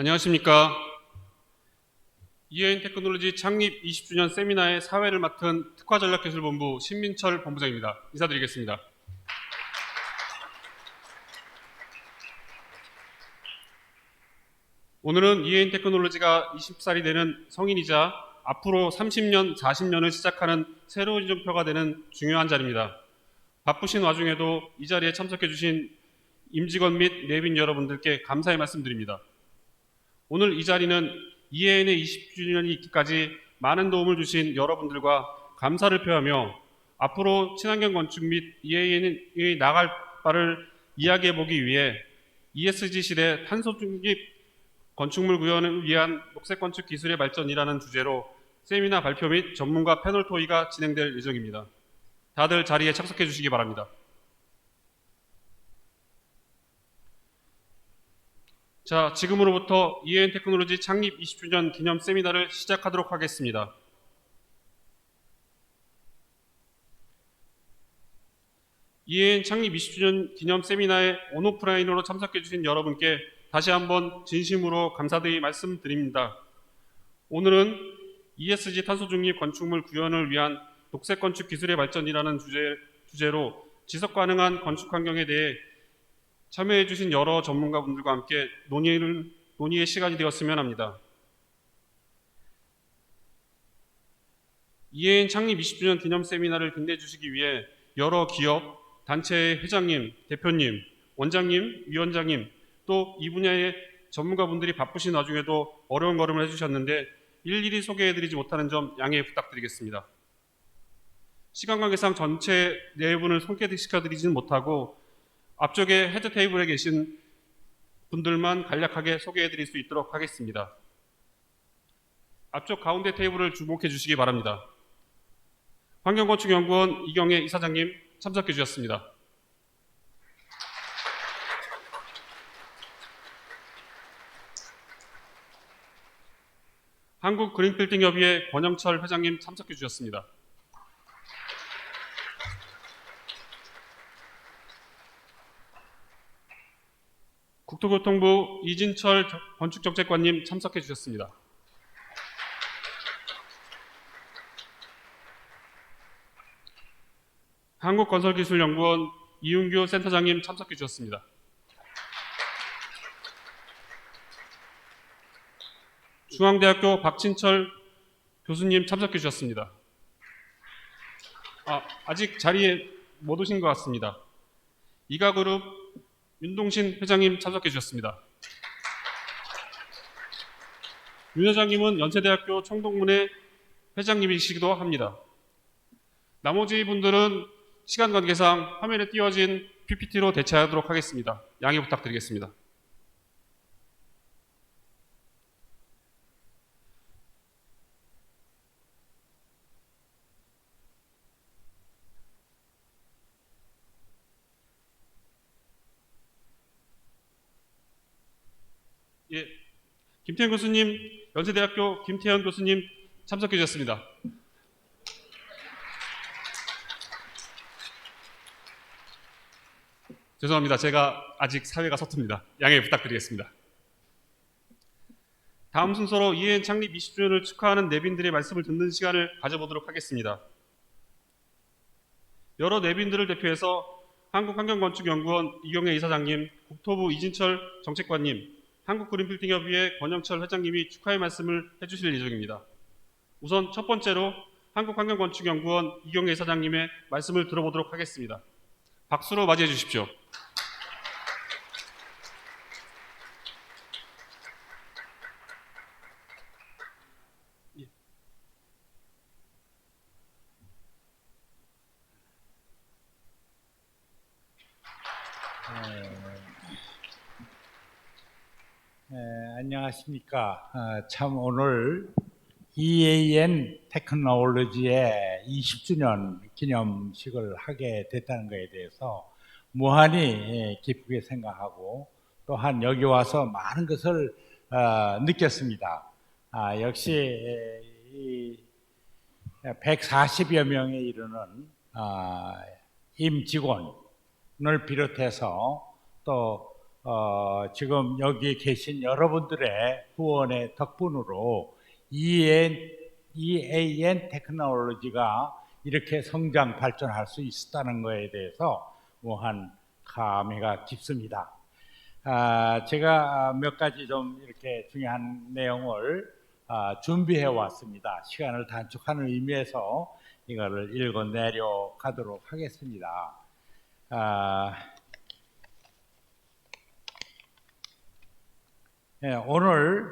안녕하십니까. EAN 테크놀로지 창립 20주년 세미나의 사회를 맡은 특화전략기술본부 신민철 본부장입니다. 인사드리겠습니다. 오늘은 EAN 테크놀로지가 20살이 되는 성인이자 앞으로 30년, 40년을 시작하는 새로운 이정표가 되는 중요한 자리입니다. 바쁘신 와중에도 이 자리에 참석해 주신 임직원 및 내빈 여러분들께 감사의 말씀드립니다. 오늘 이 자리는 EAN의 20주년이 있기까지 많은 도움을 주신 여러분들과 감사를 표하며 앞으로 친환경 건축 및 EAN이 나갈 바를 이야기해 보기 위해 ESG 시대 탄소 중립 건축물 구현을 위한 녹색 건축 기술의 발전이라는 주제로 세미나 발표 및 전문가 패널 토의가 진행될 예정입니다. 다들 자리에 참석해 주시기 바랍니다. 자, 지금으로부터 EAN 테크놀로지 창립 20주년 기념 세미나를 시작하도록 하겠습니다. EAN 창립 20주년 기념 세미나에 온오프라인으로 참석해 주신 여러분께 다시 한번 진심으로 감사드리 말씀드립니다. 오늘은 ESG 탄소 중립 건축물 구현을 위한 녹색 건축 기술의 발전이라는 주제로 지속 가능한 건축 환경에 대해 참여해 주신 여러 전문가분들과 함께 논의의 시간이 되었으면 합니다. EAN 창립 20주년 기념 세미나를 빛내 주시기 위해 여러 기업, 단체의 회장님, 대표님, 원장님, 위원장님, 또 이 분야의 전문가분들이 바쁘신 와중에도 어려운 걸음을 해주셨는데 일일이 소개해드리지 못하는 점 양해 부탁드리겠습니다. 시간 관계상 전체 네 분을 소개시켜드리지는 못하고 앞쪽에 헤드 테이블에 계신 분들만 간략하게 소개해드릴 수 있도록 하겠습니다. 앞쪽 가운데 테이블을 주목해 주시기 바랍니다. 환경건축연구원 이경혜 이사장님 참석해 주셨습니다. 한국그린빌딩협의회 권영철 회장님 참석해 주셨습니다. 국토교통부 이진철 건축정책관님 참석해 주셨습니다. 한국건설기술연구원 이윤규 센터장님 참석해 주셨습니다. 중앙대학교 박진철 교수님 참석해 주셨습니다. 아직 자리에 못 오신 것 같습니다. 이가그룹 윤동신 회장님 참석해 주셨습니다. 윤 회장님은 연세대학교 총동문회 회장님이시기도 합니다. 나머지 분들은 시간 관계상 화면에 띄워진 PPT로 대체하도록 하겠습니다. 양해 부탁드리겠습니다. 예, 김태현 교수님, 연세대학교 김태현 교수님 참석해 주셨습니다. 죄송합니다. 제가 아직 사회가 서툽니다. 양해 부탁드리겠습니다. 다음 순서로 EAN 창립 20주년을 축하하는 내빈들의 말씀을 듣는 시간을 가져보도록 하겠습니다. 여러 내빈들을 대표해서 한국환경건축연구원 이경혜 이사장님, 국토부 이진철 정책관님, 한국그린빌딩협의회 권영철 회장님이 축하의 말씀을 해주실 예정입니다. 우선 첫 번째로 한국환경건축연구원 이경혜 이사장님의 말씀을 들어보도록 하겠습니다. 박수로 맞이해 주십시오. 안녕하십니까. 참 오늘 EAN 테크놀로지의 20주년 기념식을 하게 됐다는 것에 대해서 무한히 기쁘게 생각하고 또한 여기 와서 많은 것을 느꼈습니다. 역시 140여 명에 이르는 임직원을 비롯해서 또 지금 여기 계신 여러분들의 후원의 덕분으로 EAN 테크놀로지가 이렇게 성장 발전할 수 있었다는 것에 대해서 무한 감회가 깊습니다. 제가 몇 가지 좀 이렇게 중요한 내용을 준비해 왔습니다. 시간을 단축하는 의미에서 이거를 읽어내려 가도록 하겠습니다. 오늘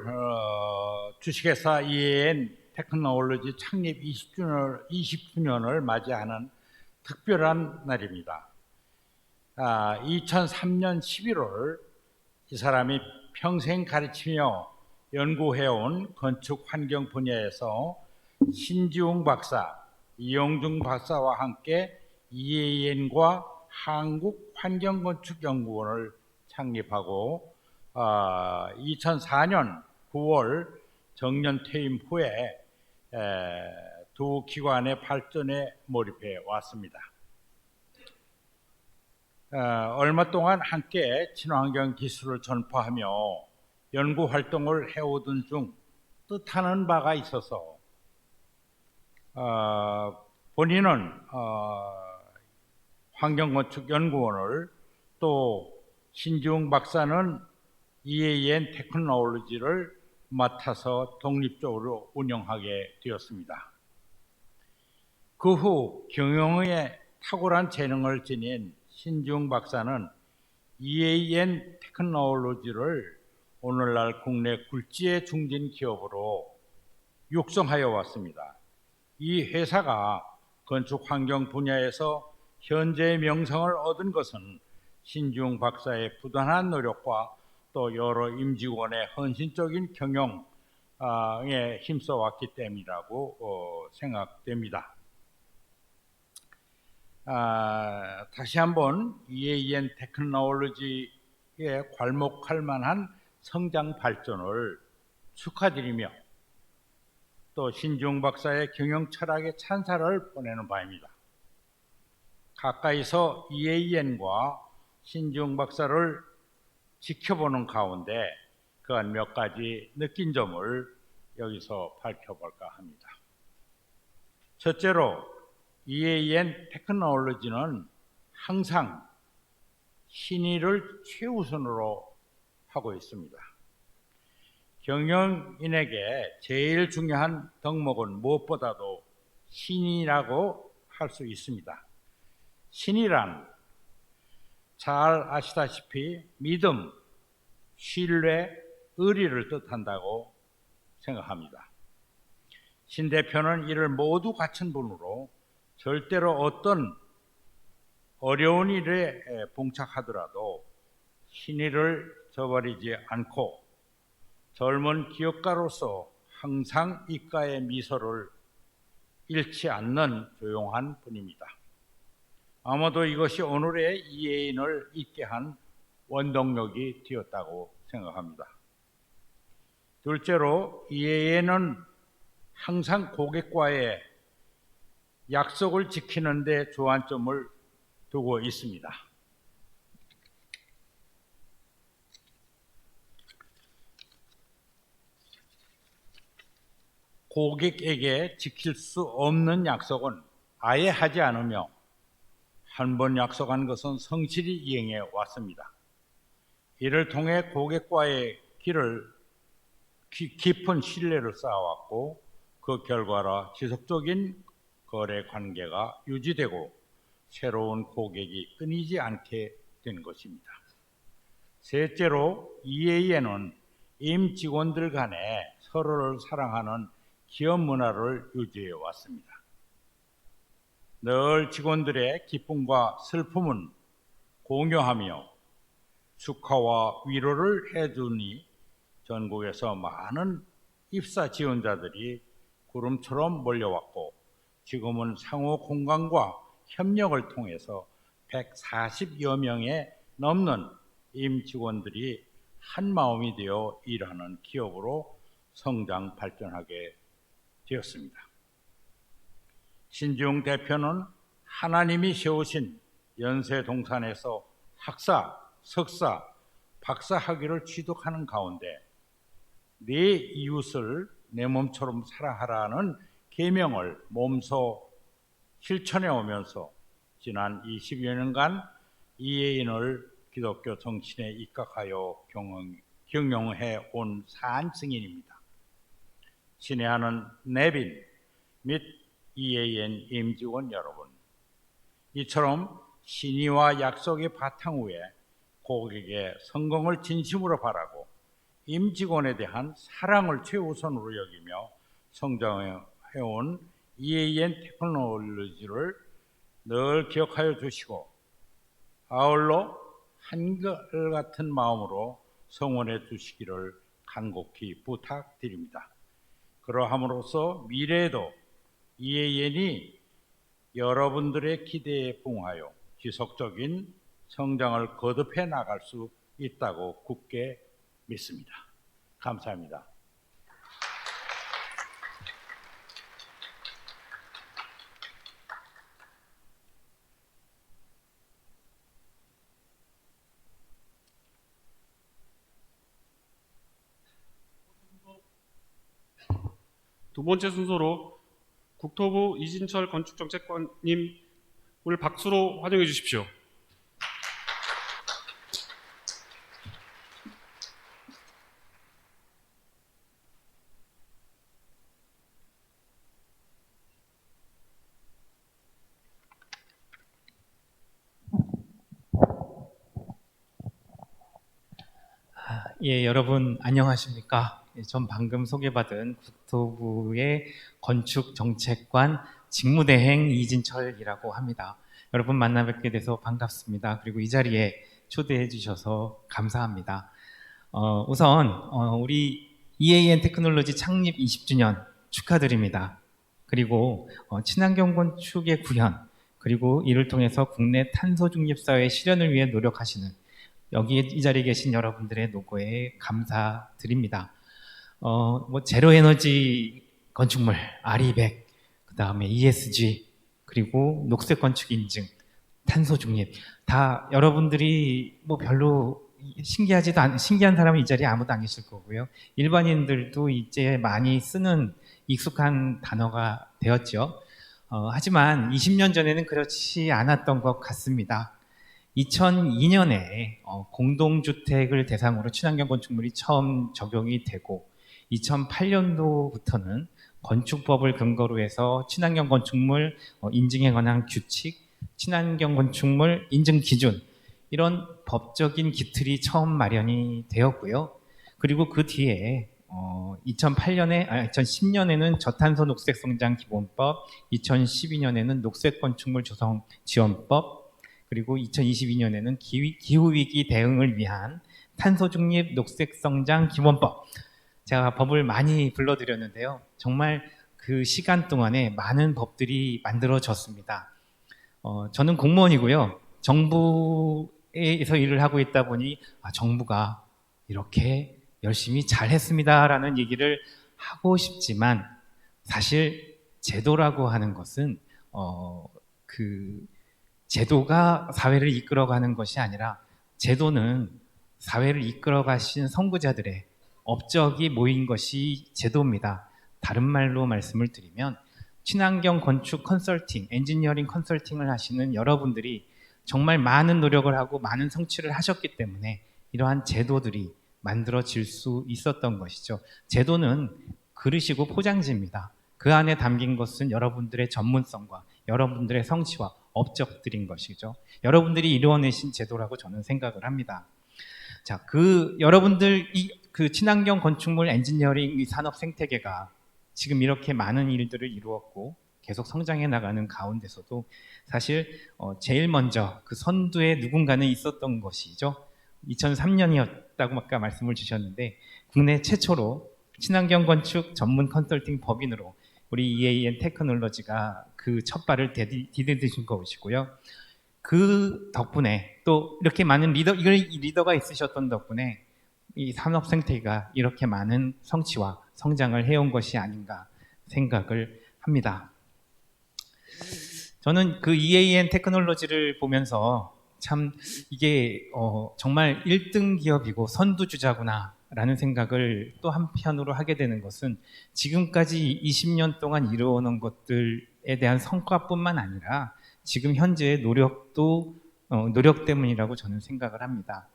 주식회사 EAN 테크놀로지 창립 20주년을 맞이하는 특별한 날입니다. 2003년 11월 이 사람이 평생 가르치며 연구해온 건축 환경 분야에서 신지웅 박사, 이용중 박사와 함께 EAN과 한국환경건축연구원을 창립하고 2004년 9월 정년 퇴임 후에 두 기관의 발전에 몰입해 왔습니다. 얼마 동안 함께 친환경 기술을 전파하며 연구 활동을 해오던 중 뜻하는 바가 있어서 본인은 환경건축연구원을 또 신지웅 박사는 EAN 테크놀로지를 맡아서 독립적으로 운영하게 되었습니다. 그 후 경영에 탁월한 재능을 지닌 신지웅 박사는 EAN 테크놀로지를 오늘날 국내 굴지의 중진 기업으로 육성하여 왔습니다. 이 회사가 건축 환경 분야에서 현재의 명성을 얻은 것은 신지웅 박사의 부단한 노력과 또 여러 임직원의 헌신적인 경영에 힘써왔기 때문이라고 생각됩니다. 다시 한번 EAN 테크놀로지에 괄목할 만한 성장 발전을 축하드리며 또 신지웅 박사의 경영 철학에 찬사를 보내는 바입니다. 가까이서 EAN과 신지웅 박사를 지켜보는 가운데 그한 몇 가지 느낀 점을 여기서 밝혀볼까 합니다. 첫째로 EAN 테크놀로지는 항상 신의를 최우선으로 하고 있습니다. 경영인에게 제일 중요한 덕목은 무엇보다도 신의라고 할 수 있습니다. 신의란 잘 아시다시피 믿음, 신뢰, 의리를 뜻한다고 생각합니다. 신 대표는 이를 모두 갖춘 분으로 절대로 어떤 어려운 일에 봉착하더라도 신의를 저버리지 않고 젊은 기업가로서 항상 입가에 미소를 잃지 않는 조용한 분입니다. 아마도 이것이 오늘의 EAN을 있게 한 원동력이 되었다고 생각합니다. 둘째로 EAN은 항상 고객과의 약속을 지키는 데 주안점을 두고 있습니다. 고객에게 지킬 수 없는 약속은 아예 하지 않으며 한 번 약속한 것은 성실히 이행해 왔습니다. 이를 통해 고객과의 깊은 신뢰를 쌓아왔고 그 결과로 지속적인 거래 관계가 유지되고 새로운 고객이 끊이지 않게 된 것입니다. 셋째로 EAN은 임직원들 간에 서로를 사랑하는 기업 문화를 유지해 왔습니다. 늘 직원들의 기쁨과 슬픔은 공유하며 축하와 위로를 해주니 전국에서 많은 입사 지원자들이 구름처럼 몰려왔고 지금은 상호 공감과 협력을 통해서 140여 명에 넘는 임직원들이 한마음이 되어 일하는 기업으로 성장 발전하게 되었습니다. 신지웅 대표는 하나님이 세우신 연세동산에서 학사, 석사, 박사 학위를 취득하는 가운데 내 이웃을 내 몸처럼 사랑하라는 계명을 몸소 실천해 오면서 지난 20여 년간 이혜인을 기독교 정신에 입각하여 경영해 온 사한 증인입니다. 친애하는 내빈 및 이혜인 임직원 여러분, 이처럼 신의와 약속의 바탕 위에 고객의 성공을 진심으로 바라고 임직원에 대한 사랑을 최우선으로 여기며 성장해온 EAN 테크놀로지를 늘 기억하여 주시고 아울러 한결같은 마음으로 성원해 주시기를 간곡히 부탁드립니다. 그러함으로써 미래에도 EAN이 여러분들의 기대에 부응하여 지속적인 성장을 거듭해 나갈 수 있다고 굳게 믿습니다. 감사합니다. 두 번째 순서로 국토부 이진철 건축정책관님을 박수로 환영해 주십시오. 예, 여러분 안녕하십니까? 예, 전 방금 소개받은 국토부의 건축정책관 직무대행 이진철이라고 합니다. 여러분 만나 뵙게 돼서 반갑습니다. 그리고 이 자리에 초대해 주셔서 감사합니다. 우선 우리 EAN 테크놀로지 창립 20주년 축하드립니다. 그리고 친환경 건축의 구현, 그리고 이를 통해서 국내 탄소 중립 사회 실현을 위해 노력하시는 여기 이 자리에 계신 여러분들의 노고에 감사드립니다. 제로 에너지 건축물 RE100, 그 다음에 ESG, 그리고 녹색 건축 인증, 탄소 중립, 다 여러분들이 별로 신기한 사람은 이 자리에 아무도 안 계실 거고요. 일반인들도 이제 많이 쓰는 익숙한 단어가 되었죠. 하지만 20년 전에는 그렇지 않았던 것 같습니다. 2002년에 공동주택을 대상으로 친환경 건축물이 처음 적용이 되고 2008년도부터는 건축법을 근거로 해서 친환경 건축물 인증에 관한 규칙, 친환경 건축물 인증 기준, 이런 법적인 기틀이 처음 마련이 되었고요. 그리고 그 뒤에 2010년에는 저탄소 녹색 성장 기본법, 2012년에는 녹색 건축물 조성 지원법, 그리고 2022년에는 기후위기 대응을 위한 탄소 중립 녹색 성장 기본법. 제가 법을 많이 불러드렸는데요. 정말 그 시간 동안에 많은 법들이 만들어졌습니다. 저는 공무원이고요. 정부에서 일을 하고 있다 보니 정부가 이렇게 열심히 잘했습니다라는 얘기를 하고 싶지만 사실 제도라고 하는 것은 제도가 사회를 이끌어가는 것이 아니라 제도는 사회를 이끌어가신 선구자들의 업적이 모인 것이 제도입니다. 다른 말로 말씀을 드리면 친환경 건축 컨설팅, 엔지니어링 컨설팅을 하시는 여러분들이 정말 많은 노력을 하고 많은 성취를 하셨기 때문에 이러한 제도들이 만들어질 수 있었던 것이죠. 제도는 그릇이고 포장지입니다. 그 안에 담긴 것은 여러분들의 전문성과 여러분들의 성취와 업적들인 것이죠. 여러분들이 이루어내신 제도라고 저는 생각을 합니다. 자, 여러분들 그 친환경 건축물 엔지니어링 산업 생태계가 지금 이렇게 많은 일들을 이루었고 계속 성장해 나가는 가운데서도 사실 제일 먼저 그 선두에 누군가는 있었던 것이죠. 2003년이었다고 아까 말씀을 주셨는데 국내 최초로 친환경 건축 전문 컨설팅 법인으로 우리 EAN 테크놀로지가 그 첫 발을 디디신 것이고요. 그 덕분에 또 이렇게 많은 리더가 있으셨던 덕분에 이 산업 생태계가 이렇게 많은 성취와 성장을 해온 것이 아닌가 생각을 합니다. 저는 그 EAN 테크놀로지를 보면서 참 이게 정말 1등 기업이고 선두주자구나라는 생각을 또 한편으로 하게 되는 것은 지금까지 20년 동안 이루어놓은 것들에 대한 성과뿐만 아니라 지금 현재의 노력도 노력 때문이라고 저는 생각을 합니다.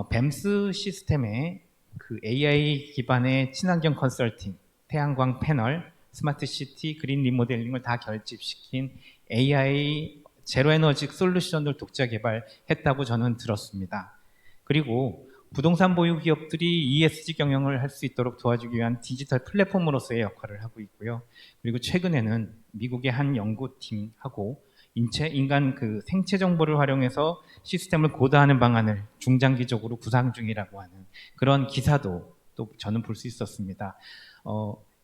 뱀스 시스템의 그 AI 기반의 친환경 컨설팅, 태양광 패널, 스마트 시티, 그린 리모델링을 다 결집시킨 AI 제로 에너지 솔루션을 독자 개발했다고 저는 들었습니다. 그리고 부동산 보유 기업들이 ESG 경영을 할 수 있도록 도와주기 위한 디지털 플랫폼으로서의 역할을 하고 있고요. 그리고 최근에는 미국의 한 연구팀하고 인간 그 생체 정보를 활용해서 시스템을 고도화하는 방안을 중장기적으로 구상 중이라고 하는 그런 기사도 또 저는 볼 수 있었습니다.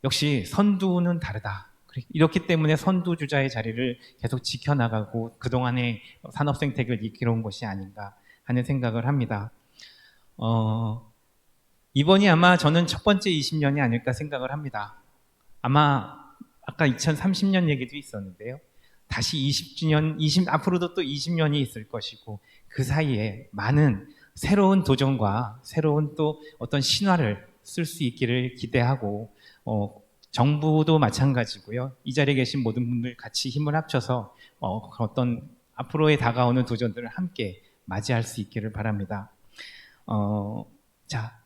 역시 선두는 다르다. 이렇기 때문에 선두주자의 자리를 계속 지켜나가고 그동안의 산업 생태계를 이끌어온 것이 아닌가 하는 생각을 합니다. 이번이 아마 저는 첫 번째 20년이 아닐까 생각을 합니다. 아마 아까 2030년 얘기도 있었는데요. 다시 20주년, 앞으로도 또 20년이 있을 것이고 그 사이에 많은 새로운 도전과 새로운 또 어떤 신화를 쓸 수 있기를 기대하고 정부도 마찬가지고요. 이 자리에 계신 모든 분들 같이 힘을 합쳐서 어떤 앞으로의 다가오는 도전들을 함께 맞이할 수 있기를 바랍니다. 자,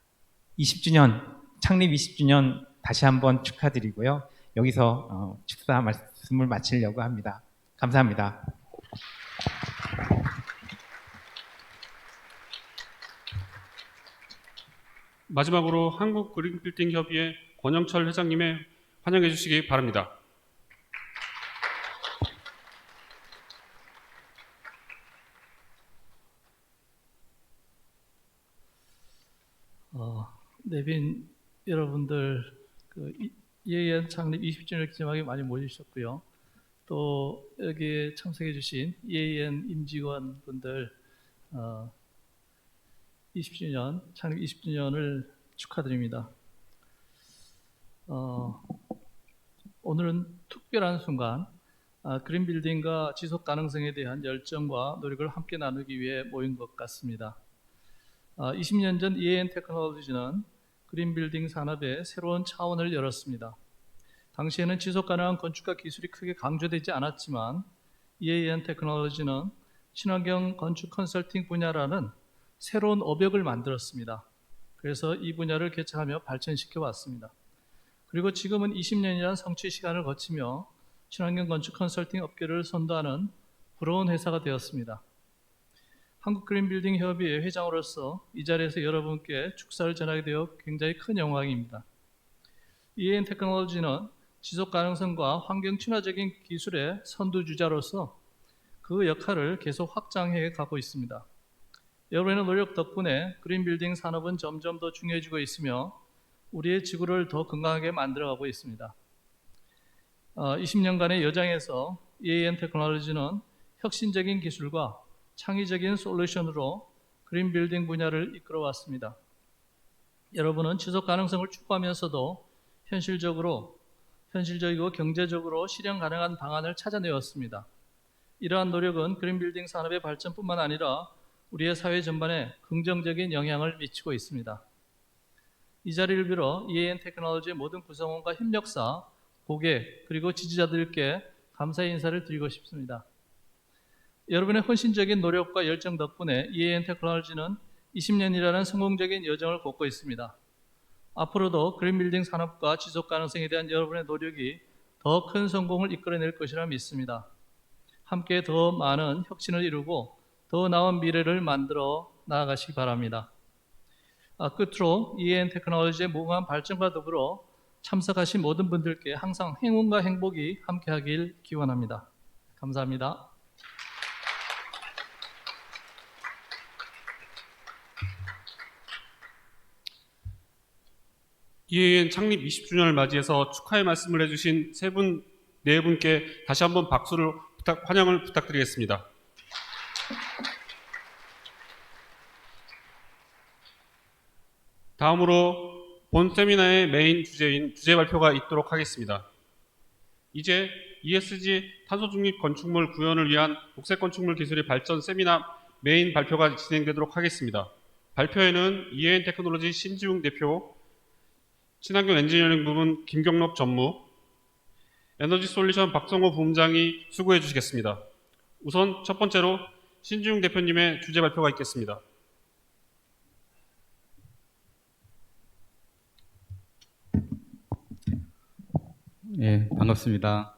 20주년, 창립 20주년 다시 한번 축하드리고요. 여기서 축사 말씀을 마치려고 합니다. 감사합니다. 마지막으로 한국그린빌딩협의회 권영철 회장님의 환영해 주시기 바랍니다. 내빈 여러분들 EAN 창립 20주년을 기념하게 많이 모여주셨고요. 또 여기에 참석해 주신 EAN 임직원분들 20주년, 창립 20주년을 축하드립니다. 오늘은 특별한 순간, 그린빌딩과 지속 가능성에 대한 열정과 노력을 함께 나누기 위해 모인 것 같습니다. 20년 전 EAN 테크놀로지는 그린빌딩 산업에 새로운 차원을 열었습니다. 당시에는 지속 가능한 건축과 기술이 크게 강조되지 않았지만 EAN 테크놀로지는 친환경 건축 컨설팅 분야라는 새로운 어벽을 만들었습니다. 그래서 이 분야를 개척하며 발전시켜 왔습니다. 그리고 지금은 20년이라는 성취 시간을 거치며 친환경 건축 컨설팅 업계를 선도하는 부러운 회사가 되었습니다. 한국그린빌딩협의회 회장으로서 이 자리에서 여러분께 축사를 전하게 되어 굉장히 큰 영광입니다. EAN 테크놀로지는 지속 가능성과 환경 친화적인 기술의 선두주자로서 그 역할을 계속 확장해 가고 있습니다. 여러분의 노력 덕분에 그린빌딩 산업은 점점 더 중요해지고 있으며 우리의 지구를 더 건강하게 만들어가고 있습니다. 20년간의 여정에서 EAN 테크놀로지는 혁신적인 기술과 창의적인 솔루션으로 그린빌딩 분야를 이끌어왔습니다. 여러분은 지속 가능성을 추구하면서도 현실적이고 경제적으로 실현 가능한 방안을 찾아내었습니다. 이러한 노력은 그린빌딩 산업의 발전뿐만 아니라 우리의 사회 전반에 긍정적인 영향을 미치고 있습니다. 이 자리를 빌어 EAN 테크놀로지의 모든 구성원과 협력사, 고객, 그리고 지지자들께 감사의 인사를 드리고 싶습니다. 여러분의 헌신적인 노력과 열정 덕분에 EAN 테크놀로지는 20년이라는 성공적인 여정을 걷고 있습니다. 앞으로도 그린빌딩 산업과 지속 가능성에 대한 여러분의 노력이 더 큰 성공을 이끌어낼 것이라 믿습니다. 함께 더 많은 혁신을 이루고 더 나은 미래를 만들어 나아가시기 바랍니다. 끝으로 EAN 테크놀로지의 무궁한 발전과 더불어 참석하신 모든 분들께 항상 행운과 행복이 함께하길 기원합니다. 감사합니다. EAN 창립 20주년을 맞이해서 축하의 말씀을 해주신 네 분께 다시 한번 박수를 환영을 부탁드리겠습니다. 다음으로 본 세미나의 메인 주제인 주제 발표가 있도록 하겠습니다. 이제 ESG 탄소 중립 건축물 구현을 위한 녹색 건축물 기술의 발전 세미나 메인 발표가 진행되도록 하겠습니다. 발표에는 EAN 테크놀로지 신지웅 대표, 친환경 엔지니어링 부문 김경록 전무, 에너지 솔루션 박성호 부문장이 수고해 주시겠습니다. 우선 첫 번째로 신지웅 대표님의 주제 발표가 있겠습니다. 예, 반갑습니다.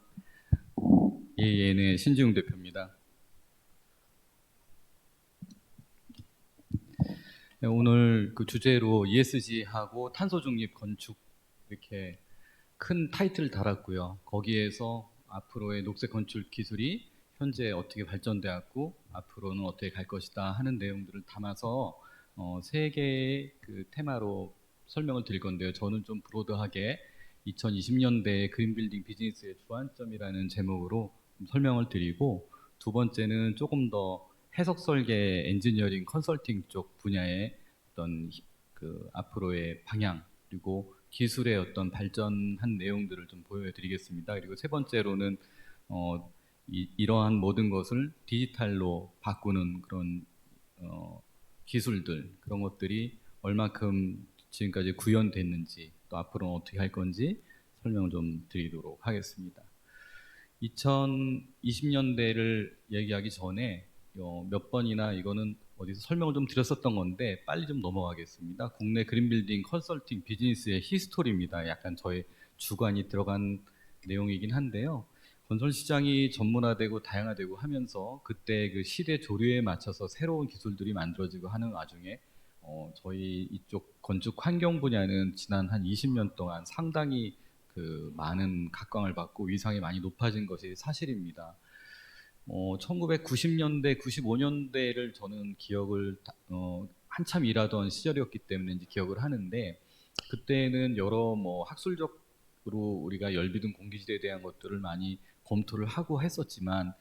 EAN의 신지웅 대표입니다. 예, 오늘 그 주제로 ESG하고 탄소 중립 건축 이렇게 큰 타이틀을 달았고요. 거기에서 앞으로의 녹색 건축 기술이 현재 어떻게 발전되었고 앞으로는 어떻게 갈 것이다 하는 내용들을 담아서 세 개의 그 테마로 설명을 드릴 건데요. 저는 좀 브로드하게 2020년대 그린빌딩 비즈니스의 주안점이라는 제목으로 설명을 드리고, 두 번째는 조금 더 해석 설계 엔지니어링 컨설팅 쪽 분야의 어떤 그 앞으로의 방향 그리고 기술의 어떤 발전한 내용들을 좀 보여드리겠습니다. 그리고 세 번째로는 이러한 모든 것을 디지털로 바꾸는 그런 기술들, 그런 것들이 얼마큼 지금까지 구현됐는지 또 앞으로는 어떻게 할 건지 설명을 좀 드리도록 하겠습니다. 2020년대를 얘기하기 전에 몇 번이나 이거는 어디서 설명을 좀 드렸었던 건데 빨리 좀 넘어가겠습니다. 국내 그린빌딩 컨설팅 비즈니스의 히스토리입니다. 약간 저의 주관이 들어간 내용이긴 한데요. 건설 시장이 전문화되고 다양화되고 하면서 그때 그 시대 조류에 맞춰서 새로운 기술들이 만들어지고 하는 와중에 저희 이쪽 건축 환경 분야는 지난 한 20년 동안 상당히 그 많은 각광을 받고 위상이 많이 높아진 것이 사실입니다. 1990년대, 95년대를 저는 기억을 한참 일하던 시절이었기 때문에 기억을 하는데, 그때는 여러 학술적으로 우리가 열비든 공기질에 대한 것들을 많이 검토를 하고 했었지만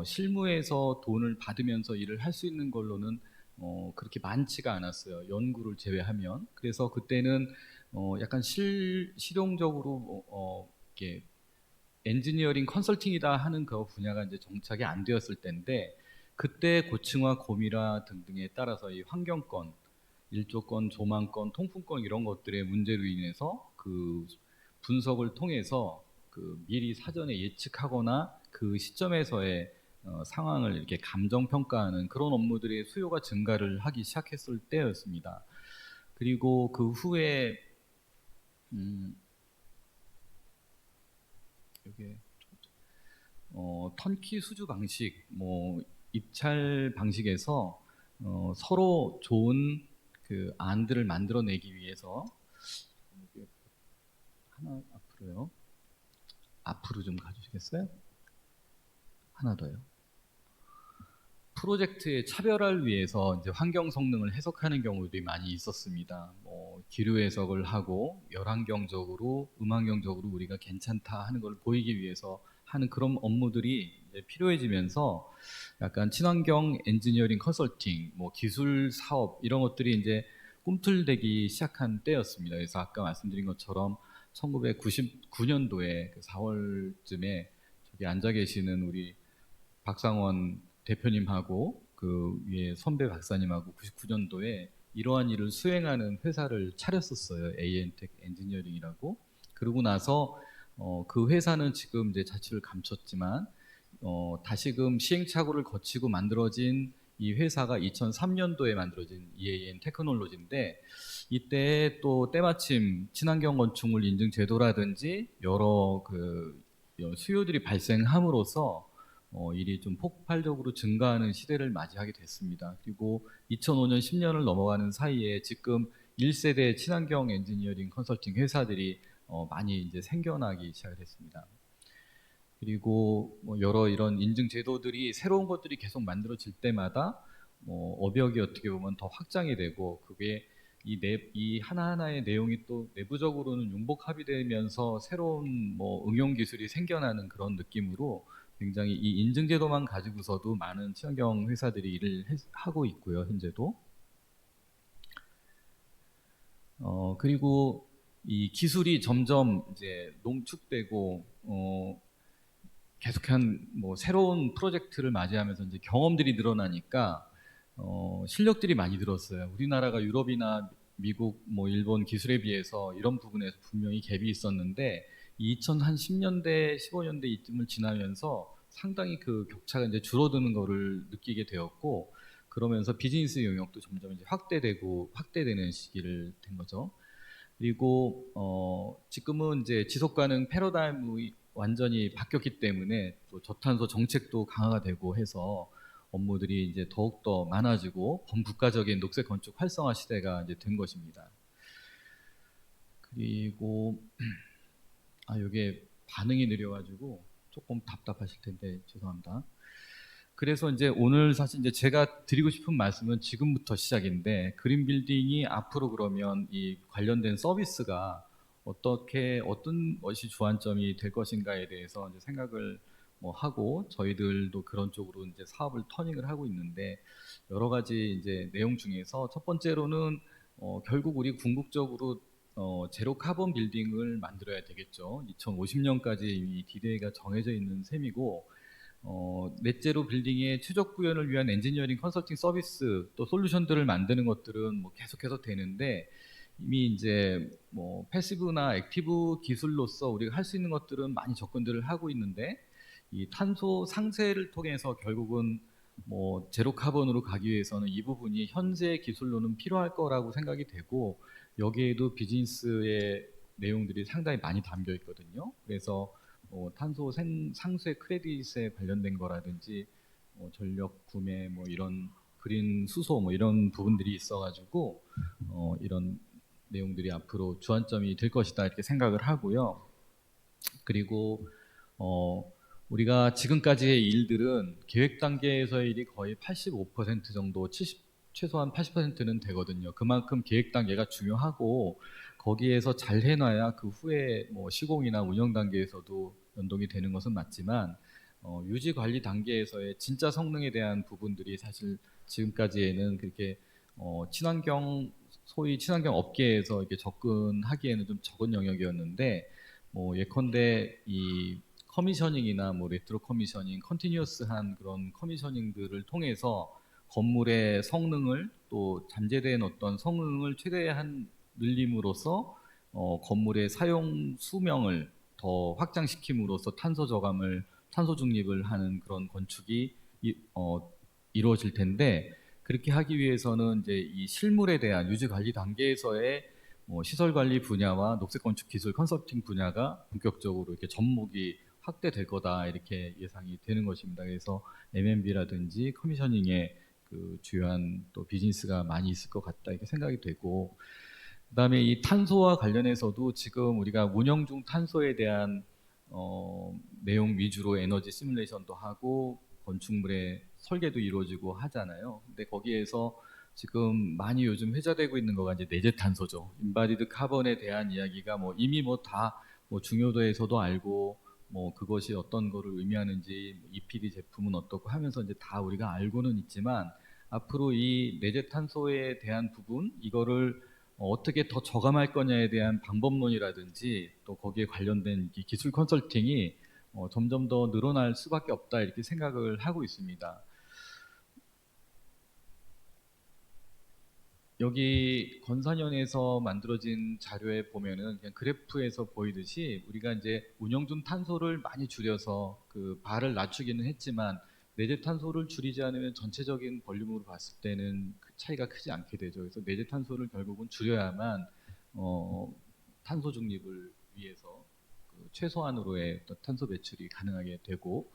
실무에서 돈을 받으면서 일을 할 수 있는 걸로는 그렇게 많지가 않았어요. 연구를 제외하면. 그래서 그때는 약간 실용적으로 이렇게 엔지니어링 컨설팅이다 하는 그 분야가 이제 정착이 안 되었을 때인데, 그때 고층화, 고밀화 등등에 따라서 이 환경권, 일조권, 조망권, 통풍권 이런 것들의 문제로 인해서 그 분석을 통해서 그 미리 사전에 예측하거나 그 시점에서의 상황을 이렇게 감정 평가하는 그런 업무들의 수요가 증가를 하기 시작했을 때였습니다. 그리고 그 후에 이게 턴키 수주 방식, 입찰 방식에서 서로 좋은 그 안들을 만들어내기 위해서 하나 앞으로요. 앞으로 좀 가주시겠어요? 하나 더요. 프로젝트의 차별화를 위해서 이제 환경 성능을 해석하는 경우들이 많이 있었습니다. 기류 해석을 하고 열환경적으로, 음환경적으로 우리가 괜찮다 하는 걸 보이기 위해서 하는 그런 업무들이 이제 필요해지면서 약간 친환경 엔지니어링 컨설팅, 기술 사업 이런 것들이 이제 꿈틀대기 시작한 때였습니다. 그래서 아까 말씀드린 것처럼 1999년도에 4월쯤에 저기 앉아 계시는 우리 박상원 대표님하고 그 위에 선배 박사님하고 99년도에 이러한 일을 수행하는 회사를 차렸었어요. AN텍 엔지니어링이라고. 그러고 나서 그 회사는 지금 이제 자취를 감췄지만 다시금 시행착오를 거치고 만들어진 이 회사가 2003년도에 만들어진 EAN 테크놀로지인데, 이때 또 때마침 친환경 건축물 인증 제도라든지 여러 그 수요들이 발생함으로써 일이 좀 폭발적으로 증가하는 시대를 맞이하게 됐습니다. 그리고 2005년, 10년을 넘어가는 사이에 지금 1세대 친환경 엔지니어링 컨설팅 회사들이 많이 이제 생겨나기 시작을 했습니다. 그리고 여러 이런 인증 제도들이 새로운 것들이 계속 만들어질 때마다 업역이 어떻게 보면 더 확장이 되고, 그게 이 하나하나의 내용이 또 내부적으로는 융복 합의되면서 새로운 응용 기술이 생겨나는 그런 느낌으로 굉장히 이 인증 제도만 가지고서도 많은 친환경 회사들이 일을 하고 있고요, 현재도. 그리고 이 기술이 점점 이제 농축되고 계속한 새로운 프로젝트를 맞이하면서 이제 경험들이 늘어나니까 실력들이 많이 늘었어요. 우리나라가 유럽이나 미국, 뭐 일본 기술에 비해서 이런 부분에서 분명히 갭이 있었는데 2010년대, 15년대 이쯤을 지나면서 상당히 그 격차가 이제 줄어드는 거를 느끼게 되었고, 그러면서 비즈니스 영역도 점점 이제 확대되는 시기를 된 거죠. 그리고 지금은 이제 지속 가능 패러다임이 완전히 바뀌었기 때문에 또 저탄소 정책도 강화가 되고 해서 업무들이 이제 더욱더 많아지고 범국가적인 녹색 건축 활성화 시대가 이제 된 것입니다. 그리고 이게 반응이 느려가지고 조금 답답하실 텐데 죄송합니다. 그래서 이제 오늘 사실 이제 제가 드리고 싶은 말씀은 지금부터 시작인데, 그린 빌딩이 앞으로 그러면 이 관련된 서비스가 어떤 것이 주안점이 될 것인가에 대해서 이제 생각을 뭐 하고, 저희들도 그런 쪽으로 이제 사업을 터닝을 하고 있는데, 여러 가지 이제 내용 중에서 첫 번째로는 결국 우리 궁극적으로 제로 카본 빌딩을 만들어야 되겠죠. 2050년까지 이미 디데이가 정해져 있는 셈이고, 넷제로 빌딩의 최적 구현을 위한 엔지니어링 컨설팅 서비스 또 솔루션들을 만드는 것들은 뭐 계속해서 되는데, 이미 이제 뭐 패시브나 액티브 기술로서 우리가 할 수 있는 것들은 많이 접근들을 하고 있는데, 이 탄소 상쇄를 통해서 결국은 뭐 제로 카본으로 가기 위해서는 이 부분이 현재 기술로는 필요할 거라고 생각이 되고, 여기에도 비즈니스의 내용들이 상당히 많이 담겨 있거든요. 그래서 탄소 상쇄 크레딧에 관련된 거라든지 전력 구매 뭐 이런 그린 수소 뭐 이런 부분들이 있어가지고 이런 내용들이 앞으로 주안점이 될 것이다 이렇게 생각을 하고요. 그리고 우리가 지금까지의 일들은 계획 단계에서의 일이 거의 85% 정도, 최소한 80%는 되거든요. 그만큼 계획 단계가 중요하고, 거기에서 잘 해놔야 그 후에 뭐 시공이나 운영 단계에서도 연동이 되는 것은 맞지만, 유지 관리 단계에서의 진짜 성능에 대한 부분들이 사실 지금까지에는 그렇게 소위 친환경 업계에서 이렇게 접근하기에는 좀 적은 영역이었는데, 뭐 예컨대 이 커미셔닝이나 뭐 레트로 커미셔닝, 컨티뉴어스한 그런 커미셔닝들을 통해서 건물의 성능을, 또 잠재된 어떤 성능을 최대한 늘림으로써 건물의 사용 수명을 더 확장시킴으로써 탄소 저감을, 탄소 중립을 하는 그런 건축이 이루어질 텐데, 그렇게 하기 위해서는 이제 이 실물에 대한 유지 관리 단계에서의 시설 관리 분야와 녹색 건축 기술 컨설팅 분야가 본격적으로 이렇게 접목이 확대될 거다 이렇게 예상이 되는 것입니다. 그래서 M&B라든지 커미셔닝에 그 주요한 또 비즈니스가 많이 있을 것 같다 이렇게 생각이 되고, 그다음에 이 탄소와 관련해서도 지금 우리가 운영 중 탄소에 대한 내용 위주로 에너지 시뮬레이션도 하고 건축물의 설계도 이루어지고 하잖아요. 근데 거기에서 지금 많이 요즘 회자되고 있는 거가 이제 내재 탄소죠. 인바디드 카본에 대한 이야기가 뭐 이미 뭐 다 뭐 중요도에서도 알고, 뭐 그것이 어떤 거를 의미하는지, EPD 제품은 어떻고 하면서 이제 다 우리가 알고는 있지만, 앞으로 이 내재 탄소에 대한 부분, 이거를 어떻게 더 저감할 거냐에 대한 방법론이라든지 또 거기에 관련된 기술 컨설팅이 점점 더 늘어날 수밖에 없다 이렇게 생각을 하고 있습니다. 여기 건산연에서 만들어진 자료에 보면은 그냥 그래프에서 보이듯이 우리가 이제 운영 중 탄소를 많이 줄여서 그 발을 낮추기는 했지만, 내재 탄소를 줄이지 않으면 전체적인 볼륨으로 봤을 때는 그 차이가 크지 않게 되죠. 그래서 내재 탄소를 결국은 줄여야만 탄소 중립을 위해서 그 최소한으로의 어떤 탄소 배출이 가능하게 되고,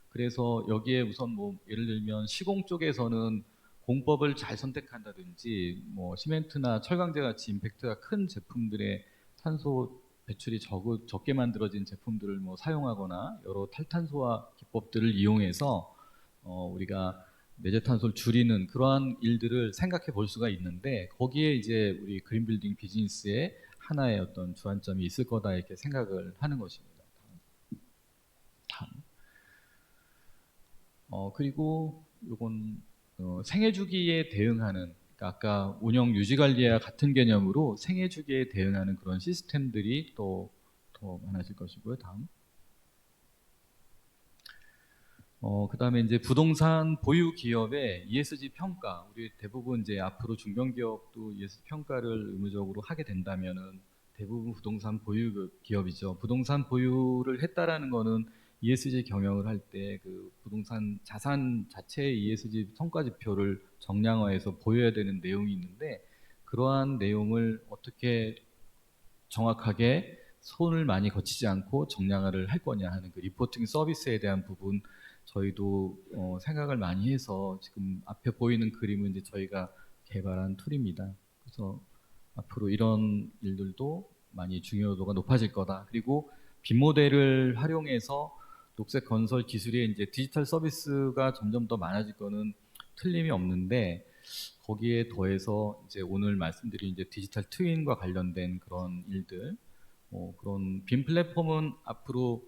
그래서 여기에 우선 뭐 예를 들면 시공 쪽에서는 공법을 잘 선택한다든지, 뭐 시멘트나 철강제 같이 임팩트가 큰 제품들의 탄소 배출이 적게 만들어진 제품들을 뭐 사용하거나 여러 탈탄소화 기법들을 이용해서 우리가 내재 탄소를 줄이는 그러한 일들을 생각해 볼 수가 있는데, 거기에 이제 우리 그린 빌딩 비즈니스의 하나의 어떤 주안점이 있을 거다 이렇게 생각을 하는 것입니다. 다음. 그리고 요건 생애 주기에 대응하는, 그러니까 아까 운영 유지 관리와 같은 개념으로 생애 주기에 대응하는 그런 시스템들이 또 더 많아질 것이고요. 다음. 그다음에 이제 부동산 보유 기업의 ESG 평가, 우리 대부분 이제 앞으로 중견기업도 ESG 평가를 의무적으로 하게 된다면은 대부분 부동산 보유 기업이죠. 부동산 보유를 했다라는 거는 ESG 경영을 할 때 그 부동산 자산 자체의 ESG 성과 지표를 정량화해서 보여야 되는 내용이 있는데, 그러한 내용을 어떻게 정확하게 손을 많이 거치지 않고 정량화를 할 거냐 하는 그 리포팅 서비스에 대한 부분, 저희도 생각을 많이 해서 지금 앞에 보이는 그림은 이제 저희가 개발한 툴입니다. 그래서 앞으로 이런 일들도 많이 중요도가 높아질 거다. 그리고 빅모델을 활용해서 녹색 건설 기술의 이제 디지털 서비스가 점점 더 많아질 거는 틀림이 없는데, 거기에 더해서 이제 오늘 말씀드린 이제 디지털 트윈과 관련된 그런 일들, 그런 빔 플랫폼은 앞으로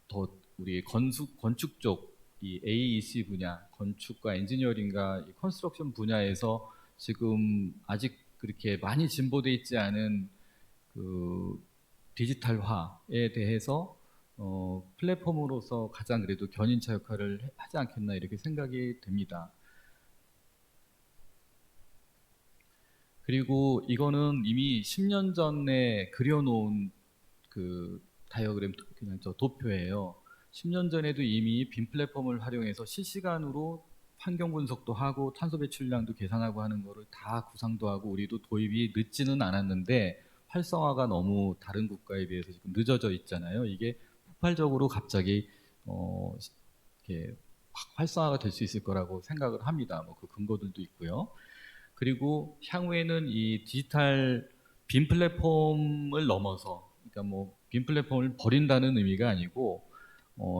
더 우리 건축 쪽, 이 AEC 분야, 건축과 엔지니어링과 이 컨스트럭션 분야에서 지금 아직 그렇게 많이 진보돼 있지 않은 그 디지털화에 대해서 플랫폼으로서 가장 그래도 견인차 역할을 하지 않겠나 이렇게 생각이 됩니다. 그리고 이거는 이미 10년 전에 그려놓은 그 다이어그램, 그냥 저 도표예요. 10년 전에도 이미 빔 플랫폼을 활용해서 실시간으로 환경 분석도 하고 탄소 배출량도 계산하고 하는 거를 다 구상도 하고, 우리도 도입이 늦지는 않았는데 활성화가 너무 다른 국가에 비해서 지금 늦어져 있잖아요. 이게 폭발적으로 갑자기 이렇게 확 활성화가 될 수 있을 거라고 생각을 합니다. 그 근거들도 있고요. 그리고 향후에는 이 디지털 빔 플랫폼을 넘어서, 그러니까 빔 플랫폼을 버린다는 의미가 아니고,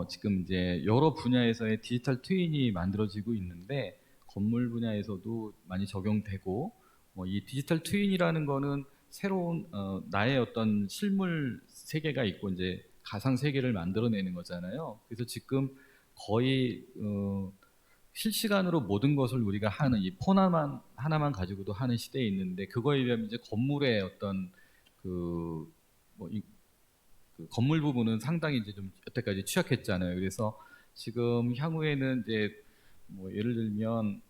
지금 이제 여러 분야에서의 디지털 트윈이 만들어지고 있는데, 건물 분야에서도 많이 적용되고, 이 디지털 트윈이라는 거는 새로운 나의 어떤 실물 세계가 있고 이제 가상 세계를 만들어내는 거잖아요. 그래서 지금 거의 실시간으로 모든 것을 우리가 하는 이 폰 하나만 가지고도 하는 시대에 있는데, 그거에 비하면 이제 건물의 어떤 그 건물 부분은 상당히 이제 좀 여태까지 취약했잖아요. 그래서 지금 향후에는 이제 예를 들면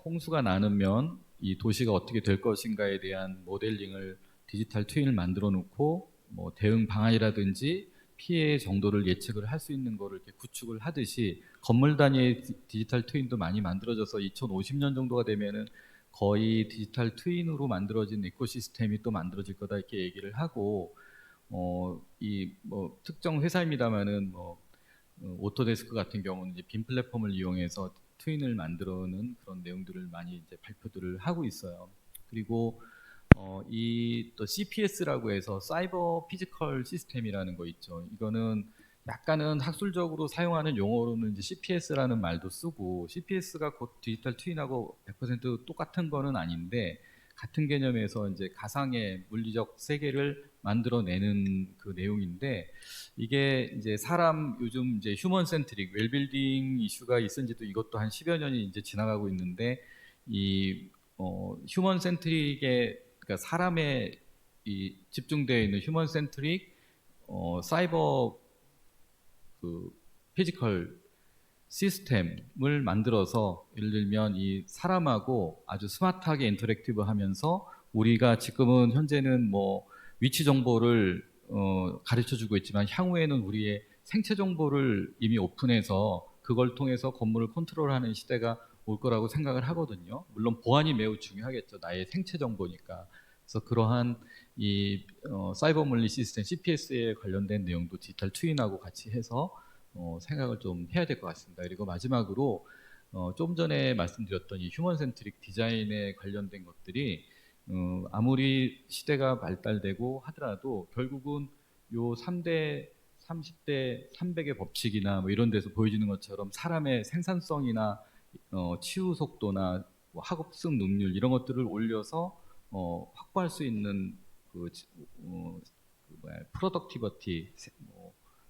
홍수가 나면 이 도시가 어떻게 될 것인가에 대한 모델링을, 디지털 트윈을 만들어 놓고 대응 방안이라든지 피해 정도를 예측을 할 수 있는 거를 이렇게 구축을 하듯이, 건물 단위의 디지털 트윈도 많이 만들어져서 2050년 정도가 되면은 거의 디지털 트윈으로 만들어진 에코시스템이 또 만들어질 거다 이렇게 얘기를 하고, 특정 회사입니다만은 오토데스크 같은 경우는 이제 빔 플랫폼을 이용해서 트윈을 만들어는 그런 내용들을 많이 이제 발표들을 하고 있어요. 그리고 이 또 CPS라고 해서 사이버 피지컬 시스템이라는 거 있죠. 이거는 약간은 학술적으로 사용하는 용어로는 이제 CPS라는 말도 쓰고, CPS가 곧 디지털 트윈하고 100% 똑같은 거는 아닌데, 같은 개념에서 이제 가상의 물리적 세계를 만들어내는 그 내용인데, 이게 이제 사람 요즘 이제 휴먼 센트릭 웰빌딩 이슈가 있은지도 이것도 한 10여 년이 이제 지나가고 있는데, 이 휴먼 센트릭의, 그러니까 사람의 이 집중되어 있는 휴먼 센트릭 사이버 그 피지컬 시스템을 만들어서, 예를 들면 이 사람하고 아주 스마트하게 인터랙티브 하면서, 우리가 지금은 현재는 위치 정보를 가르쳐 주고 있지만, 향후에는 우리의 생체 정보를 이미 오픈해서 그걸 통해서 건물을 컨트롤하는 시대가 올 거라고 생각을 하거든요. 물론 보안이 매우 중요하겠죠. 나의 생체 정보니까. 그래서 그러한 이 사이버 물리 시스템 CPS에 관련된 내용도 디지털 트윈하고 같이 해서 생각을 좀 해야 될 것 같습니다. 그리고 마지막으로 좀 전에 말씀드렸던 이 휴먼 센트릭 디자인에 관련된 것들이 아무리 시대가 발달되고 하더라도 결국은 요 3대 30대 300의 법칙이나 이런 데서 보여지는 것처럼 사람의 생산성이나 치유 속도나 학업습 능률 이런 것들을 올려서 확보할 수 있는 프로덕티버티,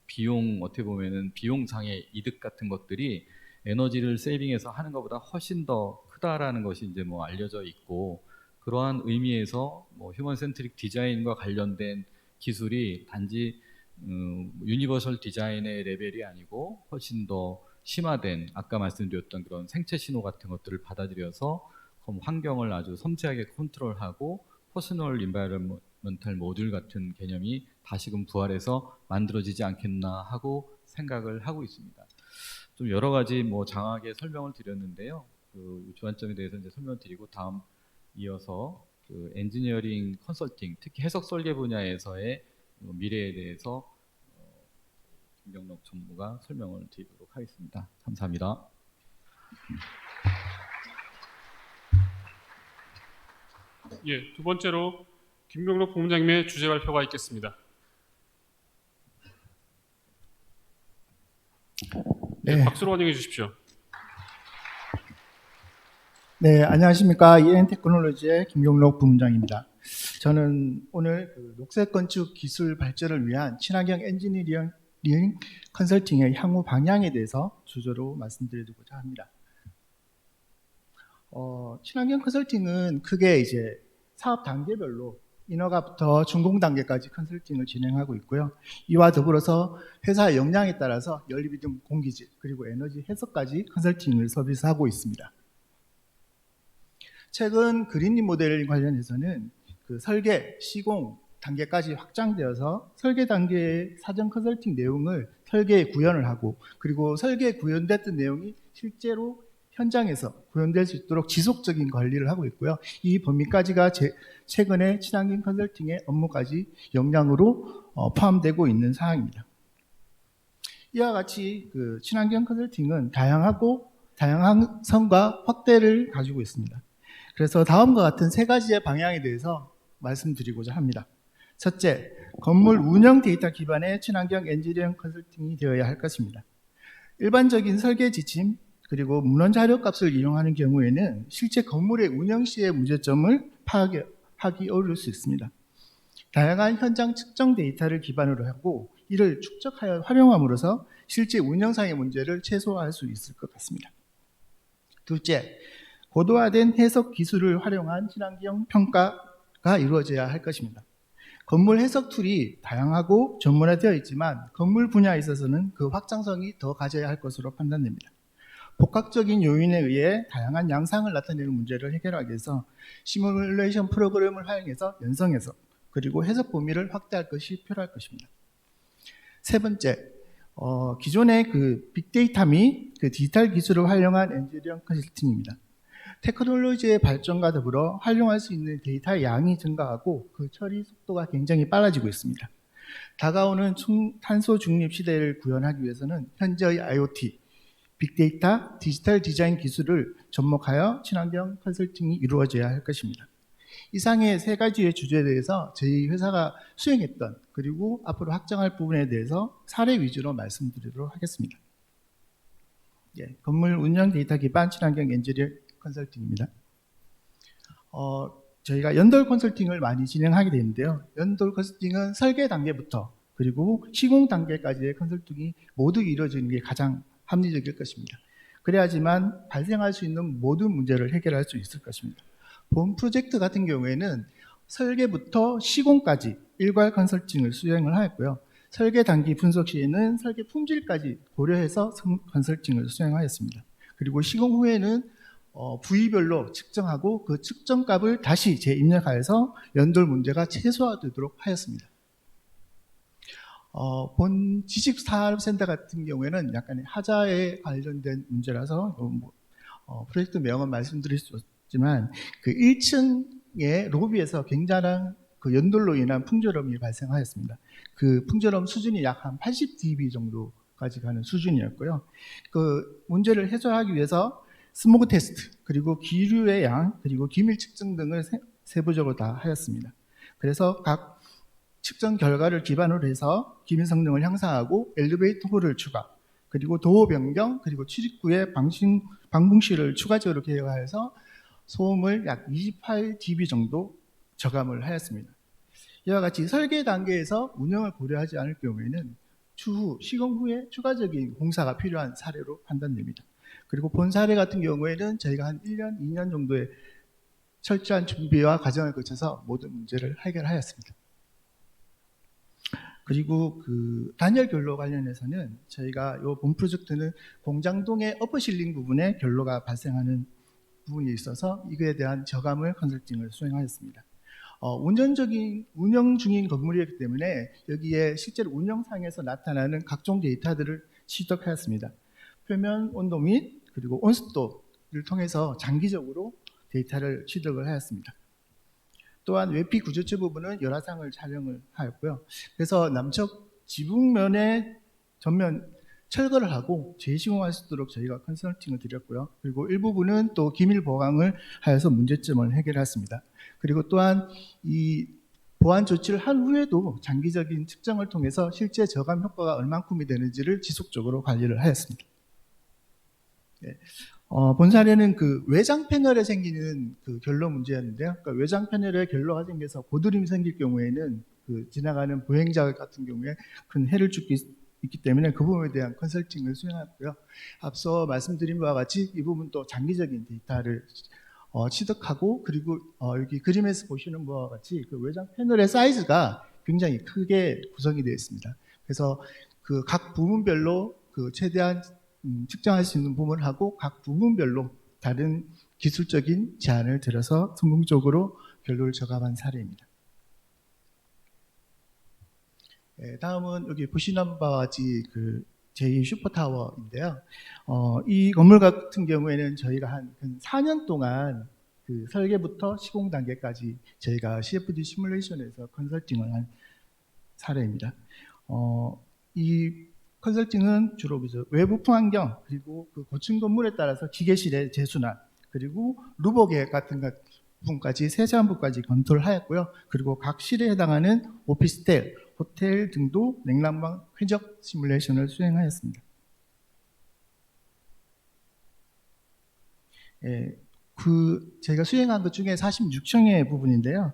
비용, 어떻게 보면은 비용상의 이득 같은 것들이 에너지를 세이빙해서 하는 것보다 훨씬 더 크다라는 것이 이제 알려져 있고, 그러한 의미에서 휴먼 센트릭 디자인과 관련된 기술이 단지 유니버설 디자인의 레벨이 아니고 훨씬 더 심화된 아까 말씀드렸던 그런 생체 신호 같은 것들을 받아들여서 환경을 아주 섬세하게 컨트롤하고 퍼스널 인바이러먼탈 모듈 같은 개념이 다시금 부활해서 만들어지지 않겠나 하고 생각을 하고 있습니다. 좀 여러 가지 장하게 설명을 드렸는데요. 그 주안점에 대해서 이제 설명을 드리고 다음 이어서 그 엔지니어링 컨설팅, 특히 해석 설계 분야에서의 미래에 대해서 김경록 전무가 설명을 드리도록 하겠습니다. 감사합니다. 예, 두 번째로 김경록 본부장님의 주제 발표가 있겠습니다. 네. 박수로 환영해 주십시오. 네, 안녕하십니까. EN테크놀로지의 김경록 부문장입니다. 저는 오늘 그 녹색 건축 기술 발전을 위한 친환경 엔지니어링 컨설팅의 향후 방향에 대해서 주제로 말씀드리고자 합니다. 친환경 컨설팅은 크게 이제 사업 단계별로 인허가부터 준공 단계까지 컨설팅을 진행하고 있고요. 이와 더불어서 회사의 역량에 따라서 연료비 등 공기질 그리고 에너지 해석까지 컨설팅을 서비스하고 있습니다. 최근 그린님 모델 관련해서는 그 설계, 시공 단계까지 확장되어서 설계 단계의 사전 컨설팅 내용을 설계에 구현을 하고 그리고 설계에 구현됐던 내용이 실제로 현장에서 구현될 수 있도록 지속적인 관리를 하고 있고요. 이 범위까지가 최근에 친환경 컨설팅의 업무까지 역량으로 포함되고 있는 사항입니다. 이와 같이 그 친환경 컨설팅은 다양한 성과 확대를 가지고 있습니다. 그래서 다음과 같은 세 가지의 방향에 대해서 말씀드리고자 합니다. 첫째, 건물 운영 데이터 기반의 친환경 엔지니어링 컨설팅이 되어야 할 것입니다. 일반적인 설계 지침 그리고 문헌 자료값을 이용하는 경우에는 실제 건물의 운영 시의 문제점을 파악하기 어려울 수 있습니다. 다양한 현장 측정 데이터를 기반으로 하고 이를 축적하여 활용함으로써 실제 운영상의 문제를 최소화할 수 있을 것 같습니다. 둘째, 고도화된 해석 기술을 활용한 친환경 평가가 이루어져야 할 것입니다. 건물 해석 툴이 다양하고 전문화되어 있지만 건물 분야에 있어서는 그 확장성이 더 가져야 할 것으로 판단됩니다. 복합적인 요인에 의해 다양한 양상을 나타내는 문제를 해결하기 위해서 시뮬레이션 프로그램을 활용해서 연성해서 그리고 해석 범위를 확대할 것이 필요할 것입니다. 세 번째, 기존의 그 빅데이터 및 그 디지털 기술을 활용한 엔지니어링 컨설팅입니다. 테크놀로지의 발전과 더불어 활용할 수 있는 데이터의 양이 증가하고 그 처리 속도가 굉장히 빨라지고 있습니다. 다가오는 탄소 중립 시대를 구현하기 위해서는 현재의 IoT, 빅데이터, 디지털 디자인 기술을 접목하여 친환경 컨설팅이 이루어져야 할 것입니다. 이상의 세 가지의 주제에 대해서 저희 회사가 수행했던 그리고 앞으로 확장할 부분에 대해서 사례 위주로 말씀드리도록 하겠습니다. 예, 건물 운영 데이터 기반 친환경 엔지니어링 컨설팅입니다. 저희가 연돌 컨설팅을 많이 진행하게 되는데요. 연돌 컨설팅은 설계 단계부터 그리고 시공 단계까지의 컨설팅이 모두 이루어지는 게 가장 합리적일 것입니다. 그래야지만 발생할 수 있는 모든 문제를 해결할 수 있을 것입니다. 본 프로젝트 같은 경우에는 설계부터 시공까지 일괄 컨설팅을 수행을 하였고요. 설계 단기 분석 시에는 설계 품질까지 고려해서 컨설팅을 수행하였습니다. 그리고 시공 후에는 부위별로 측정하고 그 측정값을 다시 재입력하여서 연돌 문제가 최소화되도록 하였습니다. 본 지식산업센터 같은 경우에는 약간의 하자에 관련된 문제라서 프로젝트 명은 말씀드릴 수 없지만 그 1층의 로비에서 굉장한 그 연돌로 인한 풍조럼이 발생하였습니다. 그 풍조럼 수준이 약 한 80dB 정도까지 가는 수준이었고요. 그 문제를 해소하기 위해서 스모그 테스트, 그리고 기류의 양, 그리고 기밀 측정 등을 세부적으로 다 하였습니다. 그래서 각 측정 결과를 기반으로 해서 기밀 성능을 향상하고 엘리베이터 홀을 추가, 그리고 도어 변경, 그리고 출입구에 방붕실을 추가적으로 개혁하여서 소음을 약 28dB 정도 저감을 하였습니다. 이와 같이 설계 단계에서 운영을 고려하지 않을 경우에는 추후 시공 후에 추가적인 공사가 필요한 사례로 판단됩니다. 그리고 본 사례 같은 경우에는 저희가 한 1년, 2년 정도의 철저한 준비와 과정을 거쳐서 모든 문제를 해결하였습니다. 그리고 그 단열 결로 관련해서는 저희가 이 본 프로젝트는 공장동의 어퍼실링 부분에 결로가 발생하는 부분이 있어서 이거에 대한 저감을 컨설팅을 수행하였습니다. 운영 중인 건물이기 때문에 여기에 실제로 운영상에서 나타나는 각종 데이터들을 취득하였습니다. 표면 온도 및 그리고 온습도를 통해서 장기적으로 데이터를 취득을 하였습니다. 또한 외피 구조체 부분은 열화상을 촬영을 하였고요. 그래서 남측 지붕면에 전면 철거를 하고 재시공할 수 있도록 저희가 컨설팅을 드렸고요. 그리고 일부분은 또 기밀 보강을 하여서 문제점을 해결했습니다. 그리고 또한 이 보안 조치를 한 후에도 장기적인 측정을 통해서 실제 저감 효과가 얼만큼이 되는지를 지속적으로 관리를 하였습니다. 네. 본 사례는 그 외장 패널에 생기는 그 결로 문제였는데요. 그러니까 외장 패널에 결로가 생겨서 고드름이 생길 경우에는 그 지나가는 보행자 같은 경우에 큰 해를 줄 수 있기 때문에 그 부분에 대한 컨설팅을 수행했고요. 앞서 말씀드린 바와 같이 이 부분도 장기적인 데이터를 취득하고 그리고 여기 그림에서 보시는 바와 같이 그 외장 패널의 사이즈가 굉장히 크게 구성이 되어 있습니다. 그래서 그 각 부분별로 그 최대한 측정할 수 있는 부분을 하고 각 부분별로 다른 기술적인 제안을 들어서 성공적으로 결로를 저감한 사례입니다. 네, 다음은 여기 보시는 바와 같이 그 제2 슈퍼타워인데요. 이 건물 같은 경우에는 저희가 한 4년 동안 그 설계부터 시공 단계까지 저희가 CFD 시뮬레이션에서 컨설팅을 한 사례입니다. 이 컨설팅은 주로 외부 풍환경 그리고 그 고층 건물에 따라서 기계실의 재순환 그리고 루버 계획 같은 부분까지 세세한 부분까지 검토를 하였고요. 그리고 각 실에 해당하는 오피스텔, 호텔 등도 냉난방 쾌적 시뮬레이션을 수행하였습니다. 예, 제가 수행한 것 중에 46층의 부분인데요.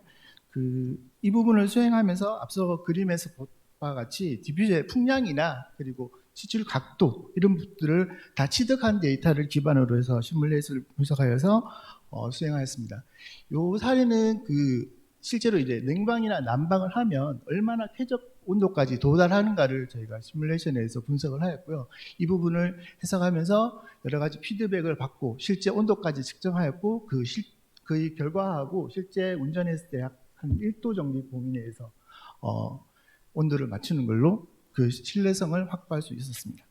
이 부분을 수행하면서 앞서 그림에서 본 바와 같이 디퓨저의 풍량이나 그리고 치출 각도 이런 것들을 다 취득한 데이터를 기반으로 해서 시뮬레이션을 분석하여서 수행하였습니다. 이 사례는 실제로 이제 냉방이나 난방을 하면 얼마나 쾌적 온도까지 도달하는가를 저희가 시뮬레이션에서 분석을 하였고요. 이 부분을 해석하면서 여러 가지 피드백을 받고 실제 온도까지 측정하였고 그 결과하고 실제 운전했을 때 약 한 1도 정도 범위 내에서 온도를 맞추는 걸로 그 신뢰성을 확보할 수 있었습니다.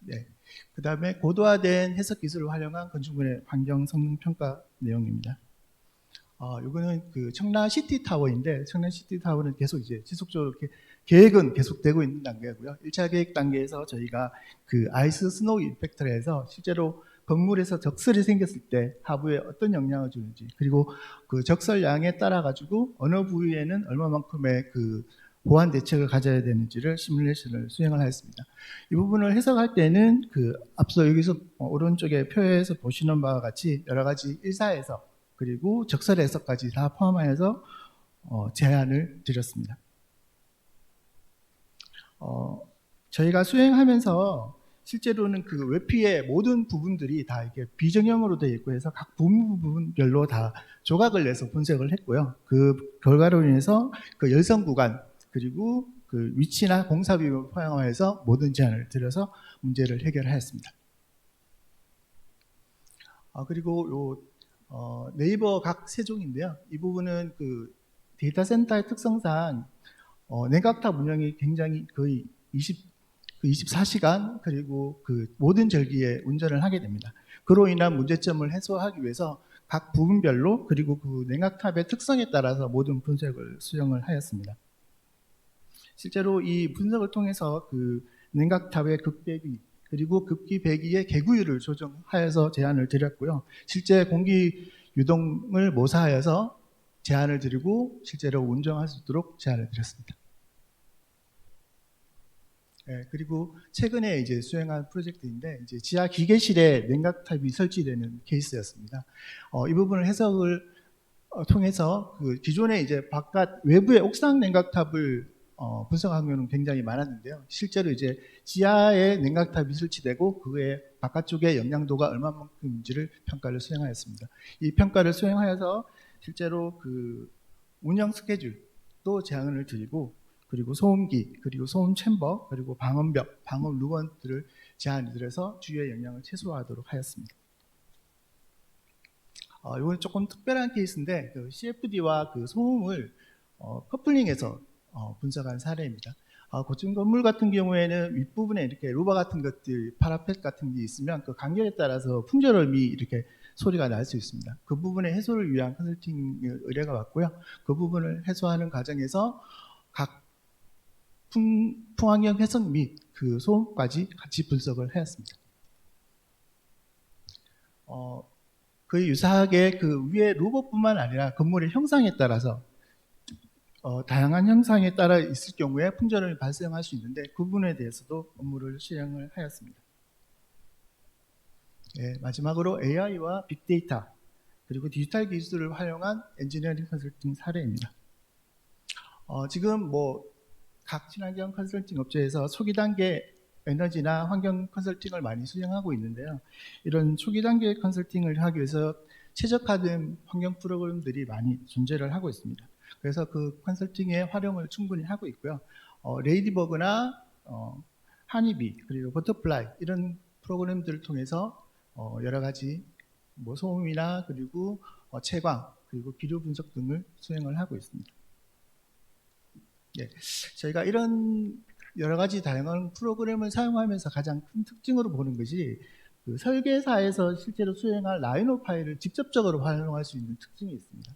네. 그 다음에 고도화된 해석 기술을 활용한 건축물의 환경 성능 평가 내용입니다. 이거는 그 청라 시티 타워인데 청라 시티 타워는 계속 이제 지속적으로 이렇게 계획은 계속되고 있는 단계고요. 1차 계획 단계에서 저희가 그 아이스 스노우 이펙터를 해서 실제로 건물에서 적설이 생겼을 때 하부에 어떤 영향을 주는지 그리고 그 적설량에 따라 가지고 어느 부위에는 얼마만큼의 그 보완 대책을 가져야 되는지를 시뮬레이션을 수행을 하였습니다. 이 부분을 해석할 때는 앞서 여기서 오른쪽에 표에서 보시는 바와 같이 여러 가지 일사해석 그리고 적설 해석까지 다 포함하여서 제안을 드렸습니다. 저희가 수행하면서 실제로는 그 외피의 모든 부분들이 다 이렇게 비정형으로 되어 있고 해서 각 부분별로 다 조각을 내서 분석을 했고요. 그 결과로 인해서 그 열선 구간 그리고 그 위치나 공사 비용을 포함해서 모든 제안을 드려서 문제를 해결하였습니다. 그리고 네이버 각 세종인데요. 이 부분은 그 데이터 센터의 특성상 냉각탑 운영이 굉장히 거의 24시간 그리고 그 모든 절기에 운전을 하게 됩니다. 그로 인한 문제점을 해소하기 위해서 각 부분별로 그리고 그 냉각탑의 특성에 따라서 모든 분석을 수행을 하였습니다. 실제로 이 분석을 통해서 그 냉각탑의 극배기 그리고 급기 배기의 개구율을 조정하여서 제안을 드렸고요. 실제 공기 유동을 모사하여서 제안을 드리고 실제로 운전할 수 있도록 제안을 드렸습니다. 네, 그리고 최근에 이제 수행한 프로젝트인데 이제 지하 기계실에 냉각탑이 설치되는 케이스였습니다. 이 부분을 해석을 통해서 그 기존에 이제 바깥 외부의 옥상 냉각탑을 분석한 경우는 굉장히 많았는데요. 실제로 이제 지하에 냉각탑이 설치되고 그의 바깥쪽의 영향도가 얼마만큼인지를 평가를 수행하였습니다. 이 평가를 수행하여서 실제로 그 운영 스케줄 도 제안을 드리고, 그리고 소음기, 그리고 소음 챔버, 그리고 방음벽, 방음 루건들을 제안을 드려서 주위의 영향을 최소화하도록 하였습니다. 이건 조금 특별한 케이스인데, 그 CFD와 그 소음을 커플링해서 분석한 사례입니다. 고층 건물 같은 경우에는 윗부분에 이렇게 루바 같은 것들, 파라펫 같은 게 있으면 그 간격에 따라서 풍절음이 이렇게 소리가 날 수 있습니다. 그 부분의 해소를 위한 컨설팅 의뢰가 왔고요. 그 부분을 해소하는 과정에서 각 풍환경 훼손 및 그 소음까지 같이 분석을 하였습니다. 거의 유사하게 그 위에 루버뿐만 아니라 건물의 형상에 따라서 다양한 형상에 따라 있을 경우에 풍절음이 발생할 수 있는데 그 부분에 대해서도 업무를 실행을 하였습니다. 네, 마지막으로 AI와 빅데이터 그리고 디지털 기술을 활용한 엔지니어링 컨설팅 사례입니다. 지금 각 친환경 컨설팅 업체에서 초기 단계 에너지나 환경 컨설팅을 많이 수행하고 있는데요. 이런 초기 단계 컨설팅을 하기 위해서 최적화된 환경 프로그램들이 많이 존재를 하고 있습니다. 그래서 그 컨설팅의 활용을 충분히 하고 있고요. 레이디버그나 하니비 그리고 버터플라이 이런 프로그램들을 통해서 여러 가지 소음이나 그리고 채광 그리고 기류 분석 등을 수행을 하고 있습니다. 네, 저희가 이런 여러 가지 다양한 프로그램을 사용하면서 가장 큰 특징으로 보는 것이 그 설계사에서 실제로 수행할 라이노 파일을 직접적으로 활용할 수 있는 특징이 있습니다.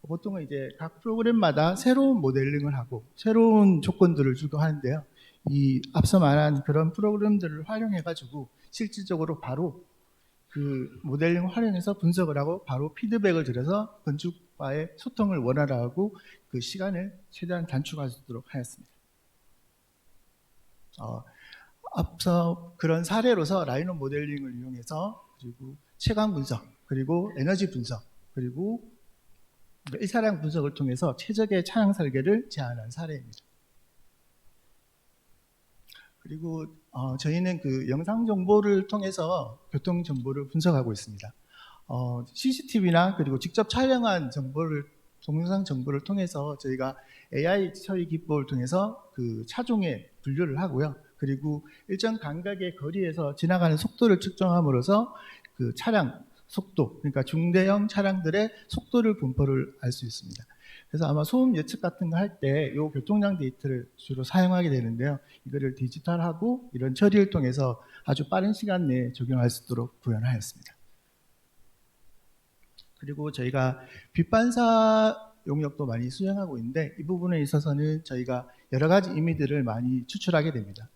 보통은 이제 각 프로그램마다 새로운 모델링을 하고 새로운 조건들을 주고 하는데요. 이 앞서 말한 그런 프로그램들을 활용해가지고 실질적으로 바로 그 모델링을 활용해서 분석을 하고 바로 피드백을 드려서 건축과의 소통을 원활하고 그 시간을 최대한 단축할 수 있도록 하였습니다. 앞서 그런 사례로서 라이노 모델링을 이용해서 그리고 채광 분석, 그리고 에너지 분석, 그리고 일차량 분석을 통해서 최적의 차량 설계를 제안한 사례입니다. 그리고 저희는 그 영상 정보를 통해서 교통 정보를 분석하고 있습니다. CCTV나 그리고 직접 촬영한 정보를 동영상 정보를 통해서 저희가 AI 처리 기법을 통해서 그 차종에 분류를 하고요. 그리고 일정 간격의 거리에서 지나가는 속도를 측정함으로써 그 차량 속도, 그러니까 중대형 차량들의 속도를 분포를 알 수 있습니다. 그래서 아마 소음 예측 같은 거 할 때 이 교통량 데이터를 주로 사용하게 되는데요. 이거를 디지털하고 이런 처리를 통해서 아주 빠른 시간 내에 적용할 수 있도록 구현하였습니다. 그리고 저희가 빛반사 용역도 많이 수행하고 있는데 이 부분에 있어서는 저희가 여러 가지 이미지를 많이 추출하게 됩니다.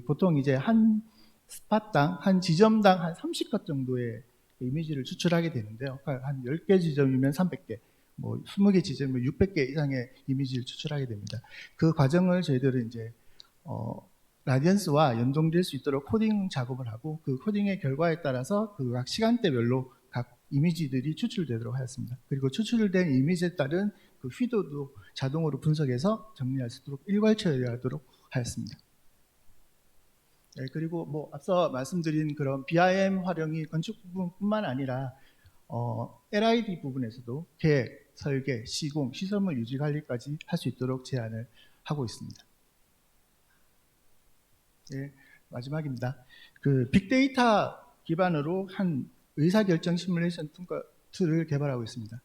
보통 이제 한 스팟당, 한 지점당 한 30컷 정도의 이미지를 추출하게 되는데요. 그러니까 한 10개 지점이면 300개, 20개 지점이면 600개 이상의 이미지를 추출하게 됩니다. 그 과정을 저희들은 이제 라디언스와 연동될 수 있도록 코딩 작업을 하고 그 코딩의 결과에 따라서 그 각 시간대별로 각 이미지들이 추출되도록 하였습니다. 그리고 추출된 이미지에 따른 그 휘도도 자동으로 분석해서 정리할 수 있도록 일괄 처리하도록 하였습니다. 네, 그리고 앞서 말씀드린 그런 BIM 활용이 건축 부분뿐만 아니라 LID 부분에서도 계획, 설계, 시공, 시설물 유지 관리까지 할 수 있도록 제안을 하고 있습니다. 네, 마지막입니다. 그 빅데이터 기반으로 한 의사결정 시뮬레이션 툴을 개발하고 있습니다.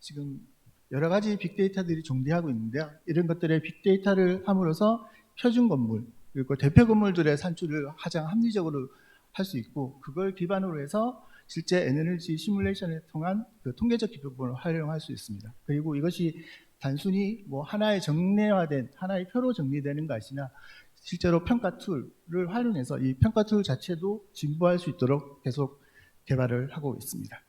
지금 여러 가지 빅데이터들이 존재하고 있는데요. 이런 것들의 빅데이터를 함으로써 표준 건물, 그리고 대표 건물들의 산출을 가장 합리적으로 할 수 있고 그걸 기반으로 해서 실제 에너지 시뮬레이션을 통한 그 통계적 기법을 활용할 수 있습니다. 그리고 이것이 단순히 하나의 정례화된 하나의 표로 정리되는 것이나 실제로 평가 툴을 활용해서 이 평가 툴 자체도 진보할 수 있도록 계속 개발을 하고 있습니다.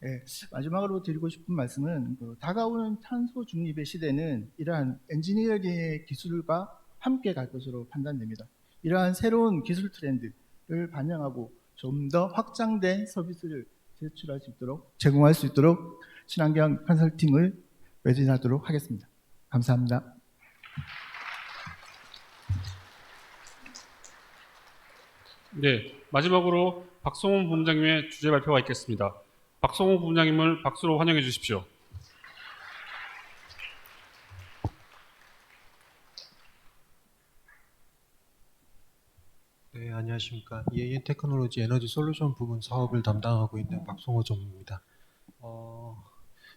네, 마지막으로 드리고 싶은 말씀은 다가오는 탄소 중립의 시대는 이러한 엔지니어링의 기술과 함께 갈 것으로 판단됩니다. 이러한 새로운 기술 트렌드를 반영하고 좀 더 확장된 서비스를 제출할 수 있도록 제공할 수 있도록 친환경 컨설팅을 매진하도록 하겠습니다. 감사합니다. 네, 마지막으로 박성훈 부부장님의 주제 발표가 있겠습니다. 박성훈 부부장님을 박수로 환영해 주십시오. 네, 안녕하십니까. EAN 테크놀로지 에너지 솔루션 부분 사업을 담당하고 있는 박성호 전무입니다.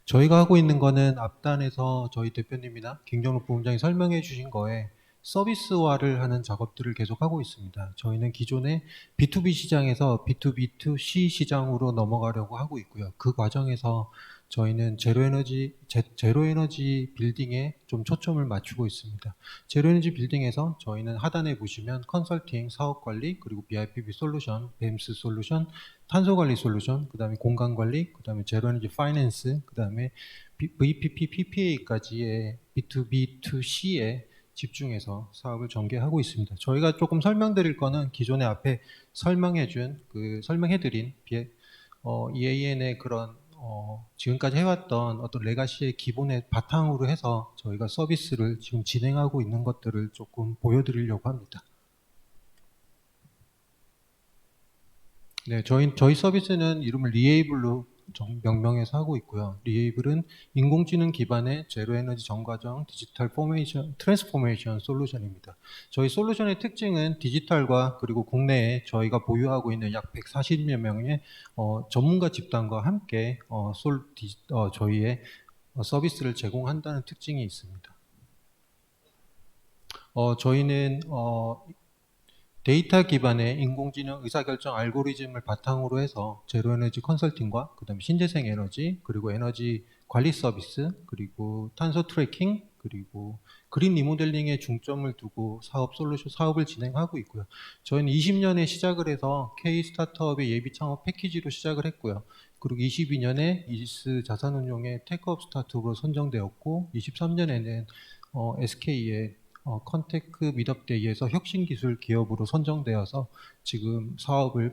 저희가 하고 있는 거는 앞단에서 저희 대표님이나 김경록 부원장이 설명해 주신 거에 서비스화를 하는 작업들을 계속 하고 있습니다. 저희는 기존에 B2B 시장에서 B2B2C 시장으로 넘어가려고 하고 있고요. 그 과정에서 저희는 제로에너지 빌딩에 좀 초점을 맞추고 있습니다. 제로에너지 빌딩에서 저희는 하단에 보시면 컨설팅, 사업관리, 그리고 BIPV 솔루션, BEMS 솔루션, 탄소관리 솔루션, 그 다음에 공간관리, 그 다음에 제로에너지 파이낸스, 그 다음에 VPP, PPA까지의 B2B2C에 집중해서 사업을 전개하고 있습니다. 저희가 조금 설명드릴 거는 기존에 앞에 설명해드린 EAN의 그런 지금까지 해왔던 어떤 레가시의 기본의 바탕으로 해서 저희가 서비스를 지금 진행하고 있는 것들을 조금 보여드리려고 합니다. 네, 저희 서비스는 이름을 리에이블로 명명해서 하고 있고요. 리에이블은 인공지능 기반의 제로에너지 전과정 디지털 트랜스포메이션 솔루션입니다. 저희 솔루션의 특징은 디지털과 그리고 국내에 저희가 보유하고 있는 약 140여 명의 전문가 집단과 함께 저희의 서비스를 제공한다는 특징이 있습니다. 저희는 데이터 기반의 인공지능 의사결정 알고리즘을 바탕으로 해서 제로에너지 컨설팅과 그다음에 신재생 에너지, 그리고 에너지 관리 서비스, 그리고 탄소 트래킹, 그리고 그린 리모델링에 중점을 두고 사업을 진행하고 있고요. 저희는 20년에 시작을 해서 K 스타트업의 예비 창업 패키지로 시작을 했고요. 그리고 22년에 이지스 자산운용의 테크업 스타트업으로 선정되었고, 23년에는 SK의 컨테크 미덥데이에서 혁신기술 기업으로 선정되어서 지금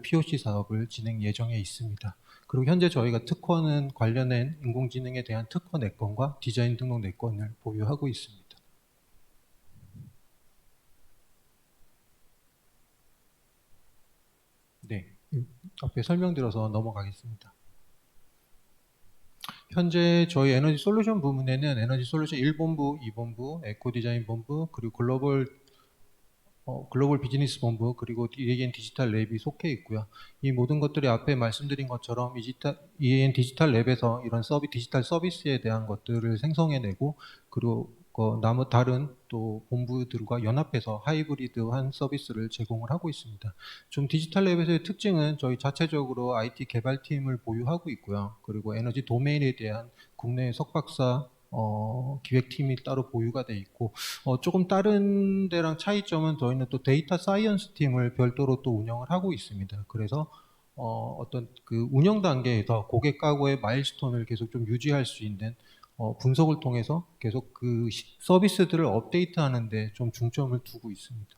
POC 사업을 진행 예정에 있습니다. 그리고 현재 저희가 특허는 관련된 인공지능에 대한 특허 4건과 디자인 등록 4건을 보유하고 있습니다. 네, 앞에 설명드려서 넘어가겠습니다. 현재 저희 에너지 솔루션 부문에는 에너지 솔루션 1본부, 2본부, 에코디자인 본부, 그리고 글로벌 비즈니스 본부, 그리고 EAN 디지털 랩이 속해 있고요. 이 모든 것들이 앞에 말씀드린 것처럼 EAN 디지털 랩에서 이런 디지털 서비스에 대한 것들을 생성해내고, 그리고 다른 또 본부들과 연합해서 하이브리드한 서비스를 제공을 하고 있습니다. 좀 디지털 랩에서의 특징은 저희 자체적으로 IT 개발팀을 보유하고 있고요. 그리고 에너지 도메인에 대한 국내 석박사 기획팀이 따로 보유가 돼 있고, 조금 다른 데랑 차이점은 저희는 또 데이터 사이언스 팀을 별도로 또 운영을 하고 있습니다. 그래서 어떤 그 운영 단계에서 고객 가구의 마일스톤을 계속 좀 유지할 수 있는 분석을 통해서 계속 그 서비스들을 업데이트하는 데 좀 중점을 두고 있습니다.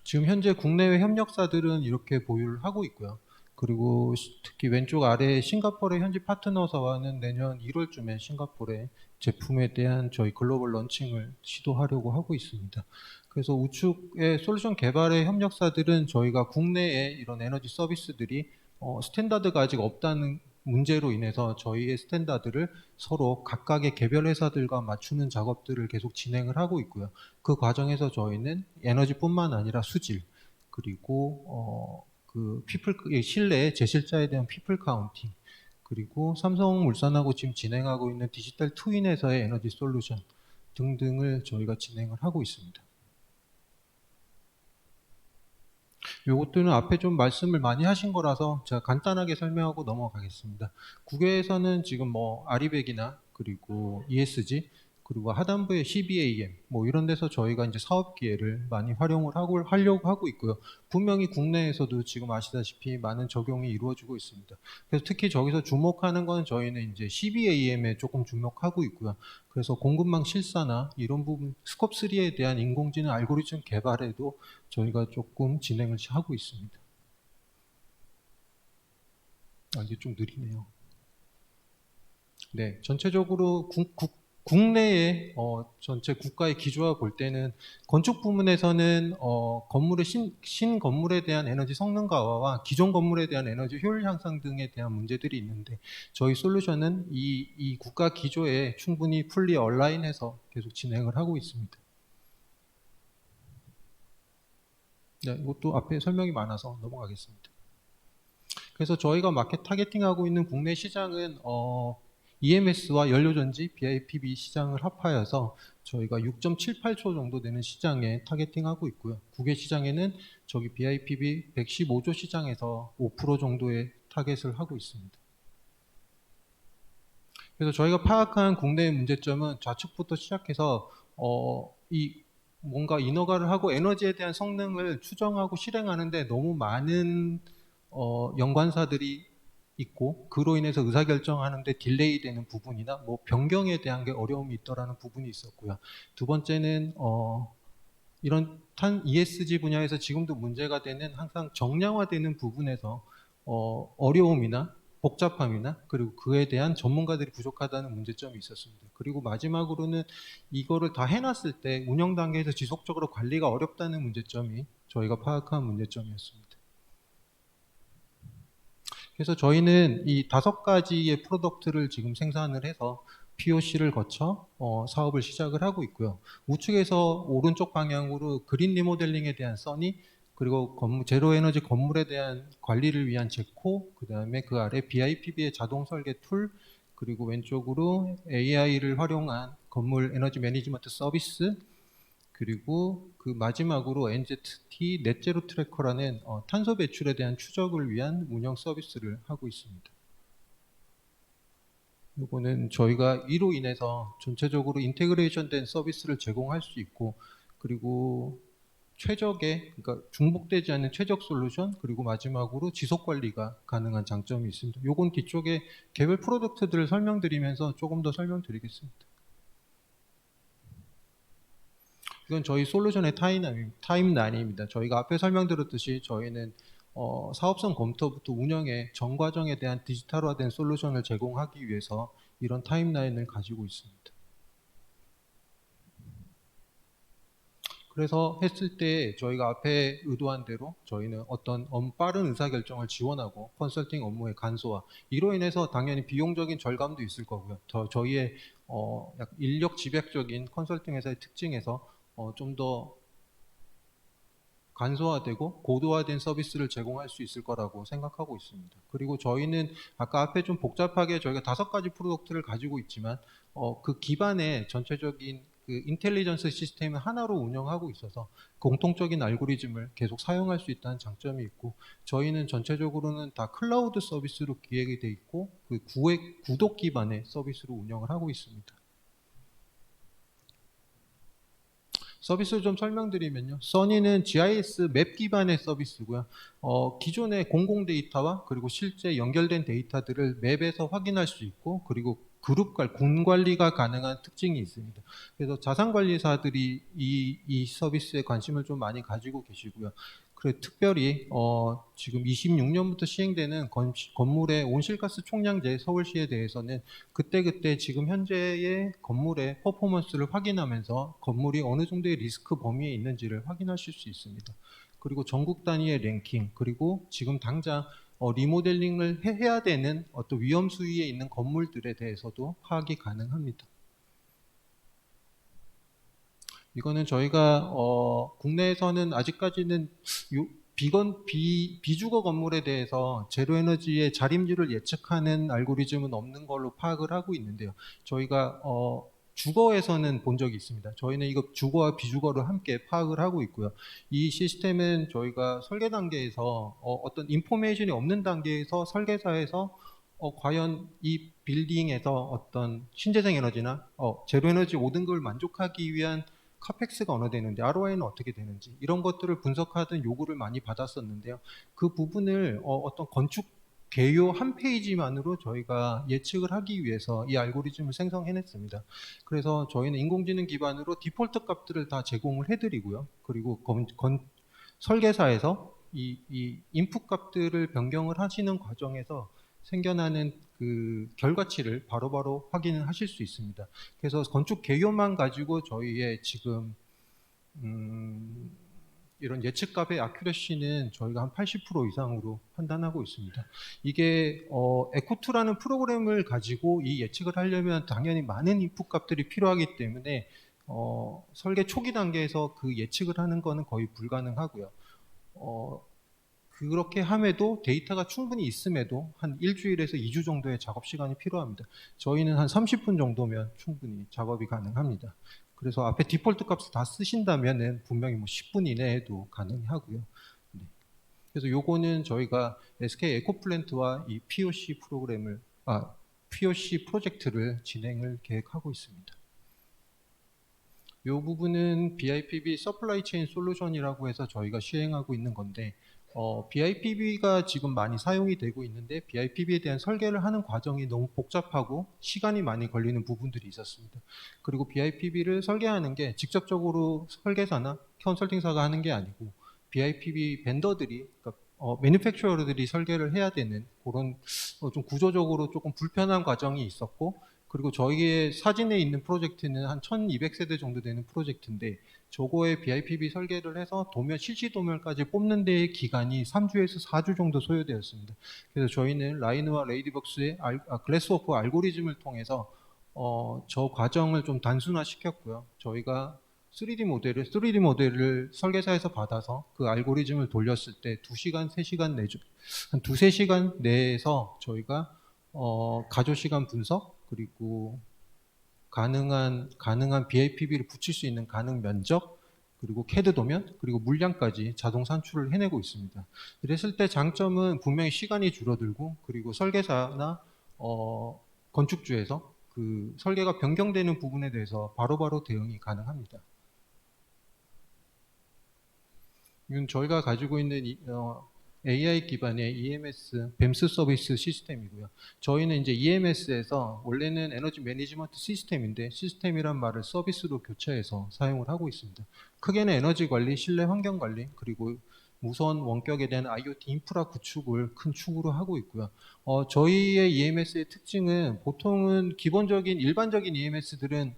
지금 현재 국내외 협력사들은 이렇게 보유를 하고 있고요. 그리고 특히 왼쪽 아래 싱가포르의 현지 파트너사와는 내년 1월쯤에 싱가포르에 제품에 대한 저희 글로벌 런칭을 시도하려고 하고 있습니다. 그래서 우측의 솔루션 개발의 협력사들은 저희가 국내에 이런 에너지 서비스들이 스탠다드가 아직 없다는 문제로 인해서 저희의 스탠다드를 서로 각각의 개별 회사들과 맞추는 작업들을 계속 진행을 하고 있고요. 그 과정에서 저희는 에너지뿐만 아니라 수질, 그리고 실내 제실자에 대한 피플 카운팅, 그리고 삼성물산하고 지금 진행하고 있는 디지털 트윈에서의 에너지 솔루션 등등을 저희가 진행을 하고 있습니다. 요것들은 앞에 좀 말씀을 많이 하신 거라서 제가 간단하게 설명하고 넘어가겠습니다. 국외에서는 지금 아리백이나 그리고 ESG, 그리고 하단부의 CBAM 이런 데서 저희가 이제 사업 기회를 많이 활용을 하려고 하고 있고요. 분명히 국내에서도 지금 아시다시피 많은 적용이 이루어지고 있습니다. 그래서 특히 저기서 주목하는 건 저희는 이제 CBAM에 조금 주목하고 있고요. 그래서 공급망 실사나 이런 부분 스콥 3에 대한 인공지능 알고리즘 개발에도 저희가 조금 진행을 하고 있습니다. 이게 좀 느리네요. 네, 전체적으로 국내의 전체 국가의 기조화 볼 때는 건축 부문에서는 건물의 신건물에 대한 에너지 성능 강화와 기존 건물에 대한 에너지 효율 향상 등에 대한 문제들이 있는데, 저희 솔루션은 이 국가 기조에 충분히 풀리 얼라인해서 계속 진행을 하고 있습니다. 네, 이것도 앞에 설명이 많아서 넘어가겠습니다. 그래서 저희가 마켓 타겟팅하고 있는 국내 시장은 EMS와 연료전지, BIPV 시장을 합하여서 저희가 6.78조 정도 되는 시장에 타겟팅하고 있고요. 국외 시장에는 저기 BIPV 115조 시장에서 5% 정도의 타겟을 하고 있습니다. 그래서 저희가 파악한 국내의 문제점은 좌측부터 시작해서 이 뭔가 인허가를 하고 에너지에 대한 성능을 추정하고 실행하는데 너무 많은 연관사들이 있고 그로 인해서 의사결정하는데 딜레이 되는 부분이나 뭐 변경에 대한 게 어려움이 있더라는 부분이 있었고요. 두 번째는 이런 ESG 분야에서 지금도 문제가 되는 항상 정량화되는 부분에서 어려움이나 복잡함이나 그리고 그에 대한 전문가들이 부족하다는 문제점이 있었습니다. 그리고 마지막으로는 이거를 다 해놨을 때 운영 단계에서 지속적으로 관리가 어렵다는 문제점이 저희가 파악한 문제점이었습니다. 그래서 저희는 이 5가지의 프로덕트를 지금 생산을 해서 POC를 거쳐 사업을 시작을 하고 있고요. 우측에서 오른쪽 방향으로 그린 리모델링에 대한 써니, 그리고 제로 에너지 건물에 대한 관리를 위한 제코, 그 다음에 그 아래 BIPV의 자동 설계 툴, 그리고 왼쪽으로 AI를 활용한 건물 에너지 매니지먼트 서비스, 그리고 그 마지막으로 NZT 넷제로 트래커라는 탄소 배출에 대한 추적을 위한 운영 서비스를 하고 있습니다. 이거는 저희가 이로 인해서 전체적으로 인테그레이션 된 서비스를 제공할 수 있고, 그리고 최적의, 그러니까 중복되지 않는 최적 솔루션, 그리고 마지막으로 지속 관리가 가능한 장점이 있습니다. 요건 뒤쪽에 개별 프로덕트들을 설명드리면서 조금 더 설명드리겠습니다. 이건 저희 솔루션의 타임라인입니다. 저희가 앞에 설명드렸듯이 저희는 사업성 검토부터 운영의 전 과정에 대한 디지털화된 솔루션을 제공하기 위해서 이런 타임라인을 가지고 있습니다. 그래서 했을 때 저희가 앞에 의도한 대로 저희는 어떤 빠른 의사결정을 지원하고 컨설팅 업무의 간소화, 이로 인해서 당연히 비용적인 절감도 있을 거고요. 저희의 약 인력 집약적인 컨설팅 회사의 특징에서 좀 더 간소화되고 고도화된 서비스를 제공할 수 있을 거라고 생각하고 있습니다. 그리고 저희는 아까 앞에 좀 복잡하게 저희가 5가지 프로덕트를 가지고 있지만 그 기반에 전체적인 그 인텔리전스 시스템을 하나로 운영하고 있어서 공통적인 알고리즘을 계속 사용할 수 있다는 장점이 있고, 저희는 전체적으로는 다 클라우드 서비스로 기획이 돼 있고 그 구독 기반의 서비스로 운영을 하고 있습니다. 서비스를 좀 설명드리면요. 써니는 GIS 맵 기반의 서비스고요. 기존의 공공 데이터와 그리고 실제 연결된 데이터들을 맵에서 확인할 수 있고, 그리고 군 관리가 가능한 특징이 있습니다. 그래서 자산관리사들이 이 서비스에 관심을 좀 많이 가지고 계시고요. 그래서 특별히 지금 26년부터 시행되는 건물의 온실가스 총량제 서울시에 대해서는 그때그때 지금 현재의 건물의 퍼포먼스를 확인하면서 건물이 어느 정도의 리스크 범위에 있는지를 확인하실 수 있습니다. 그리고 전국 단위의 랭킹, 그리고 지금 당장 리모델링을 해야 되는 어떤 위험 수위에 있는 건물들에 대해서도 파악이 가능합니다. 이거는 저희가 국내에서는 아직까지는 비주거 건물에 대해서 제로에너지의 자림률을 예측하는 알고리즘은 없는 걸로 파악을 하고 있는데요. 저희가 주거에서는 본 적이 있습니다. 저희는 이거 주거와 비주거를 함께 파악을 하고 있고요. 이 시스템은 저희가 설계 단계에서 어떤 인포메이션이 없는 단계에서 설계사에서 과연 이 빌딩에서 어떤 신재생 에너지나 제로에너지 5등급을 만족하기 위한 카펙스가 어느 되는지, ROI는 어떻게 되는지, 이런 것들을 분석하던 요구를 많이 받았었는데요. 그 부분을 어떤 건축 개요 한 페이지만으로 저희가 예측을 하기 위해서 이 알고리즘을 생성해냈습니다. 그래서 저희는 인공지능 기반으로 디폴트 값들을 다 제공을 해드리고요. 그리고 설계사에서 이 인풋 값들을 변경을 하시는 과정에서 생겨나는 그 결과치를 바로바로 확인을 하실 수 있습니다. 그래서 건축 개요만 가지고 저희의 지금 이런 예측값의 아큐러시는 저희가 한 80% 이상으로 판단하고 있습니다. 이게 에코2라는 프로그램을 가지고 이 예측을 하려면 당연히 많은 인풋 값들이 필요하기 때문에 설계 초기 단계에서 그 예측을 하는 것은 거의 불가능하고요. 그렇게 함에도 데이터가 충분히 있음에도 한 일주일에서 2주 정도의 작업 시간이 필요합니다. 저희는 한 30분 정도면 충분히 작업이 가능합니다. 그래서 앞에 디폴트 값을 다 쓰신다면은 분명히 뭐 10분 이내에도 가능하고요. 네. 그래서 요거는 저희가 SK 에코플랜트와 이 POC POC 프로젝트를 진행을 계획하고 있습니다. 이 부분은 BIPV 서플라이 체인 솔루션이라고 해서 저희가 시행하고 있는 건데, BIPV가 지금 많이 사용이 되고 있는데 BIPV에 대한 설계를 하는 과정이 너무 복잡하고 시간이 많이 걸리는 부분들이 있었습니다. 그리고 BIPV를 설계하는 게 직접적으로 설계사나 컨설팅사가 하는 게 아니고 BIPV 벤더들이, 그러니까 매니팩처러들이 설계를 해야 되는 그런 좀 구조적으로 조금 불편한 과정이 있었고, 그리고 저희의 사진에 있는 프로젝트는 한 1200세대 정도 되는 프로젝트인데 저거에 BIPV 설계를 해서 도면, 실시 도면까지 뽑는 데의 기간이 3주에서 4주 정도 소요되었습니다. 그래서 저희는 라이노와 레이디벅스의 글래스워프 알고리즘을 통해서 저 과정을 좀 단순화시켰고요. 저희가 3D 모델을 설계사에서 받아서 그 알고리즘을 돌렸을 때 2시간, 3시간 내주, 한 2-3시간 내에서 저희가 가조 시간 분석, 그리고 가능한 BIPV를 붙일 수 있는 가능 면적, 그리고 CAD 도면, 그리고 물량까지 자동 산출을 해내고 있습니다. 그랬을 때 장점은 분명히 시간이 줄어들고, 그리고 설계사나 건축주에서 그 설계가 변경되는 부분에 대해서 바로바로 대응이 가능합니다. 이건 저희가 가지고 있는 AI 기반의 EMS, BEMS 서비스 시스템이고요. 저희는 이제 EMS에서 원래는 에너지 매니지먼트 시스템인데 시스템이란 말을 서비스로 교체해서 사용을 하고 있습니다. 크게는 에너지 관리, 실내 환경 관리, 그리고 무선 원격에 대한 IoT 인프라 구축을 큰 축으로 하고 있고요. 저희의 EMS의 특징은 보통은 기본적인 일반적인 EMS들은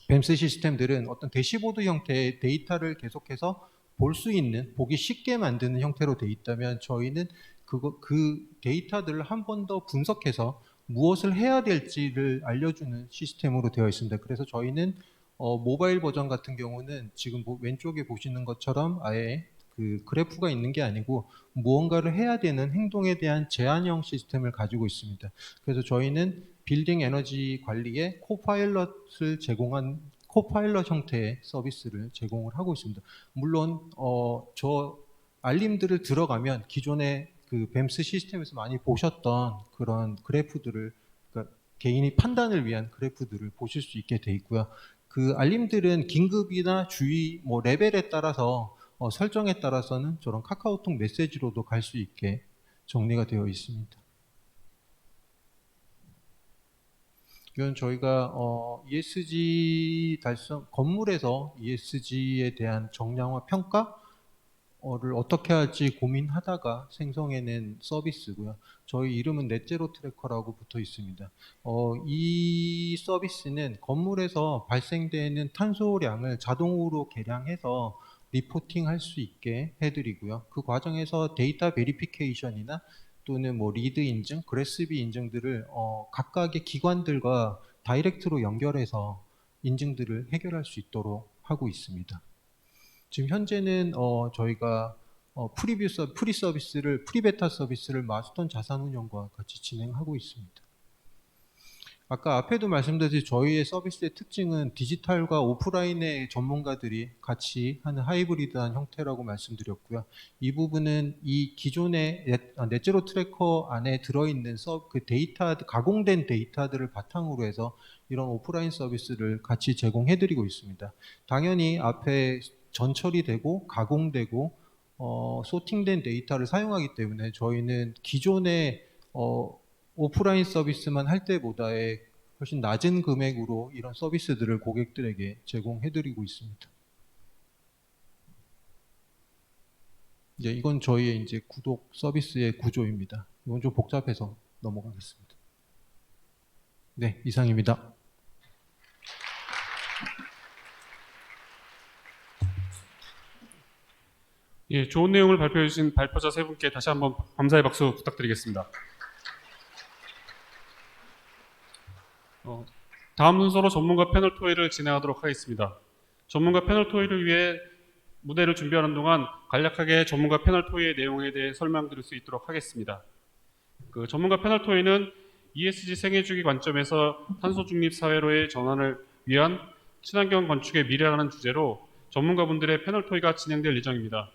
BEMS 시스템들은 어떤 대시보드 형태의 데이터를 계속해서 볼 수 있는, 보기 쉽게 만드는 형태로 되어 있다면 저희는 그 데이터들을 한 번 더 분석해서 무엇을 해야 될지를 알려주는 시스템으로 되어 있습니다. 그래서 저희는 모바일 버전 같은 경우는 지금 왼쪽에 보시는 것처럼 아예 그 그래프가 있는 게 아니고 무언가를 해야 되는 행동에 대한 제한형 시스템을 가지고 있습니다. 그래서 저희는 빌딩 에너지 관리에 코파일럿 형태의 서비스를 제공을 하고 있습니다. 물론 저 알림들을 들어가면 기존의 그 BEMS 시스템에서 많이 보셨던 그런 그래프들을, 그러니까 개인이 판단을 위한 그래프들을 보실 수 있게 돼 있고요. 그 알림들은 긴급이나 주의 레벨에 따라서 설정에 따라서는 저런 카카오톡 메시지로도 갈 수 있게 정리가 되어 있습니다. 이건 저희가 ESG 달성, 건물에서 ESG에 대한 정량화 평가를 어떻게 할지 고민하다가 생성해낸 서비스고요. 저희 이름은 넷제로 트래커라고 붙어 있습니다. 이 서비스는 건물에서 발생되는 탄소량을 자동으로 계량해서 리포팅할 수 있게 해드리고요. 그 과정에서 데이터 베리피케이션이나 또는 리드 인증, 그래스비 인증들을 각각의 기관들과 다이렉트로 연결해서 인증들을 해결할 수 있도록 하고 있습니다. 지금 현재는 저희가 프리베타 서비스를 마스톤 자산운용과 같이 진행하고 있습니다. 아까 앞에도 말씀드렸듯이 저희의 서비스의 특징은 디지털과 오프라인의 전문가들이 같이 하는 하이브리드한 형태라고 말씀드렸고요. 이 부분은 이 기존의 넷제로 트래커 안에 들어있는 그 데이터, 가공된 데이터들을 바탕으로 해서 이런 오프라인 서비스를 같이 제공해드리고 있습니다. 당연히 앞에 전처리 되고 가공되고 소팅된 데이터를 사용하기 때문에 저희는 기존의 오프라인 서비스만 할 때보다의 훨씬 낮은 금액으로 이런 서비스들을 고객들에게 제공해드리고 있습니다. 이건 저희의 이제 구독 서비스의 구조입니다. 이건 좀 복잡해서 넘어가겠습니다. 네, 이상입니다. 예, 좋은 내용을 발표해 주신 발표자 세 분께 다시 한번 감사의 박수 부탁드리겠습니다. 다음 순서로 전문가 패널 토의를 진행하도록 하겠습니다. 전문가 패널 토의를 위해 무대를 준비하는 동안 간략하게 전문가 패널 토의의 내용에 대해 설명드릴 수 있도록 하겠습니다. 그 전문가 패널 토의는 ESG 생애주기 관점에서 탄소 중립 사회로의 전환을 위한 친환경 건축의 미래라는 주제로 전문가분들의 패널 토의가 진행될 예정입니다.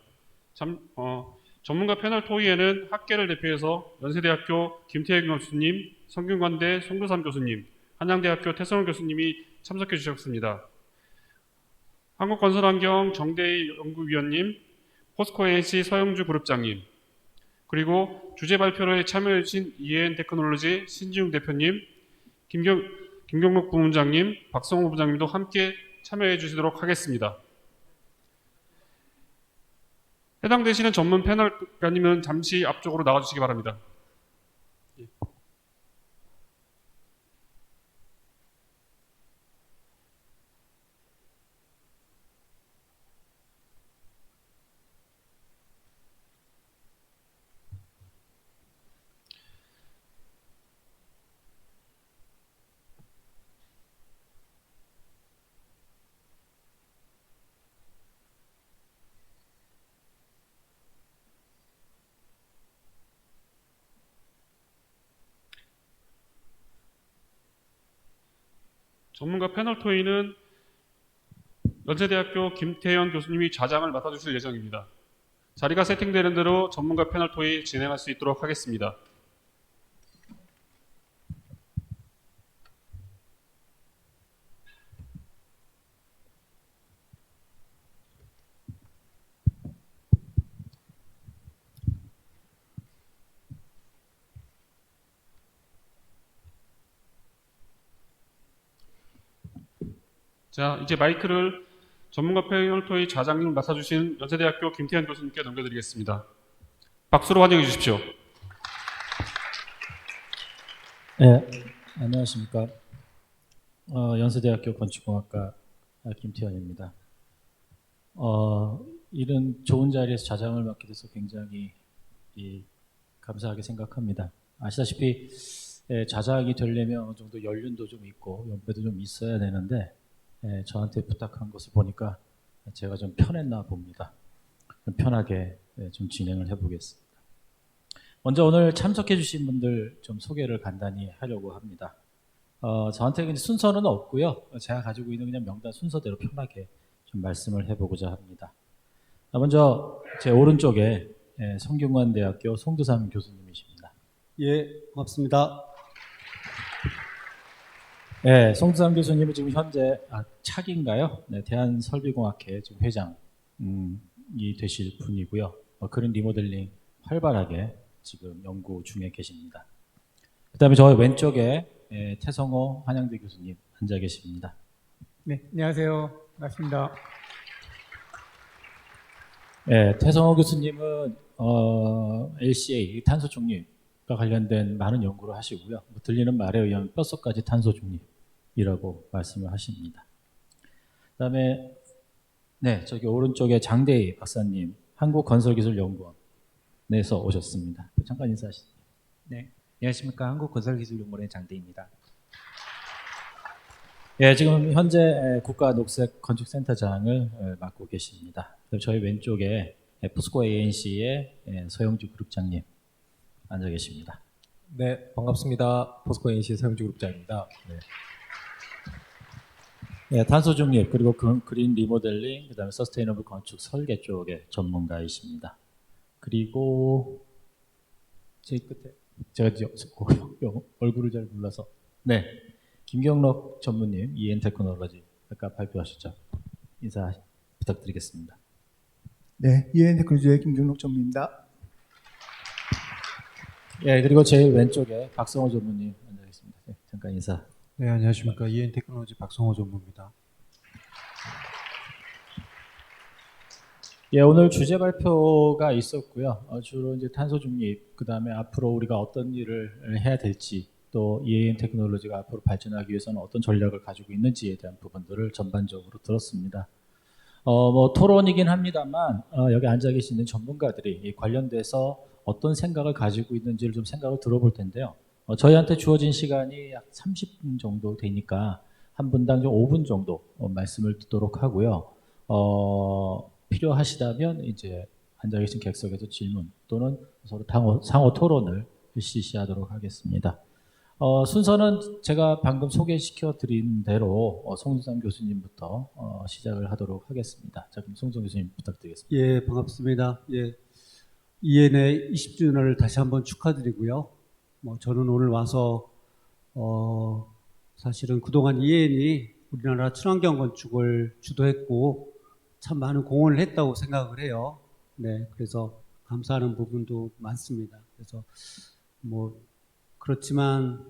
전문가 패널 토의에는 학계를 대표해서 연세대학교 김태형 교수님, 성균관대 송도삼 교수님, 한양대학교 태성원 교수님이 참석해 주셨습니다. 한국건설환경 정대희 연구위원님, 포스코 ANC 서영주 그룹장님, 그리고 주제 발표를 참여해 주신 EN 테크놀로지 신지웅 대표님, 김경록 부문장님, 박성호 부장님도 함께 참여해 주시도록 하겠습니다. 해당되시는 전문 패널가님은 잠시 앞쪽으로 나와주시기 바랍니다. 전문가 패널 토의는 연세대학교 김태현 교수님이 좌장을 맡아주실 예정입니다. 자리가 세팅되는 대로 전문가 패널 토의 진행할 수 있도록 하겠습니다. 자, 이제 마이크를 전문가 패널 토의 좌장님 맡아주신 연세대학교 김태현 교수님께 넘겨드리겠습니다. 박수로 환영해 주십시오. 네, 안녕하십니까. 연세대학교 건축공학과 김태현입니다. 이런 좋은 자리에서 좌장을 맡게 돼서 굉장히 감사하게 생각합니다. 아시다시피 좌장이 되려면 어느 정도 연륜도 좀 있고 연배도 좀 있어야 되는데 저한테 부탁한 것을 보니까 제가 좀 편했나 봅니다. 좀 편하게 좀 진행을 해보겠습니다. 먼저 오늘 참석해 주신 분들 좀 소개를 간단히 하려고 합니다. 저한테 순서는 없고요. 제가 가지고 있는 그냥 명단 순서대로 편하게 좀 말씀을 해보고자 합니다. 먼저 제 오른쪽에 성균관대학교 송도삼 교수님이십니다. 예, 고맙습니다. 네, 송도삼 교수님은 지금 현재 차기인가요? 네, 대한설비공학회 지금 회장이 되실 분이고요. 그린 리모델링 활발하게 지금 연구 중에 계십니다. 그 다음에 저 왼쪽에 태성호 한양대 교수님 앉아 계십니다. 네, 안녕하세요. 반갑습니다. 네, 태성호 교수님은 LCA 탄소 중립과 관련된 많은 연구를 하시고요. 들리는 말에 의하면 뼛속까지 탄소 중립이라고 말씀을 하십니다. 그다음에 네, 저기 오른쪽에 장대희 박사님 한국건설기술연구원에서 오셨습니다. 잠깐 인사하시죠. 네, 안녕하십니까. 한국건설기술연구원의 장대입니다. 예, 지금 현재 국가녹색건축센터장을 맡고 계십니다. 저희 왼쪽에 포스코 ANC의 서영주 그룹장님 앉아 계십니다. 네, 반갑습니다. 포스코 ANC 서영주 그룹장입니다. 네. 네, 탄소 중립 그리고 그린 리모델링 그다음에 서스테이너블 건축 설계 쪽의 전문가이십니다. 그리고 제 끝에 제가 얼굴을 잘 몰라서 네, 김경록 전무님 EN 테크놀로지 아까 발표하셨죠? 인사 부탁드리겠습니다. 네, EN 테크놀로지의 김경록 전무입니다. 예, 그리고 제일 왼쪽에 박성호 전무님 앉아 계십니다. 네, 잠깐 인사. 네, 안녕하십니까. EN 테크놀로지 박성호 전무입니다. 예, 오늘 주제 발표가 있었고요. 주로 이제 탄소 중립, 그 다음에 앞으로 우리가 어떤 일을 해야 될지, 또 EN 테크놀로지가 앞으로 발전하기 위해서는 어떤 전략을 가지고 있는지에 대한 부분들을 전반적으로 들었습니다. 뭐 토론이긴 합니다만 여기 앉아 계시는 전문가들이 관련돼서 어떤 생각을 가지고 있는지를 좀 생각을 들어볼 텐데요. 저희한테 주어진 시간이 약 30분 정도 되니까 한 분당 좀 5분 정도 말씀을 듣도록 하고요. 필요하시다면 이제 앉아 계신 객석에서 질문 또는 서로 상호 토론을 실시하도록 하겠습니다. 순서는 제가 방금 소개시켜 드린 대로 송순삼 교수님부터 시작을 하도록 하겠습니다. 자, 그럼 송순삼 교수님 부탁드리겠습니다. 예, 반갑습니다. 예, EN의 20주년을 다시 한번 축하드리고요. 저는 오늘 와서 사실은 그동안 EN이 우리나라 친환경 건축을 주도했고 참 많은 공헌을 했다고 생각을 해요. 네, 그래서 감사하는 부분도 많습니다. 그래서 그렇지만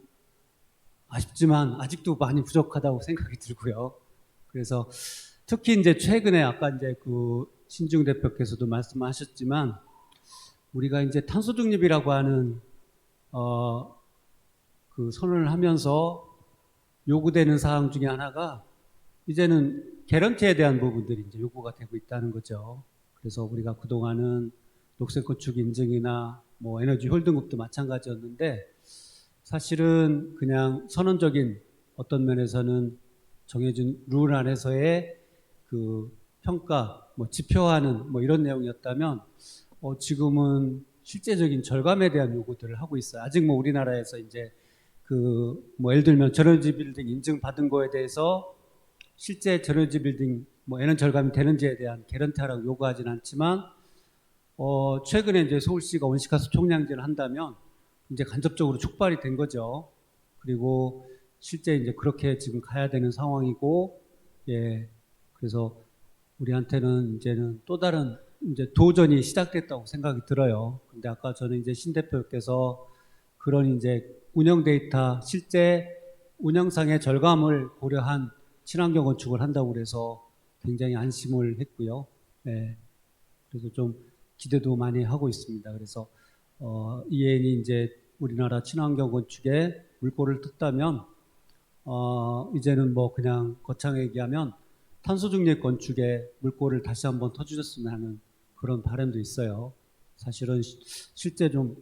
아쉽지만 아직도 많이 부족하다고 생각이 들고요. 그래서 특히 이제 최근에 아까 이제 그 신중 대표께서도 말씀하셨지만 우리가 이제 탄소 중립이라고 하는 그 선언을 하면서 요구되는 사항 중에 하나가 이제는 개런티에 대한 부분들이 이제 요구가 되고 있다는 거죠. 그래서 우리가 그동안은 녹색 건축 인증이나 에너지 효율 등급도 마찬가지였는데 사실은 그냥 선언적인 어떤 면에서는 정해진 룰 안에서의 그 평가, 지표화하는 이런 내용이었다면 지금은 실제적인 절감에 대한 요구들을 하고 있어요. 아직 우리나라에서 이제 예를 들면 전원지 빌딩 인증 받은 거에 대해서 실제 전원지 빌딩 에너지 절감이 되는지에 대한 개런티하라고 요구하진 않지만 최근에 이제 서울시가 온실가스 총량제를 한다면 이제 간접적으로 촉발이 된 거죠. 그리고 실제 이제 그렇게 지금 가야 되는 상황이고, 예, 그래서 우리한테는 이제는 또 다른 이제 도전이 시작됐다고 생각이 들어요. 근데 아까 저는 이제 신 대표께서 그런 이제 운영 데이터 실제 운영상의 절감을 고려한 친환경 건축을 한다고 그래서 굉장히 안심을 했고요. 예, 그래서 좀 기대도 많이 하고 있습니다. 그래서 EN이 이제 우리나라 친환경 건축에 물꼬를 뜯다면 이제는 그냥 거창하게 얘기하면 탄소 중립 건축에 물꼬를 다시 한번 터주셨으면 하는 그런 바람도 있어요. 사실은 실제 좀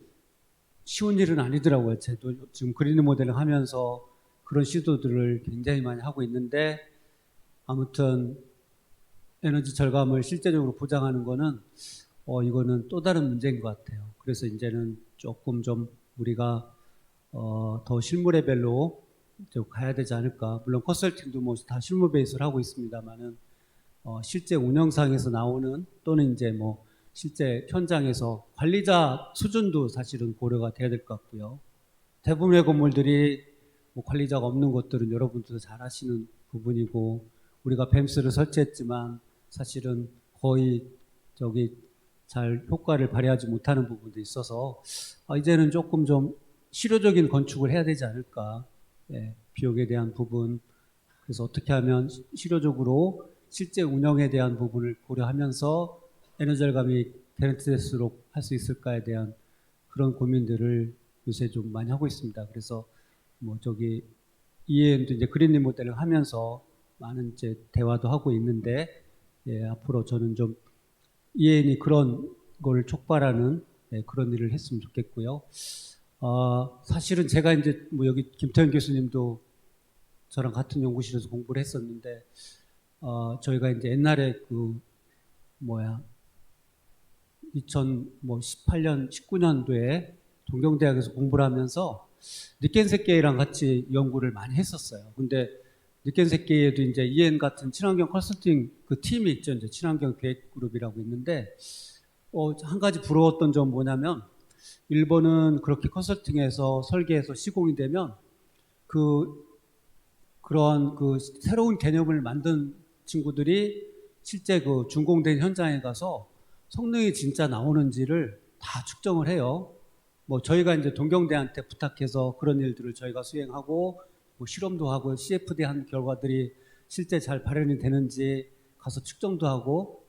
쉬운 일은 아니더라고요. 저도 지금 그린 모델을 하면서 그런 시도들을 굉장히 많이 하고 있는데 아무튼 에너지 절감을 실제적으로 보장하는 거는 이거는 또 다른 문제인 것 같아요. 그래서 이제는 조금 좀 우리가 더 실무 레벨로 좀 가야 되지 않을까. 물론 컨설팅도 다 실무 베이스를 하고 있습니다만은 실제 운영상에서 나오는 또는 이제 실제 현장에서 관리자 수준도 사실은 고려가 돼야 될 것 같고요. 대부분의 건물들이 관리자가 없는 것들은 여러분들도 잘 아시는 부분이고 우리가 뱀스를 설치했지만 사실은 거의 잘 효과를 발휘하지 못하는 부분도 있어서 이제는 조금 좀 실효적인 건축을 해야 되지 않을까. 예, 비용에 대한 부분, 그래서 어떻게 하면 실효적으로 실제 운영에 대한 부분을 고려하면서 에너지 절감이 개런티될수록 할 수 있을까에 대한 그런 고민들을 요새 좀 많이 하고 있습니다. 그래서 EN도 이제 그린님 모델을 하면서 많은 이제 대화도 하고 있는데, 예, 앞으로 저는 좀 EN이 그런 걸 촉발하는 그런 일을 했으면 좋겠고요. 사실은 제가 이제 여기 김태현 교수님도 저랑 같은 연구실에서 공부를 했었는데, 저희가 이제 옛날에 2018년, 19년도에 동경대학에서 공부를 하면서 니켄세케이랑 같이 연구를 많이 했었어요. 근데 니켄세케이에도 이제 EN 같은 친환경 컨설팅 그 팀이 있죠. 이제 친환경 계획 그룹이라고 있는데, 한 가지 부러웠던 점 뭐냐면, 일본은 그렇게 컨설팅해서 설계해서 시공이 되면 그러한 새로운 개념을 만든 친구들이 실제 준공된 현장에 가서 성능이 진짜 나오는지를 다 측정을 해요. 저희가 이제 동경대한테 부탁해서 그런 일들을 저희가 수행하고 실험도 하고 CFD 한 결과들이 실제 잘 발현이 되는지 가서 측정도 하고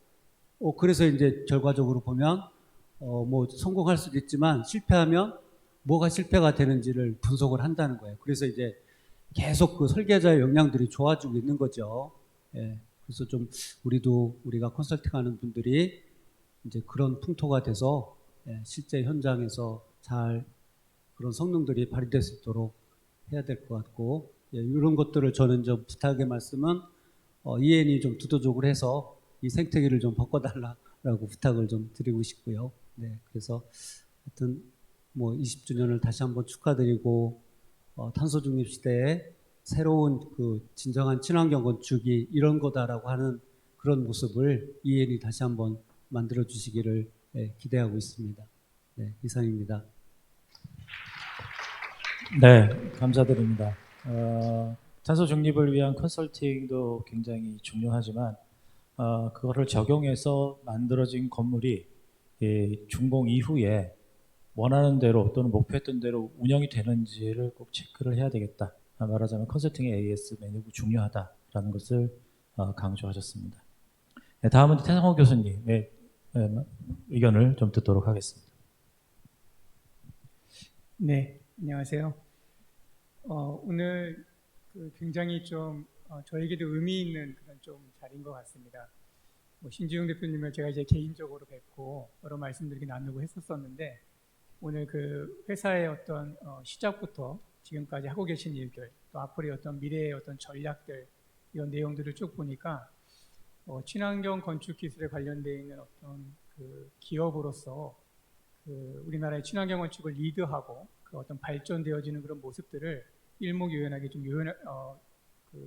그래서 이제 결과적으로 보면 성공할 수도 있지만 실패하면 뭐가 실패가 되는지를 분석을 한다는 거예요. 그래서 이제 계속 설계자의 역량들이 좋아지고 있는 거죠. 예, 그래서 좀 우리가 컨설팅하는 분들이 이제 그런 풍토가 돼서 실제 현장에서 잘 그런 성능들이 발휘될 수 있도록 해야 될 것 같고, 이런 것들을 저는 좀 부탁의 말씀은 EN이 좀 주도적으로 해서 이 생태계를 좀 바꿔달라라고 부탁을 좀 드리고 싶고요. 네, 그래서 하여튼 뭐 20주년을 다시 한번 축하드리고 탄소 중립 시대에 새로운 그 진정한 친환경 건축이 이런 거다라고 하는 그런 모습을 이엔이 다시 한번 만들어 주시기를 기대하고 있습니다. 네, 이상입니다. 네, 감사드립니다. 탄소 중립을 위한 컨설팅도 굉장히 중요하지만 그거를 적용해서 만들어진 건물이 준공 이후에 원하는 대로 또는 목표했던 대로 운영이 되는지를 꼭 체크를 해야 되겠다. 말하자면 컨설팅의 AS 매뉴가 중요하다라는 것을 강조하셨습니다. 네, 다음은 태성호 교수님의 의견을 좀 듣도록 하겠습니다. 네, 안녕하세요. 오늘 굉장히 좀 저에게도 의미 있는 그런 좀 자리인 것 같습니다. 신지웅 대표님을 제가 이제 개인적으로 뵙고 여러 말씀들을 나누고 했었었는데 오늘 그 회사의 어떤 시작부터 지금까지 하고 계신 일들 또 앞으로의 어떤 미래의 어떤 전략들 이런 내용들을 쭉 보니까 친환경 건축 기술에 관련되어 있는 어떤 그 기업으로서 그 우리나라의 친환경 건축을 리드하고 그 어떤 발전되어지는 그런 모습들을 일목요연하게 좀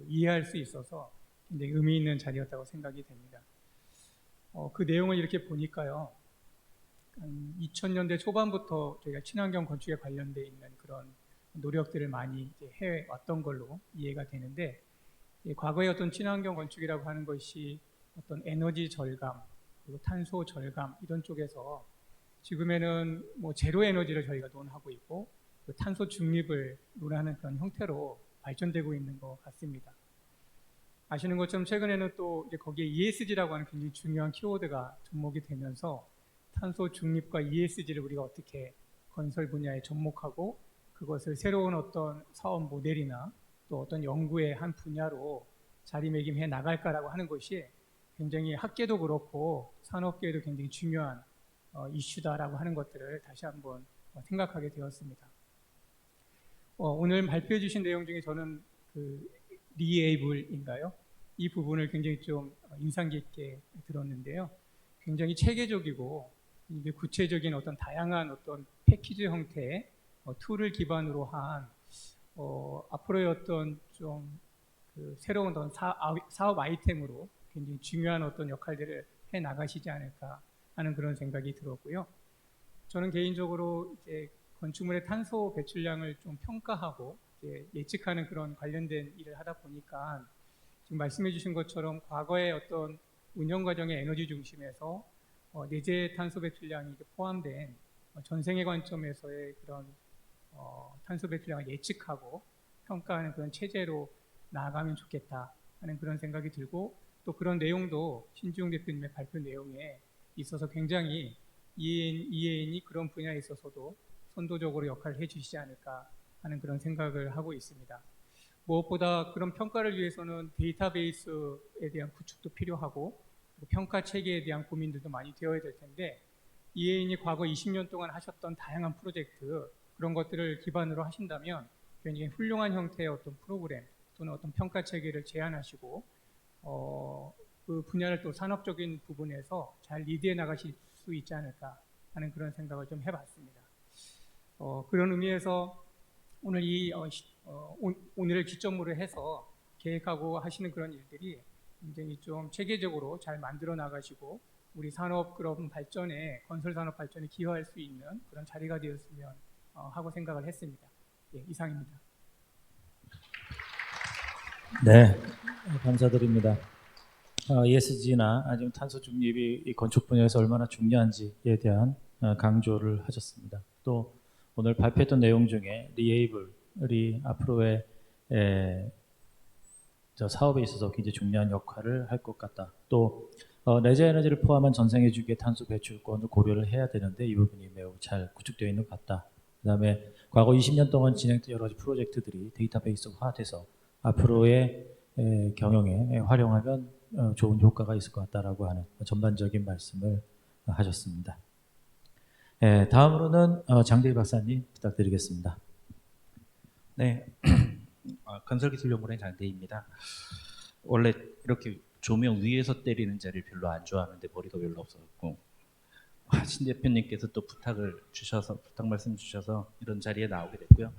이해할 수 있어서 굉장히 의미 있는 자리였다고 생각이 됩니다. 그 내용을 이렇게 보니까요, 2000년대 초반부터 저희가 친환경 건축에 관련되어 있는 그런 노력들을 많이 이제 해왔던 걸로 이해가 되는데, 과거의 어떤 친환경 건축이라고 하는 것이 어떤 에너지 절감, 그리고 탄소 절감 이런 쪽에서 지금에는 뭐 제로 에너지를 저희가 논하고 있고 그 탄소 중립을 논하는 그런 형태로 발전되고 있는 것 같습니다. 아시는 것처럼 최근에는 또 이제 거기에 ESG라고 하는 굉장히 중요한 키워드가 접목이 되면서 탄소 중립과 ESG를 우리가 어떻게 건설 분야에 접목하고 그것을 새로운 어떤 사업 모델이나 또 어떤 연구의 한 분야로 자리매김해 나갈까라고 하는 것이 굉장히 학계도 그렇고 산업계에도 굉장히 중요한 이슈다라고 하는 것들을 다시 한번 생각하게 되었습니다. 오늘 발표해 주신 내용 중에 저는 그 리에이블인가요? 이 부분을 굉장히 좀 인상 깊게 들었는데요. 굉장히 체계적이고 이게 구체적인 어떤 다양한 어떤 패키지 형태의 툴을 기반으로 한 앞으로의 어떤 좀 그 새로운 어떤 사업 아이템으로 굉장히 중요한 어떤 역할들을 해 나가시지 않을까 하는 그런 생각이 들었고요. 저는 개인적으로 이제 건축물의 탄소 배출량을 좀 평가하고 이제 예측하는 그런 관련된 일을 하다 보니까 지금 말씀해 주신 것처럼 과거의 어떤 운영 과정의 에너지 중심에서 내재 탄소 배출량이 포함된 전생의 관점에서의 그런 탄소 배출량을 예측하고 평가하는 그런 체제로 나아가면 좋겠다 하는 그런 생각이 들고, 또 그런 내용도 신지웅 대표님의 발표 내용에 있어서 굉장히 EAN이 그런 분야에 있어서도 선도적으로 역할을 해주시지 않을까 하는 그런 생각을 하고 있습니다. 무엇보다 그런 평가를 위해서는 데이터베이스에 대한 구축도 필요하고 평가 체계에 대한 고민들도 많이 되어야 될 텐데, EAN이 과거 20년 동안 하셨던 다양한 프로젝트 그런 것들을 기반으로 하신다면 굉장히 훌륭한 형태의 어떤 프로그램 또는 어떤 평가 체계를 제안하시고 그 분야를 또 산업적인 부분에서 잘 리드해 나가실 수 있지 않을까 하는 그런 생각을 좀 해봤습니다. 그런 의미에서 오늘 오늘을 기점으로 해서 계획하고 하시는 그런 일들이 굉장히 좀 체계적으로 잘 만들어 나가시고 우리 산업 그런 발전에, 건설 산업 발전에 기여할 수 있는 그런 자리가 되었으면 하고 생각을 했습니다. 예, 이상입니다. 네, 감사드립니다. ESG나 아니면 탄소 중립이 이 건축 분야에서 얼마나 중요한지에 대한 강조를 하셨습니다. 또 오늘 발표했던 내용 중에 리에이블이 앞으로의 사업에 있어서 굉장히 중요한 역할을 할 것 같다. 또 내재 에너지를 포함한 전생의 주기의 탄소 배출권을 고려를 해야 되는데 이 부분이 매우 잘 구축되어 있는 것 같다. 그 다음에 과거 20년 동안 진행된 여러 가지 프로젝트들이 데이터베이스화돼서 앞으로의 경영에 활용하면 좋은 효과가 있을 것 같다라고 하는 전반적인 말씀을 하셨습니다. 다음으로는 장대희 박사님 부탁드리겠습니다. 네, 건설기술연구원의 장대희입니다. 원래 이렇게 조명 위에서 때리는 자리를 별로 안 좋아하는데 머리가 별로 없어갖고 신 대표님께서 또 부탁 말씀 주셔서 이런 자리에 나오게 됐고요.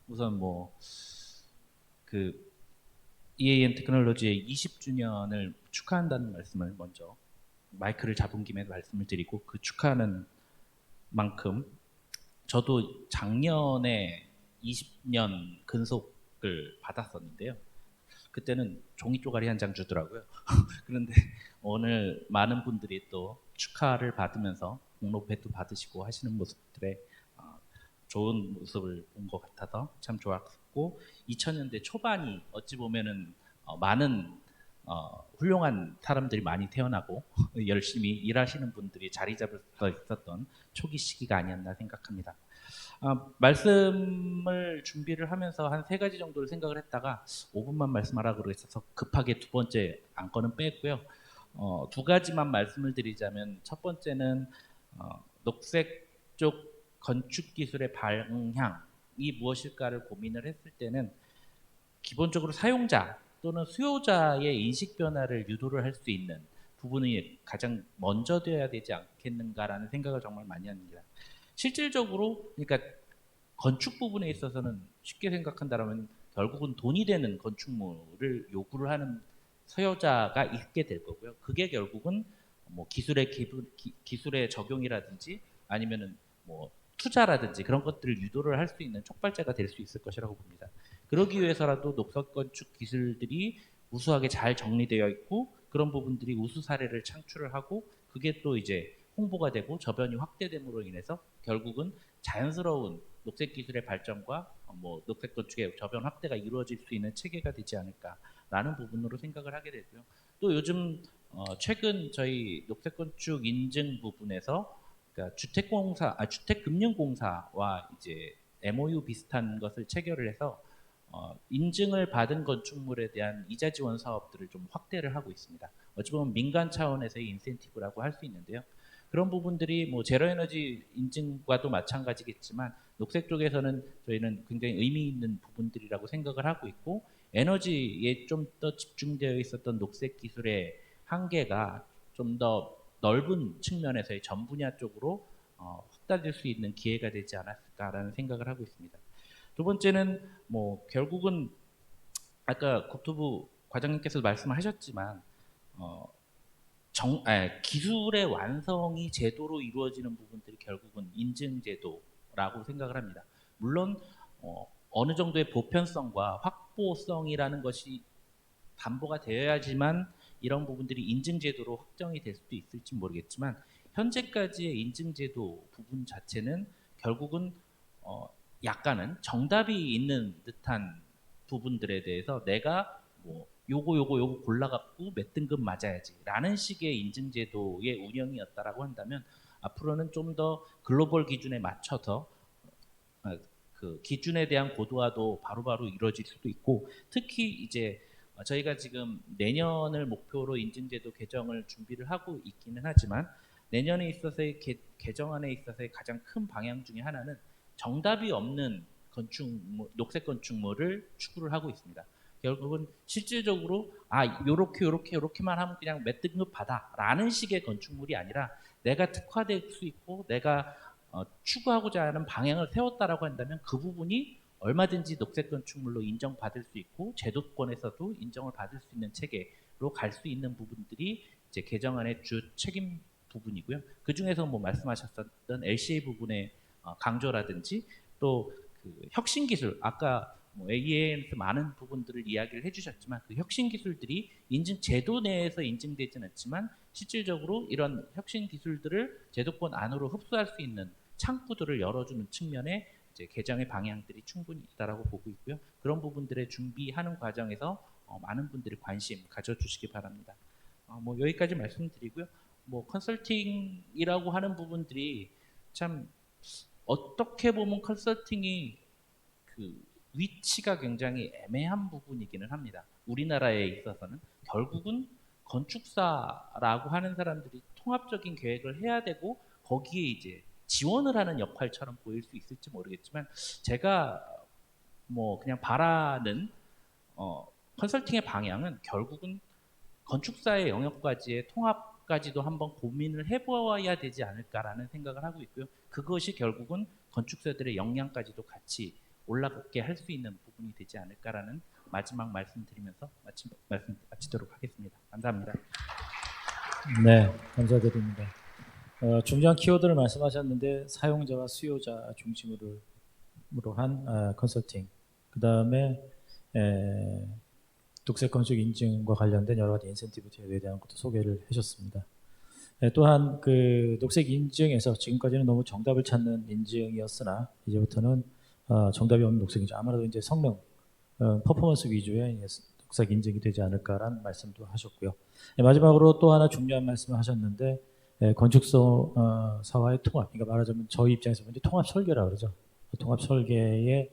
우선 그 EAN 테크놀로지의 20주년을 축하한다는 말씀을 먼저 마이크를 잡은 김에 말씀을 드리고, 그 축하하는 만큼 저도 작년에 20년 근속을 받았었는데요. 그때는 종이 쪼가리 한 장 주더라고요. 그런데 오늘 많은 분들이 또 축하를 받으면서 공로패도 받으시고 하시는 모습들에 좋은 모습을 본 것 같아서 참 좋았고, 2000년대 초반이 어찌 보면은 많은 훌륭한 사람들이 많이 태어나고 열심히 일하시는 분들이 자리 잡을 수 있었던 초기 시기가 아니었나 생각합니다. 말씀을 준비를 하면서 한 3가지 정도를 생각을 했다가 5분만 말씀하라고 그랬어서 급하게 두 번째 안건은 뺐고요. 2가지만 말씀을 드리자면, 첫 번째는 녹색 쪽 건축 기술의 방향이 무엇일까를 고민을 했을 때는 기본적으로 사용자 또는 수요자의 인식 변화를 유도를 할 수 있는 부분이 가장 먼저 되어야 되지 않겠는가라는 생각을 정말 많이 합니다. 실질적으로 그러니까 건축 부분에 있어서는 쉽게 생각한다면 결국은 돈이 되는 건축물을 요구를 하는 수요자가 있게 될 거고요. 그게 결국은 기술의 적용이라든지 아니면은 투자라든지 그런 것들을 유도를 할 수 있는 촉발제가 될 수 있을 것이라고 봅니다. 그러기 위해서라도 녹색 건축 기술들이 우수하게 잘 정리되어 있고, 그런 부분들이 우수 사례를 창출을 하고, 그게 또 이제 홍보가 되고 저변이 확대됨으로 인해서 결국은 자연스러운 녹색 기술의 발전과 녹색 건축의 저변 확대가 이루어질 수 있는 체계가 되지 않을까라는 부분으로 생각을 하게 되고요. 또 요즘 최근 저희 녹색 건축 인증 부분에서 그러니까 주택금융공사와 이제 MOU 비슷한 것을 체결을 해서 인증을 받은 건축물에 대한 이자 지원 사업들을 좀 확대를 하고 있습니다. 어찌 보면 민간 차원에서의 인센티브라고 할 수 있는데요. 그런 부분들이 제로에너지 인증과도 마찬가지겠지만 녹색 쪽에서는 저희는 굉장히 의미 있는 부분들이라고 생각을 하고 있고, 에너지에 좀 더 집중되어 있었던 녹색 기술의 한계가 좀 더 넓은 측면에서의 전 분야 쪽으로 확대될 수 있는 기회가 되지 않았을까라는 생각을 하고 있습니다. 두 번째는 결국은 아까 국토부 과장님께서 말씀하셨지만 기술의 완성이 제도로 이루어지는 부분들이 결국은 인증제도라고 생각을 합니다. 물론 어느 정도의 보편성과 확보성이라는 것이 담보가 되어야지만 이런 부분들이 인증제도로 확정이 될 수도 있을지 모르겠지만, 현재까지의 인증제도 부분 자체는 결국은 약간은 정답이 있는 듯한 부분들에 대해서 내가 요거 골라갖고 몇 등급 맞아야지 라는 식의 인증제도의 운영이었다라고 한다면, 앞으로는 좀 더 글로벌 기준에 맞춰서 그 기준에 대한 고도화도 바로바로 이루어질 수도 있고, 특히 이제 저희가 지금 내년을 목표로 인증제도 개정을 준비를 하고 있기는 하지만, 내년에 있어서의 개정안에 있어서의 가장 큰 방향 중에 하나는 정답이 없는 녹색 건축물을 추구를 하고 있습니다. 결국은 실질적으로 요렇게만 하면 그냥 몇 등급 받아라는 식의 건축물이 아니라, 내가 특화될 수 있고 내가 추구하고자 하는 방향을 세웠다라고 한다면 그 부분이 얼마든지 녹색 건축물로 인정받을 수 있고 제도권에서도 인정을 받을 수 있는 체계로 갈 수 있는 부분들이 이제 개정안의 주 책임 부분이고요. 그 중에서 말씀하셨던 LCA 부분의 강조라든지 또 그 혁신 기술, 아까 AEM에서 많은 부분들을 이야기를 해주셨지만, 그 혁신 기술들이 인증 제도 내에서 인증되지는 않지만 실질적으로 이런 혁신 기술들을 제도권 안으로 흡수할 수 있는 창구들을 열어주는 측면에 이제 개정의 방향들이 충분히 있다라고 보고 있고요. 그런 부분들을 준비하는 과정에서 많은 분들이 관심 가져주시기 바랍니다. 여기까지 말씀드리고요. 컨설팅이라고 하는 부분들이 참 어떻게 보면 컨설팅이 그 위치가 굉장히 애매한 부분이기는 합니다. 우리나라에 있어서는 결국은 건축사라고 하는 사람들이 통합적인 계획을 해야 되고 거기에 이제 지원을 하는 역할처럼 보일 수 있을지 모르겠지만, 제가 그냥 바라는 컨설팅의 방향은 결국은 건축사의 영역까지의 통합까지도 한번 고민을 해보아야 되지 않을까라는 생각을 하고 있고요. 그것이 결국은 건축사들의 역량까지도 같이 올라가게 할 수 있는 부분이 되지 않을까라는 마지막 말씀드리면서 말씀 마치도록 하겠습니다. 감사합니다. 네, 감사드립니다. 중요한 키워드를 말씀하셨는데 사용자와 수요자 중심으로 한 컨설팅, 그 다음에 녹색 건축 인증과 관련된 여러 가지 인센티브 제도에 대한 것도 소개를 해주셨습니다. 또한 그 녹색 인증에서 지금까지는 너무 정답을 찾는 인증이었으나 이제부터는 정답이 없는 녹색 인증, 아무래도 이제 성능, 퍼포먼스 위주의 녹색 인증이 되지 않을까라는 말씀도 하셨고요. 마지막으로 또 하나 중요한 말씀을 하셨는데 건축사와의 통합, 그러니까 말하자면 저희 입장에서 먼저 통합 설계라 그러죠. 통합 설계의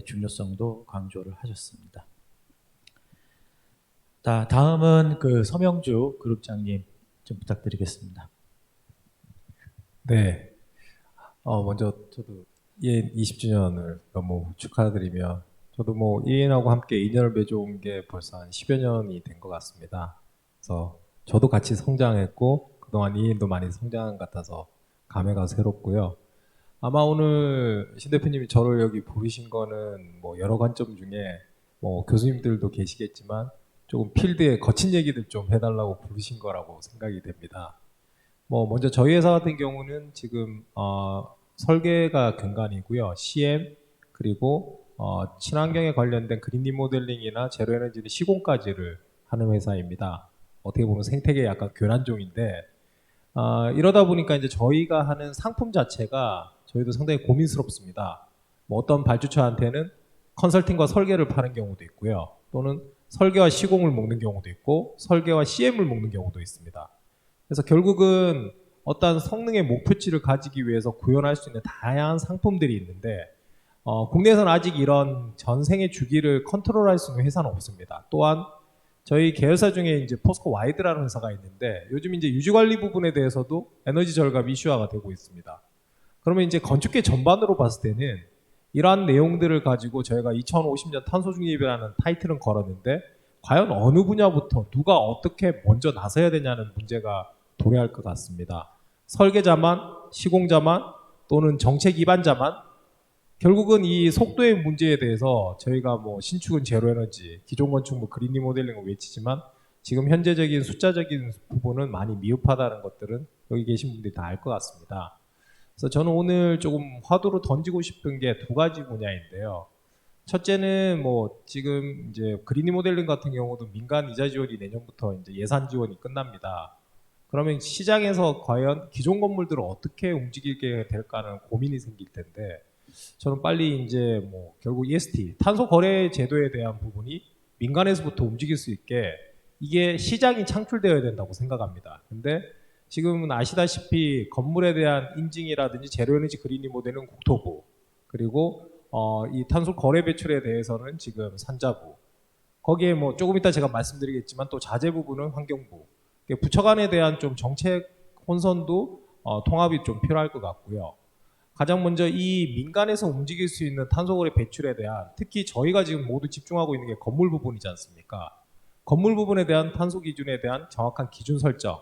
중요성도 강조를 하셨습니다. 다음은 그 서명주 그룹장님 좀 부탁드리겠습니다. 네. 먼저 저도 EN 20주년을 너무 축하드리며 저도 뭐 EN하고 함께 인연을 맺어온 게 벌써 한 10여 년이 된 것 같습니다. 그래서 저도 같이 성장했고 그동안 EN도 많이 성장한 것 같아서 감회가 새롭고요. 아마 오늘 신 대표님이 저를 여기 부르신 거는 뭐 여러 관점 중에 뭐 교수님들도 계시겠지만 조금 필드에 거친 얘기들 좀 해달라고 부르신 거라고 생각이 됩니다. 뭐 먼저 저희 회사 같은 경우는 지금 설계가 근간이고요. CM 그리고 친환경에 관련된 그린 리모델링이나 제로 에너지의 시공까지를 하는 회사입니다. 어떻게 보면 생태계 약간 교란종인데 이러다 보니까 이제 저희가 하는 상품 자체가 저희도 상당히 고민스럽습니다. 뭐 어떤 발주처한테는 컨설팅과 설계를 파는 경우도 있고요. 또는 설계와 시공을 먹는 경우도 있고 설계와 CM을 먹는 경우도 있습니다. 그래서 결국은 어떤 성능의 목표치를 가지기 위해서 구현할 수 있는 다양한 상품들이 있는데 국내에서는 아직 이런 전생의 주기를 컨트롤할 수 있는 회사는 없습니다. 또한 저희 계열사 중에 이제 포스코 와이드라는 회사가 있는데 요즘 이제 유지관리 부분에 대해서도 에너지 절감 이슈화가 되고 있습니다. 그러면 이제 건축계 전반으로 봤을 때는 이러한 내용들을 가지고 저희가 2050년 탄소 중립이라는 타이틀은 걸었는데 과연 어느 분야부터 누가 어떻게 먼저 나서야 되냐는 문제가 도래할 것 같습니다. 설계자만, 시공자만 또는 정책 입안자만 결국은 이 속도의 문제에 대해서 저희가 뭐 신축은 제로에너지, 기존 건축 뭐 그린 리모델링을 외치지만 지금 현재적인 숫자적인 부분은 많이 미흡하다는 것들은 여기 계신 분들이 다 알 것 같습니다. 그래서 저는 오늘 조금 화두로 던지고 싶은 게 두 가지 분야인데요. 첫째는 뭐 지금 이제 그린 리모델링 같은 경우도 민간 이자 지원이 내년부터 이제 예산 지원이 끝납니다. 그러면 시장에서 과연 기존 건물들을 어떻게 움직이게 될까는 고민이 생길 텐데 저는 빨리 이제 뭐 결국 EST 탄소 거래 제도에 대한 부분이 민간에서부터 움직일 수 있게 이게 시장이 창출되어야 된다고 생각합니다. 근데 지금은 아시다시피 건물에 대한 인증이라든지 제로에너지 그린 리모델링은 국토부 그리고 이 탄소 거래 배출에 대해서는 지금 산자부 거기에 뭐 조금 이따 제가 말씀드리겠지만 또 자재 부분은 환경부 부처 간에 대한 좀 정책 혼선도 통합이 좀 필요할 것 같고요. 가장 먼저 이 민간에서 움직일 수 있는 탄소 거래 배출에 대한 특히 저희가 지금 모두 집중하고 있는 게 건물 부분이지 않습니까? 건물 부분에 대한 탄소 기준에 대한 정확한 기준 설정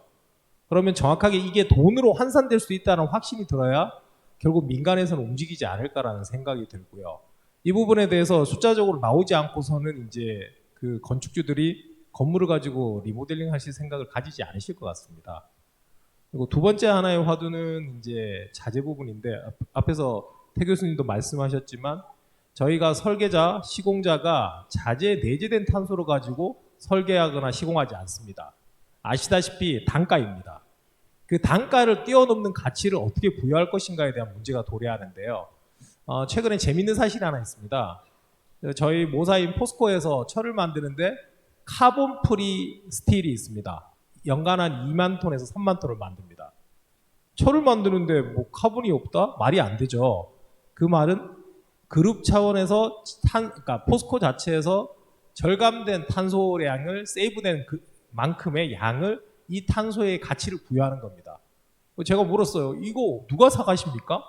그러면 정확하게 이게 돈으로 환산될 수 있다는 확신이 들어야 결국 민간에서는 움직이지 않을까라는 생각이 들고요. 이 부분에 대해서 숫자적으로 나오지 않고서는 이제 그 건축주들이 건물을 가지고 리모델링 하실 생각을 가지지 않으실 것 같습니다. 그리고 두 번째 하나의 화두는 이제 자재 부분인데 앞에서 태 교수님도 말씀하셨지만 저희가 설계자, 시공자가 자재에 내재된 탄소를 가지고 설계하거나 시공하지 않습니다. 아시다시피 단가입니다. 그 단가를 뛰어넘는 가치를 어떻게 부여할 것인가에 대한 문제가 도래하는데요. 최근에 재밌는 사실이 하나 있습니다. 저희 모사인 포스코에서 철을 만드는데 카본 프리 스틸이 있습니다. 연간 한 2만 톤에서 3만 톤을 만듭니다. 철을 만드는데 뭐 카본이 없다? 말이 안 되죠. 그 말은 그룹 차원에서 그러니까 포스코 자체에서 절감된 탄소량을 세이브된 그 만큼의 양을 이 탄소의 가치를 부여하는 겁니다. 제가 물었어요. 이거 누가 사가십니까?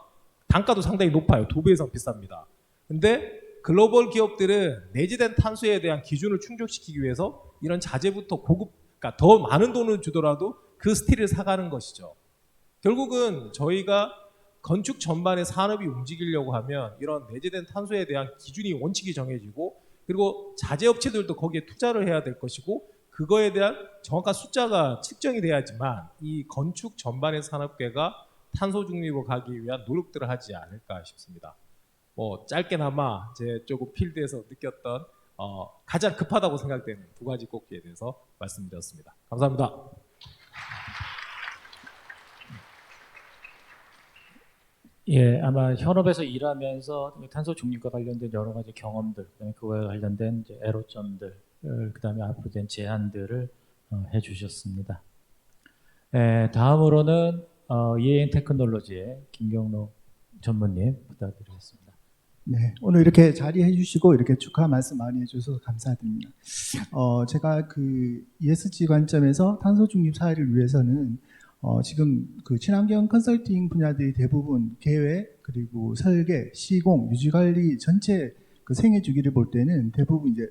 단가도 상당히 높아요. 2배 이상 비쌉니다. 근데 글로벌 기업들은 내재된 탄소에 대한 기준을 충족시키기 위해서 이런 자재부터 고급 그러니까 더 많은 돈을 주더라도 그 스틸을 사가는 것이죠. 결국은 저희가 건축 전반의 산업이 움직이려고 하면 이런 내재된 탄소에 대한 기준이 원칙이 정해지고 그리고 자재업체들도 거기에 투자를 해야 될 것이고 그거에 대한 정확한 숫자가 측정이 돼야지만 이 건축 전반의 산업계가 탄소 중립으로 가기 위한 노력들을 하지 않을까 싶습니다. 뭐 짧게나마 제 조금 필드에서 느꼈던 가장 급하다고 생각되는 두 가지 꼭지에 대해서 말씀드렸습니다. 감사합니다. 예, 아마 현업에서 일하면서 탄소 중립과 관련된 여러 가지 경험들, 그다음에 그거에 관련된 이제 애로점들, 그다음에 앞으로 된 제안들을 해주셨습니다. 다음으로는 EAN 테크놀로지의 김경록 전무님 부탁드리겠습니다. 네, 오늘 이렇게 자리해 주시고 이렇게 축하 말씀 많이 해주셔서 감사드립니다. 제가 그 ESG 관점에서 탄소 중립 사회를 위해서는 지금 그 친환경 컨설팅 분야들이 대부분 계획 그리고 설계, 시공, 유지 관리 전체 그 생애 주기를 볼 때는 대부분 이제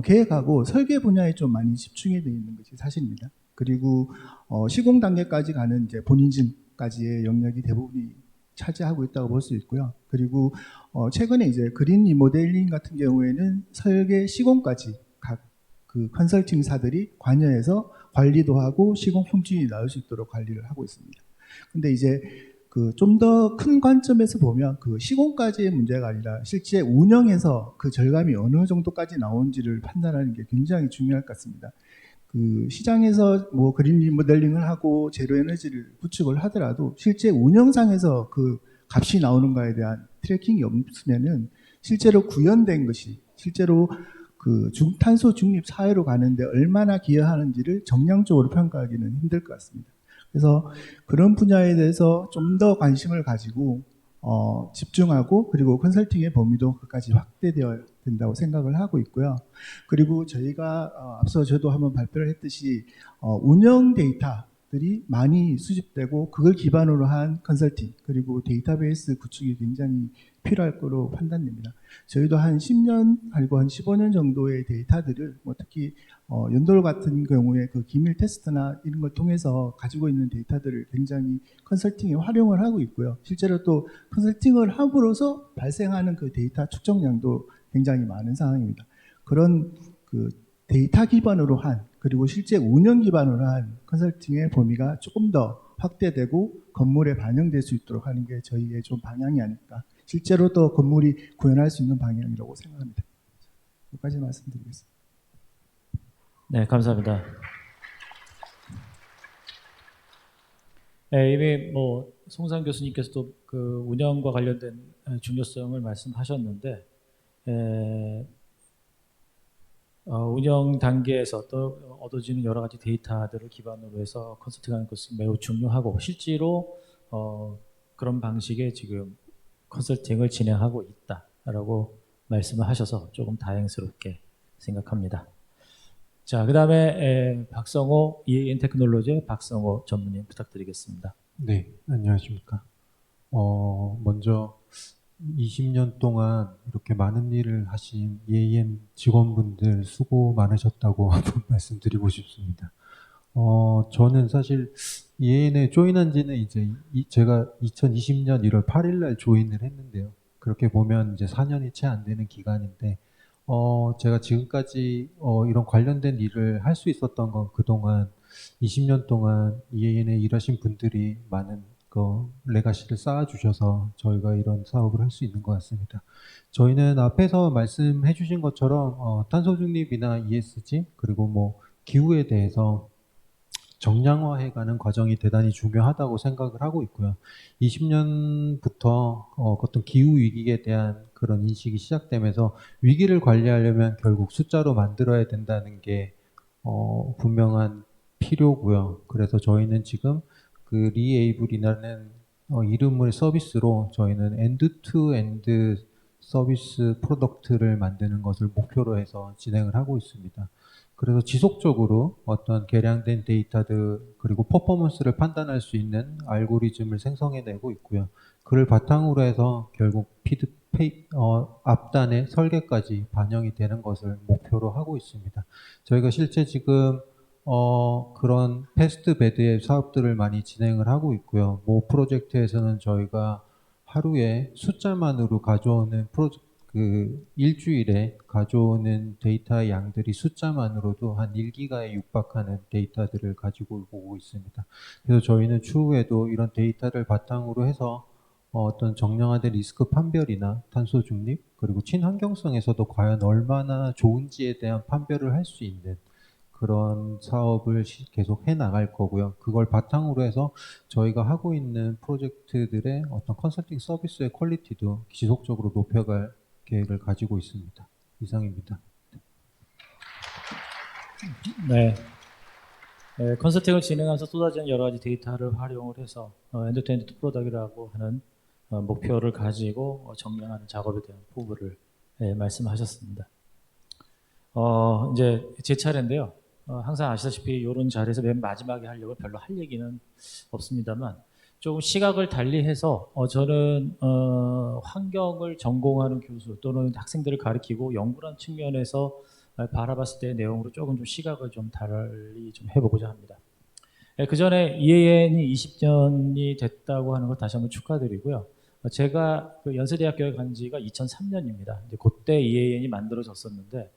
계획하고 설계 분야에 좀 많이 집중이 되어 있는 것이 사실입니다. 그리고 시공 단계까지 가는 이제 본인증까지의 영역이 대부분이 차지하고 있다고 볼 수 있고요. 그리고 최근에 이제 그린 리모델링 같은 경우에는 설계, 시공까지 각 그 컨설팅사들이 관여해서 관리도 하고 시공 품질이 나올 수 있도록 관리를 하고 있습니다. 근데 이제 그 좀 더 큰 관점에서 보면 그 시공까지의 문제가 아니라 실제 운영에서 그 절감이 어느 정도까지 나오는지를 판단하는 게 굉장히 중요할 것 같습니다. 그 시장에서 뭐 그린 리모델링을 하고 제로 에너지를 구축을 하더라도 실제 운영상에서 그 값이 나오는가에 대한 트래킹이 없으면은 실제로 구현된 것이 실제로 그 중탄소 중립 사회로 가는데 얼마나 기여하는지를 정량적으로 평가하기는 힘들 것 같습니다. 그래서 그런 분야에 대해서 좀 더 관심을 가지고 집중하고 그리고 컨설팅의 범위도 끝까지 확대되어야 된다고 생각을 하고 있고요. 그리고 저희가 앞서 저도 한번 발표를 했듯이 운영 데이터들이 많이 수집되고 그걸 기반으로 한 컨설팅 그리고 데이터베이스 구축이 굉장히 필요할 거로 판단됩니다. 저희도 한 10년 그리고 한 15년 정도의 데이터들을 뭐 특히 연돌 같은 경우에 그 기밀 테스트나 이런 걸 통해서 가지고 있는 데이터들을 굉장히 컨설팅에 활용을 하고 있고요. 실제로 또 컨설팅을 함으로써 발생하는 그 데이터 축적량도 굉장히 많은 상황입니다. 그런 그 데이터 기반으로 한 그리고 실제 운영 기반으로 한 컨설팅의 범위가 조금 더 확대되고 건물에 반영될 수 있도록 하는 게 저희의 좀 방향이 아닐까. 실제로 또 건물이 구현할 수 있는 방향이라고 생각합니다. 여기까지 말씀드리겠습니다. 네, 감사합니다. 네, 이미 뭐 송상 교수님께서도 그 운영과 관련된 중요성을 말씀하셨는데 운영 단계에서 또 얻어지는 여러 가지 데이터들을 기반으로 해서 컨설팅하는 것은 매우 중요하고 실제로 그런 방식의 지금 컨설팅을 진행하고 있다라고 말씀을 하셔서 조금 다행스럽게 생각합니다. 자, 그 다음에 박성호 EAN 테크놀로지의 박성호 전무님 부탁드리겠습니다. 네, 안녕하십니까. 먼저 20년 동안 이렇게 많은 일을 하신 EAN 직원분들 수고 많으셨다고 한번 말씀드리고 싶습니다. 저는 사실 EAN에 조인한 지는 이제 제가 2020년 1월 8일 날 조인을 했는데요. 그렇게 보면 이제 4년이 채 안 되는 기간인데, 제가 지금까지 이런 관련된 일을 할 수 있었던 건 그동안 20년 동안 EAN에 일하신 분들이 많은 레가시를 쌓아주셔서 저희가 이런 사업을 할 수 있는 것 같습니다. 저희는 앞에서 말씀해 주신 것처럼 탄소 중립이나 ESG 그리고 뭐 기후에 대해서 정량화해가는 과정이 대단히 중요하다고 생각을 하고 있고요. 20년부터 어떤 기후 위기에 대한 그런 인식이 시작되면서 위기를 관리하려면 결국 숫자로 만들어야 된다는 게 분명한 필요고요. 그래서 저희는 지금 그 리에이블이라는 이름의 서비스로 저희는 엔드-투-엔드 서비스 프로덕트를 만드는 것을 목표로 해서 진행을 하고 있습니다. 그래서 지속적으로 어떤 개량된 데이터들 그리고 퍼포먼스를 판단할 수 있는 알고리즘을 생성해내고 있고요. 그를 바탕으로 해서 결국 앞단의 설계까지 반영이 되는 것을 목표로 하고 있습니다. 저희가 실제 지금 그런 패스트 베드의 사업들을 많이 진행을 하고 있고요. 모 프로젝트에서는 저희가 하루에 숫자만으로 가져오는 일주일에 가져오는 데이터의 양들이 숫자만으로도 한 1기가에 육박하는 데이터들을 가지고 오고 있습니다. 그래서 저희는 추후에도 이런 데이터를 바탕으로 해서 어떤 정량화된 리스크 판별이나 탄소 중립 그리고 친환경성에서도 과연 얼마나 좋은지에 대한 판별을 할 수 있는 그런 사업을 계속 해 나갈 거고요. 그걸 바탕으로 해서 저희가 하고 있는 프로젝트들의 어떤 컨설팅 서비스의 퀄리티도 지속적으로 높여갈 계획을 가지고 있습니다. 이상입니다. 네. 컨설팅을 진행하면서 쏟아지는 여러 가지 데이터를 활용을 해서 엔드-투-엔드 프로덕이라고 하는 목표를 가지고 정량하는 작업에 대한 포부를 말씀하셨습니다. 이제 제 차례인데요. 항상 아시다시피 이런 자리에서 맨 마지막에 하려고 별로 할 얘기는 없습니다만 조금 시각을 달리해서 저는 환경을 전공하는 교수 또는 학생들을 가르치고 연구라는 측면에서 바라봤을 때의 내용으로 조금 좀 시각을 좀 달리 좀 해보고자 합니다. 그 전에 EAN이 20년이 됐다고 하는 것 다시 한번 축하드리고요. 제가 그 연세대학교에 간 지가 2003년입니다. 이제 그때 EAN이 만들어졌었는데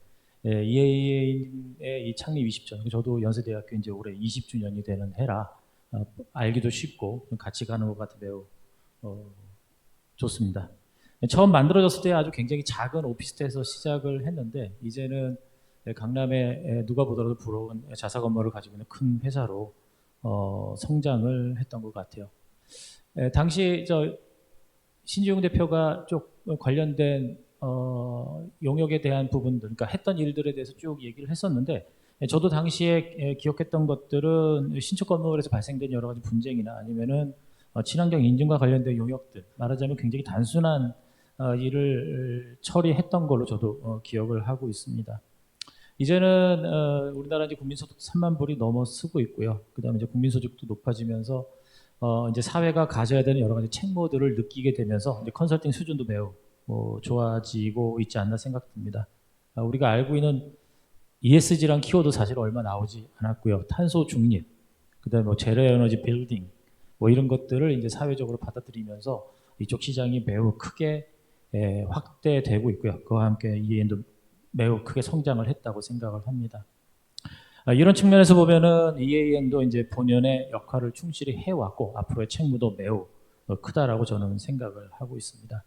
EAN의 이 창립 20주년, 저도 연세대학교 이제 올해 20주년이 되는 해라 알기도 쉽고 같이 가는 것 같아 매우 좋습니다. 처음 만들어졌을 때 아주 굉장히 작은 오피스텔에서 시작을 했는데 이제는 강남에 누가 보더라도 부러운 자사 건물을 가지고 있는 큰 회사로 성장을 했던 것 같아요. 당시 신지용 대표가 쭉 관련된 용역에 대한 부분들, 그러니까 했던 일들에 대해서 쭉 얘기를 했었는데 저도 당시에 기억했던 것들은 신축 건물에서 발생된 여러 가지 분쟁이나 아니면은 친환경 인증과 관련된 용역들, 말하자면 굉장히 단순한 일을 처리했던 걸로 저도 기억을 하고 있습니다. 이제는 우리나라 이제 국민소득 3만 불이 넘어 쓰고 있고요. 그다음에 이제 국민소득도 높아지면서 이제 사회가 가져야 되는 여러 가지 책무들을 느끼게 되면서 이제 컨설팅 수준도 매우 좋아지고 있지 않나 생각됩니다. 우리가 알고 있는 ESG란 키워드 사실 얼마 나오지 않았고요. 탄소 중립, 그다음에 제로 에너지 빌딩, 이런 것들을 이제 사회적으로 받아들이면서 이쪽 시장이 매우 크게 확대되고 있고요. 그와 함께 EAN도 매우 크게 성장을 했다고 생각을 합니다. 이런 측면에서 보면은 EAN도 이제 본연의 역할을 충실히 해왔고 앞으로의 책무도 매우 크다라고 저는 생각을 하고 있습니다.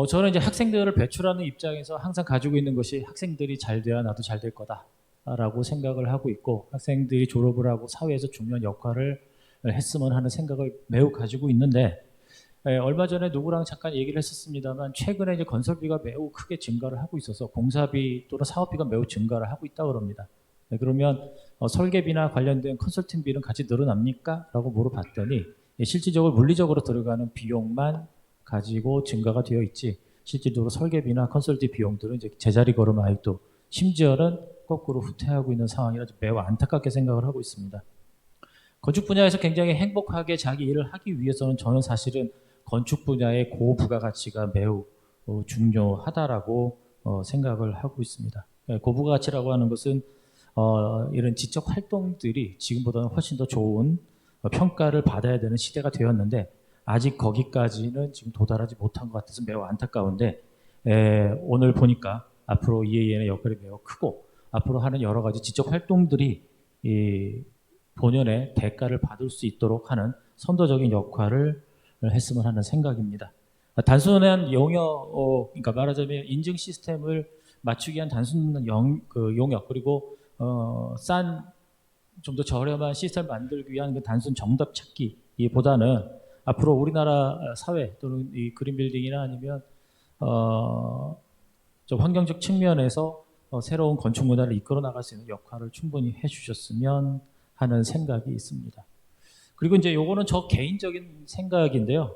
저는 이제 학생들을 배출하는 입장에서 항상 가지고 있는 것이 학생들이 잘 돼야 나도 잘 될 거다라고 생각을 하고 있고 학생들이 졸업을 하고 사회에서 중요한 역할을 했으면 하는 생각을 매우 가지고 있는데 얼마 전에 누구랑 잠깐 얘기를 했었습니다만 최근에 이제 건설비가 매우 크게 증가를 하고 있어서 공사비 또는 사업비가 매우 증가를 하고 있다고 합니다. 그러면 설계비나 관련된 컨설팅비는 같이 늘어납니까? 라고 물어봤더니 실질적으로 물리적으로 들어가는 비용만 가지고 증가가 되어 있지 실질적으로 설계비나 컨설팅 비용들은 이제 제자리 걸음 아직도 심지어는 거꾸로 후퇴하고 있는 상황이라 매우 안타깝게 생각을 하고 있습니다. 건축 분야에서 굉장히 행복하게 자기 일을 하기 위해서는 저는 사실은 건축 분야의 고부가가치가 매우 중요하다라고 생각을 하고 있습니다. 고부가가치라고 하는 것은 이런 지적 활동들이 지금보다는 훨씬 더 좋은 평가를 받아야 되는 시대가 되었는데 아직 거기까지는 지금 도달하지 못한 것 같아서 매우 안타까운데 오늘 보니까 앞으로 EAN의 역할이 매우 크고 앞으로 하는 여러 가지 지적 활동들이 본연의 대가를 받을 수 있도록 하는 선도적인 역할을 했으면 하는 생각입니다. 단순한 용역, 그러니까 말하자면 인증 시스템을 맞추기 위한 단순한 용역 그리고 좀 더 저렴한 시스템을 만들기 위한 그 단순 정답 찾기보다는 앞으로 우리나라 사회 또는 이 그린빌딩이나 아니면 좀 환경적 측면에서 새로운 건축 문화를 이끌어 나갈 수 있는 역할을 충분히 해주셨으면 하는 생각이 있습니다. 그리고 이제 요거는 저 개인적인 생각인데요.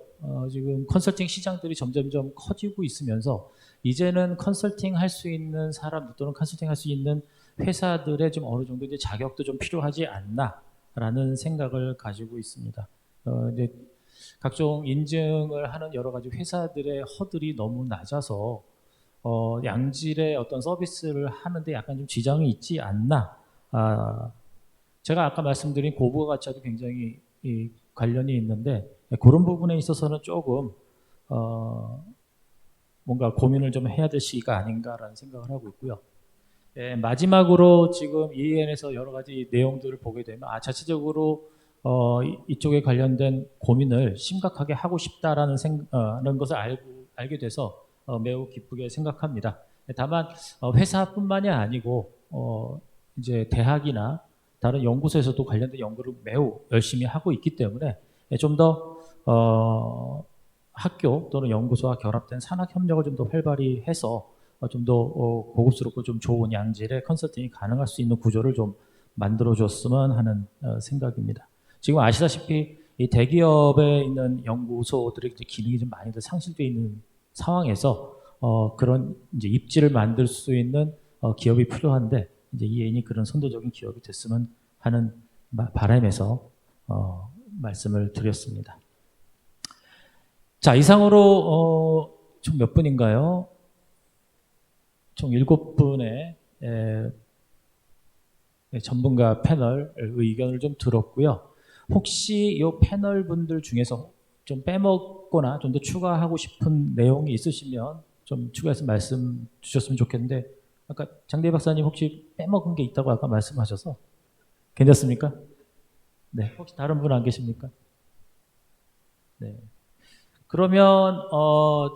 지금 컨설팅 시장들이 점점점 커지고 있으면서 이제는 컨설팅 할 수 있는 사람들 또는 컨설팅 할 수 있는 회사들의 좀 어느 정도 이제 자격도 좀 필요하지 않나라는 생각을 가지고 있습니다. 이제 각종 인증을 하는 여러 가지 회사들의 허들이 너무 낮아서 양질의 어떤 서비스를 하는데 약간 좀 지장이 있지 않나 제가 아까 말씀드린 고부가 가치와도 굉장히 관련이 있는데 그런 부분에 있어서는 조금 뭔가 고민을 좀 해야 될 시기가 아닌가라는 생각을 하고 있고요. 마지막으로 지금 EAN에서 여러 가지 내용들을 보게 되면 자체적으로 이쪽에 관련된 고민을 심각하게 하고 싶다라는 것을 알게 돼서 매우 기쁘게 생각합니다. 다만 회사뿐만이 아니고 이제 대학이나 다른 연구소에서도 관련된 연구를 매우 열심히 하고 있기 때문에 좀 더 학교 또는 연구소와 결합된 산학 협력을 좀 더 활발히 해서 좀 더 고급스럽고 좀 좋은 양질의 컨설팅이 가능할 수 있는 구조를 좀 만들어줬으면 하는 생각입니다. 지금 아시다시피 이 대기업에 있는 연구소들의 이제 기능이 좀 많이들 상실되어 있는 상황에서 그런 이제 입지를 만들 수 있는 기업이 필요한데 이제 EAN이 그런 선도적인 기업이 됐으면 하는 바람에서 말씀을 드렸습니다. 자, 이상으로 총 몇 분인가요? 총 7분의 전문가 패널 의견을 좀 들었고요. 혹시 이 패널 분들 중에서 좀 빼먹거나 좀 더 추가하고 싶은 내용이 있으시면 좀 추가해서 말씀 주셨으면 좋겠는데 아까 장대희 박사님 혹시 빼먹은 게 있다고 아까 말씀하셔서 괜찮습니까? 네, 혹시 다른 분 안 계십니까? 네. 그러면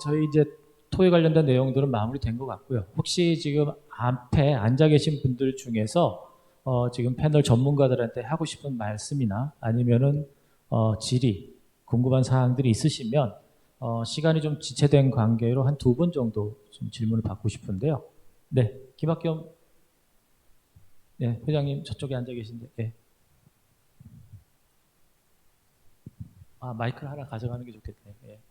저희 이제 토에 관련된 내용들은 마무리된 것 같고요. 혹시 지금 앞에 앉아 계신 분들 중에서 지금 패널 전문가들한테 하고 싶은 말씀이나 아니면은 질의 궁금한 사항들이 있으시면 시간이 좀 지체된 관계로 한 2분 정도 좀 질문을 받고 싶은데요. 네, 김학겸 회장님 저쪽에 앉아 계신데. 네. 마이크를 하나 가져가는 게 좋겠네. 네.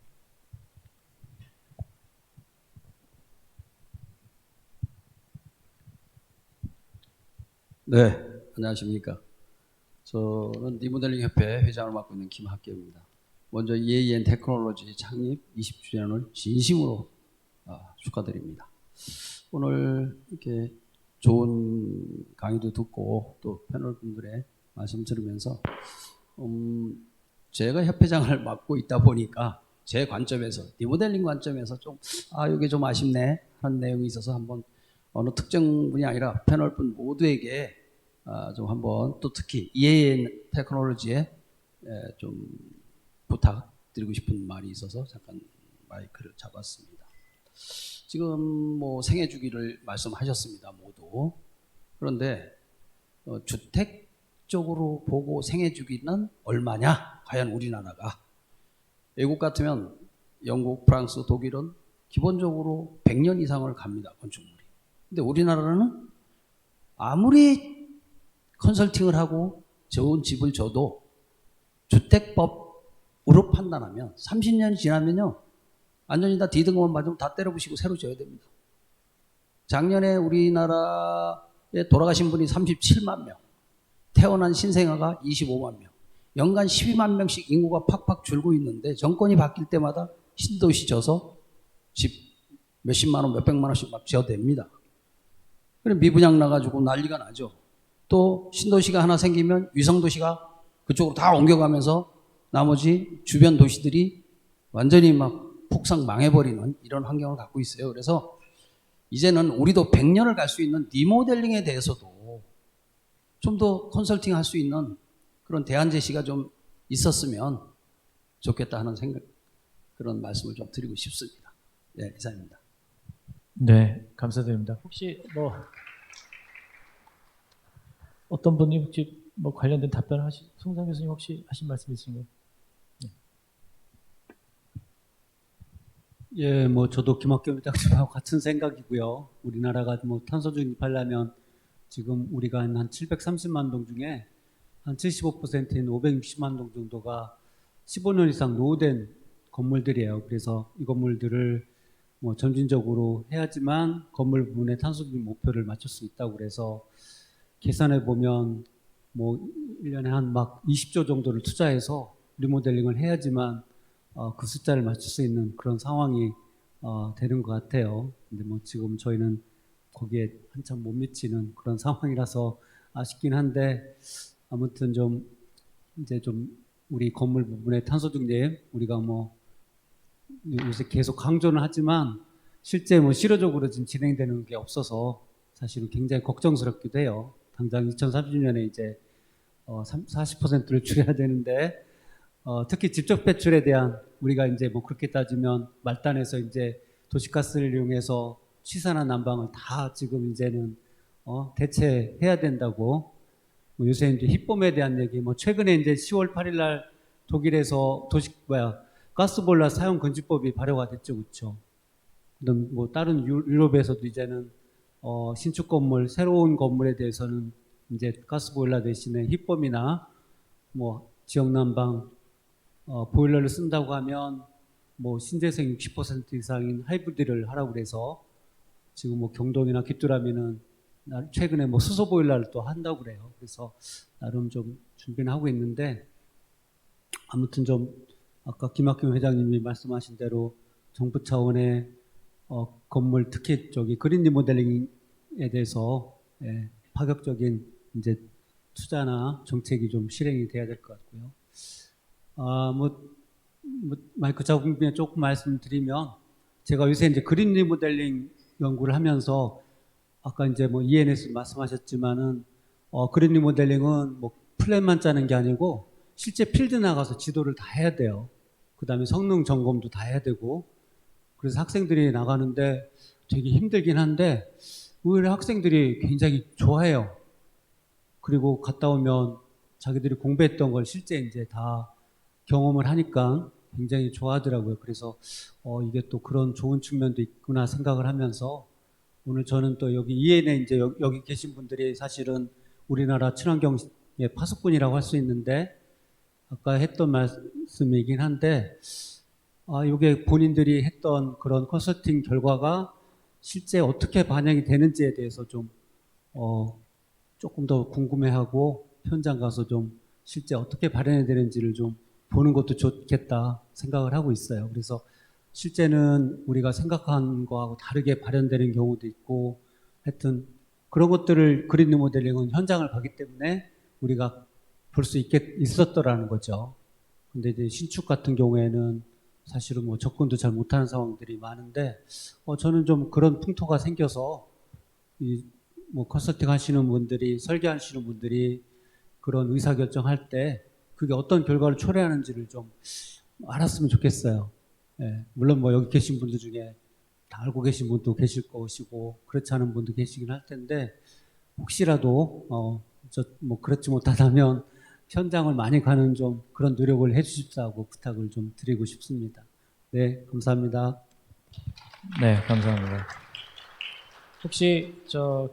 네, 안녕하십니까. 저는 리모델링 협회 회장을 맡고 있는 김학겸입니다. 먼저 EAN 테크놀로지 창립 20주년을 진심으로 축하드립니다. 오늘 이렇게 좋은 강의도 듣고 또 패널 분들의 말씀 들으면서 제가 협회장을 맡고 있다 보니까 제 관점에서 리모델링 관점에서 좀 이게 좀 아쉽네 하는 내용이 있어서 한번 어느 특정 분이 아니라 패널 분 모두에게 좀 한번 또 특히 EAN 테크놀로지에 좀 부탁드리고 싶은 말이 있어서 잠깐 마이크를 잡았습니다. 지금 뭐 생애 주기를 말씀하셨습니다, 모두. 그런데 주택 적으로 보고 생애 주기는 얼마냐? 과연 우리나라가 외국 같으면 영국, 프랑스, 독일은 기본적으로 100년 이상을 갑니다, 건축물이. 근데 우리나라는 아무리 컨설팅을 하고 좋은 집을 줘도 주택법으로 판단하면 30년이 지나면요 완전히 다 디등급만 맞으면 다 때려부시고 새로 지어야 됩니다. 작년에 우리나라에 돌아가신 분이 37만 명, 태어난 신생아가 25만 명, 연간 12만 명씩 인구가 팍팍 줄고 있는데 정권이 바뀔 때마다 신도시 져서 집 몇십만 원, 몇백만 원씩 막 지어댑니다. 그럼 미분양 나가지고 난리가 나죠. 또 신도시가 하나 생기면 위성도시가 그쪽으로 다 옮겨가면서 나머지 주변 도시들이 완전히 막 폭삭 망해버리는 이런 환경을 갖고 있어요. 그래서 이제는 우리도 100년을 갈 수 있는 리모델링에 대해서도 좀 더 컨설팅 할 수 있는 그런 대안 제시가 좀 있었으면 좋겠다 하는 생각, 그런 말씀을 좀 드리고 싶습니다. 네, 이상입니다. 네, 감사드립니다. 혹시 뭐 어떤 분이 혹시 뭐 관련된 답변을 송상 교수님 혹시 하신 말씀 있으신가요? 네. 예, 뭐 저도 김학겸 회장님하고 같은 생각이고요. 우리나라가 뭐 탄소 중립하려면 지금 우리가 한 730만 동 중에 한 75%인 560만 동 정도가 15년 이상 노후된 건물들이에요. 그래서 이 건물들을 뭐 점진적으로 해야지만 건물 부분의 탄소 중립 목표를 맞출 수 있다고 그래서 계산해 보면 뭐 1년에 한 막 20조 정도를 투자해서 리모델링을 해야지만 그 숫자를 맞출 수 있는 그런 상황이 되는 것 같아요. 근데 뭐 지금 저희는 거기에 한참 못 미치는 그런 상황이라서 아쉽긴 한데 아무튼 좀 이제 좀 우리 건물 부분의 탄소 중립 우리가 뭐 요새 계속 강조는 하지만 실제 뭐 실효적으로 지금 진행되는 게 없어서 사실은 굉장히 걱정스럽기도 해요. 당장 2030년에 이제 40%를 줄여야 되는데 특히 직접 배출에 대한 우리가 이제 뭐 그렇게 따지면 말단에서 이제 도시가스를 이용해서 취사나 난방을 다 지금 이제는 대체해야 된다고 뭐 요새 이제 힙봄에 대한 얘기 뭐 최근에 이제 10월 8일 날 독일에서 가스보일러 사용 금지법이 발효가 됐죠, 그렇죠? 그다음 뭐 다른 유럽에서도 이제는 신축 건물 새로운 건물에 대해서는 이제 가스보일러 대신에 힙봄이나 뭐 지역 난방 보일러를 쓴다고 하면 뭐 신재생 60% 이상인 하이브리드를 하라고 그래서 지금 뭐 경동이나 귀뚜라미는 최근에 뭐 수소 보일러를 또 한다고 그래요. 그래서 나름 좀 준비는 하고 있는데 아무튼 좀 아까 김학경 회장님이 말씀하신 대로 정부 차원의 건물 특히 그린 리모델링에 대해서 파격적인 이제 투자나 정책이 좀 실행이 돼야 될 것 같고요. 마이크 작업에 조금 말씀드리면 제가 요새 이제 그린 리모델링 연구를 하면서 아까 이제 뭐 ENS 말씀하셨지만은 그린 리모델링은 뭐 플랜만 짜는 게 아니고 실제 필드 나가서 지도를 다 해야 돼요. 그 다음에 성능 점검도 다 해야 되고 그래서 학생들이 나가는데 되게 힘들긴 한데 의외로 학생들이 굉장히 좋아해요. 그리고 갔다 오면 자기들이 공부했던 걸 실제 이제 다 경험을 하니까 굉장히 좋아하더라고요. 그래서 이게 또 그런 좋은 측면도 있구나 생각을 하면서 오늘 저는 또 여기 EN에 이제 여기 계신 분들이 사실은 우리나라 친환경의 파수꾼이라고 할 수 있는데 아까 했던 말씀이긴 한데 이게 본인들이 했던 그런 컨설팅 결과가 실제 어떻게 반영이 되는지에 대해서 좀 조금 더 궁금해하고 현장 가서 좀 실제 어떻게 발현이 되는지를 좀 보는 것도 좋겠다 생각을 하고 있어요. 그래서 실제는 우리가 생각한 거하고 다르게 발현되는 경우도 있고 하여튼 그런 것들을 그린 리모델링은 현장을 가기 때문에 우리가 볼 수 있었더라는 거죠. 근데 이제 신축 같은 경우에는 사실은 뭐 접근도 잘 못하는 상황들이 많은데 저는 좀 그런 풍토가 생겨서 뭐 컨설팅 하시는 분들이 설계하시는 분들이 그런 의사결정할 때 그게 어떤 결과를 초래하는지를 좀 알았으면 좋겠어요. 예, 물론 뭐 여기 계신 분들 중에 다 알고 계신 분도 계실 것이고 그렇지 않은 분도 계시긴 할 텐데 혹시라도 뭐 그렇지 못하다면 현장을 많이 가는 좀 그런 노력을 해주십사고 부탁을 좀 드리고 싶습니다. 네, 감사합니다. 네, 감사합니다. 혹시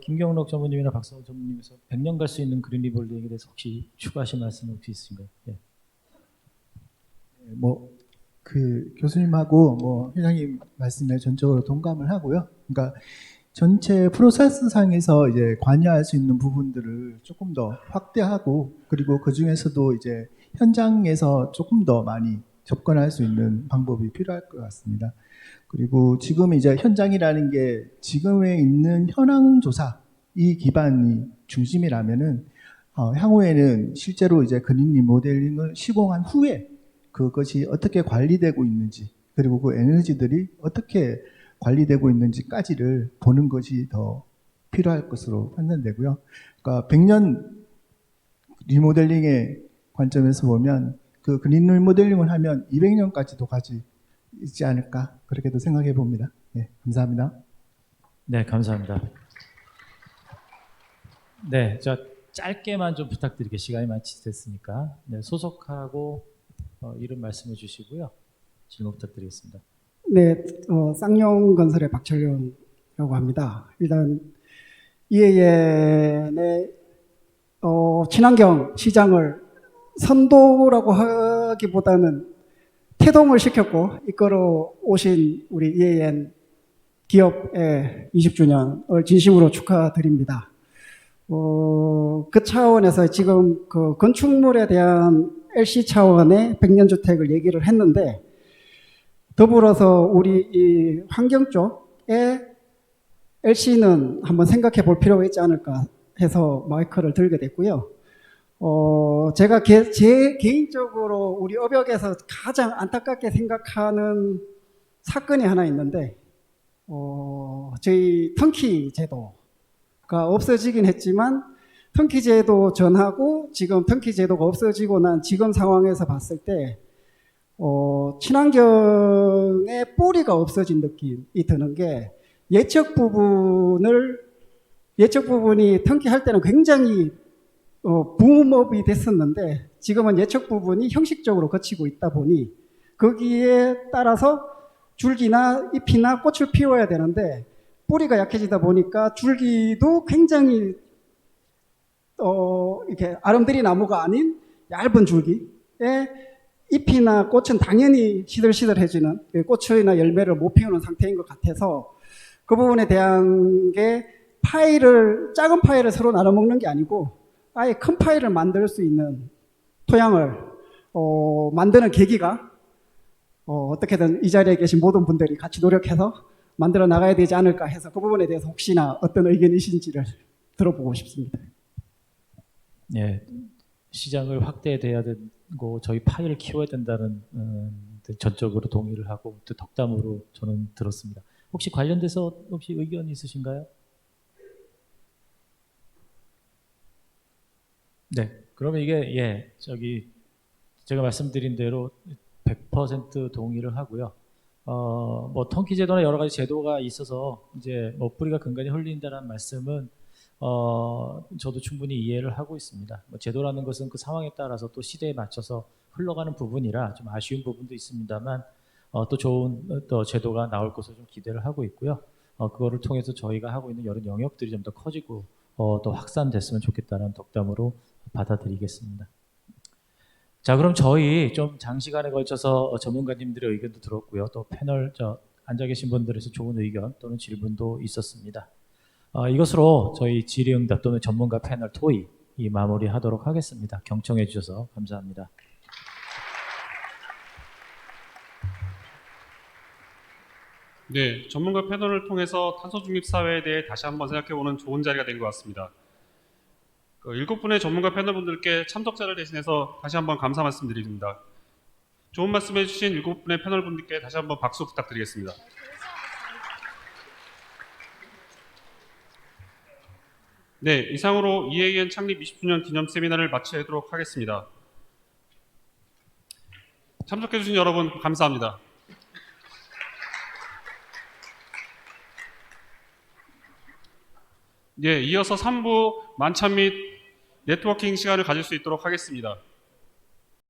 김경록 전무님이나 박성호 전무님에서 100년 갈 수 있는 그린 리모델링에 대해서 혹시 추가하실 말씀 혹시 있으신가요? 네. 그 교수님하고 뭐 회장님 말씀에 전적으로 동감을 하고요. 그러니까 전체 프로세스 상에서 이제 관여할 수 있는 부분들을 조금 더 확대하고 그리고 그 중에서도 이제 현장에서 조금 더 많이 접근할 수 있는 방법이 필요할 것 같습니다. 그리고 지금 이제 현장이라는 게 지금에 있는 현황 조사 이 기반이 중심이라면은 향후에는 실제로 이제 그린 리모델링을 시공한 후에 그것이 어떻게 관리되고 있는지 그리고 그 에너지들이 어떻게 관리되고 있는지까지를 보는 것이 더 필요할 것으로 판단되고요. 그러니까 100년 리모델링의 관점에서 보면 그 그린 리모델링을 하면 200년까지도 가지 있지 않을까 그렇게도 생각해 봅니다. 네, 감사합니다. 네, 감사합니다. 네, 짧게만 좀 부탁드릴게요. 시간이 많이 됐으니까. 네, 소속하고 이름 말씀해 주시고요. 질문 부탁드리겠습니다. 네, 쌍용건설의 박철룡이라고 합니다. 일단 EAN의 친환경 시장을 선도라고 하기보다는 태동을 시켰고 이끌어 오신 우리 EAN 기업의 20주년을 진심으로 축하드립니다. 그 차원에서 지금 그 건축물에 대한 LC 차원의 100년 주택을 얘기를 했는데 더불어서 우리 이 환경 쪽에 LC는 한번 생각해 볼 필요가 있지 않을까 해서 마이크를 들게 됐고요. 제가 제 개인적으로 우리 업역에서 가장 안타깝게 생각하는 사건이 하나 있는데, 저희 턴키 제도가 없어지긴 했지만, 턴키 제도 전하고 지금 턴키 제도가 없어지고 난 지금 상황에서 봤을 때, 친환경의 뿌리가 없어진 느낌이 드는 게, 예측 부분이 턴키 할 때는 굉장히 붐업이 됐었는데 지금은 예측 부분이 형식적으로 거치고 있다 보니 거기에 따라서 줄기나 잎이나 꽃을 피워야 되는데 뿌리가 약해지다 보니까 줄기도 굉장히 이렇게 아름드리 나무가 아닌 얇은 줄기에 잎이나 꽃은 당연히 시들시들해지는, 꽃이나 열매를 못 피우는 상태인 것 같아서 그 부분에 대한 게 작은 파일을 서로 나눠 먹는 게 아니고 아예 큰 파일을 만들 수 있는 토양을 만드는 계기가 어떻게든 이 자리에 계신 모든 분들이 같이 노력해서 만들어 나가야 되지 않을까 해서 그 부분에 대해서 혹시나 어떤 의견이신지를 들어보고 싶습니다. 예, 시장을 확대돼야 되고 저희 파일을 키워야 된다는 전적으로 동의를 하고 또 덕담으로 저는 들었습니다. 혹시 관련돼서 혹시 의견 있으신가요? 네, 그러면 이게 제가 말씀드린 대로 100% 동의를 하고요. 뭐 턴키 제도나 여러 가지 제도가 있어서 이제 뭐 뿌리가 근간이 흘린다는 말씀은 저도 충분히 이해를 하고 있습니다. 뭐 제도라는 것은 그 상황에 따라서 또 시대에 맞춰서 흘러가는 부분이라 좀 아쉬운 부분도 있습니다만 또 좋은 또 제도가 나올 것을 좀 기대를 하고 있고요. 그거를 통해서 저희가 하고 있는 여러 영역들이 좀 더 커지고 또 확산됐으면 좋겠다는 덕담으로 받아들이겠습니다. 자, 그럼 저희 좀 장시간에 걸쳐서 전문가님들의 의견도 들었고요. 또 패널 앉아 계신 분들에서 좋은 의견 또는 질문도 있었습니다. 이것으로 저희 질의응답 또는 전문가 패널 토의 마무리하도록 하겠습니다. 경청해 주셔서 감사합니다. 네, 전문가 패널을 통해서 탄소 중립 사회에 대해 다시 한번 생각해보는 좋은 자리가 된 것 같습니다. 7분의 전문가 패널분들께 참석자를 대신해서 다시 한번 감사 말씀드립니다. 좋은 말씀 해주신 7분의 패널분들께 다시 한번 박수 부탁드리겠습니다. 네, 이상으로 EAN 창립 20주년 기념 세미나를 마치도록 하겠습니다. 참석해주신 여러분 감사합니다. 네, 이어서 3부 만찬 및 네트워킹 시간을 가질 수 있도록 하겠습니다.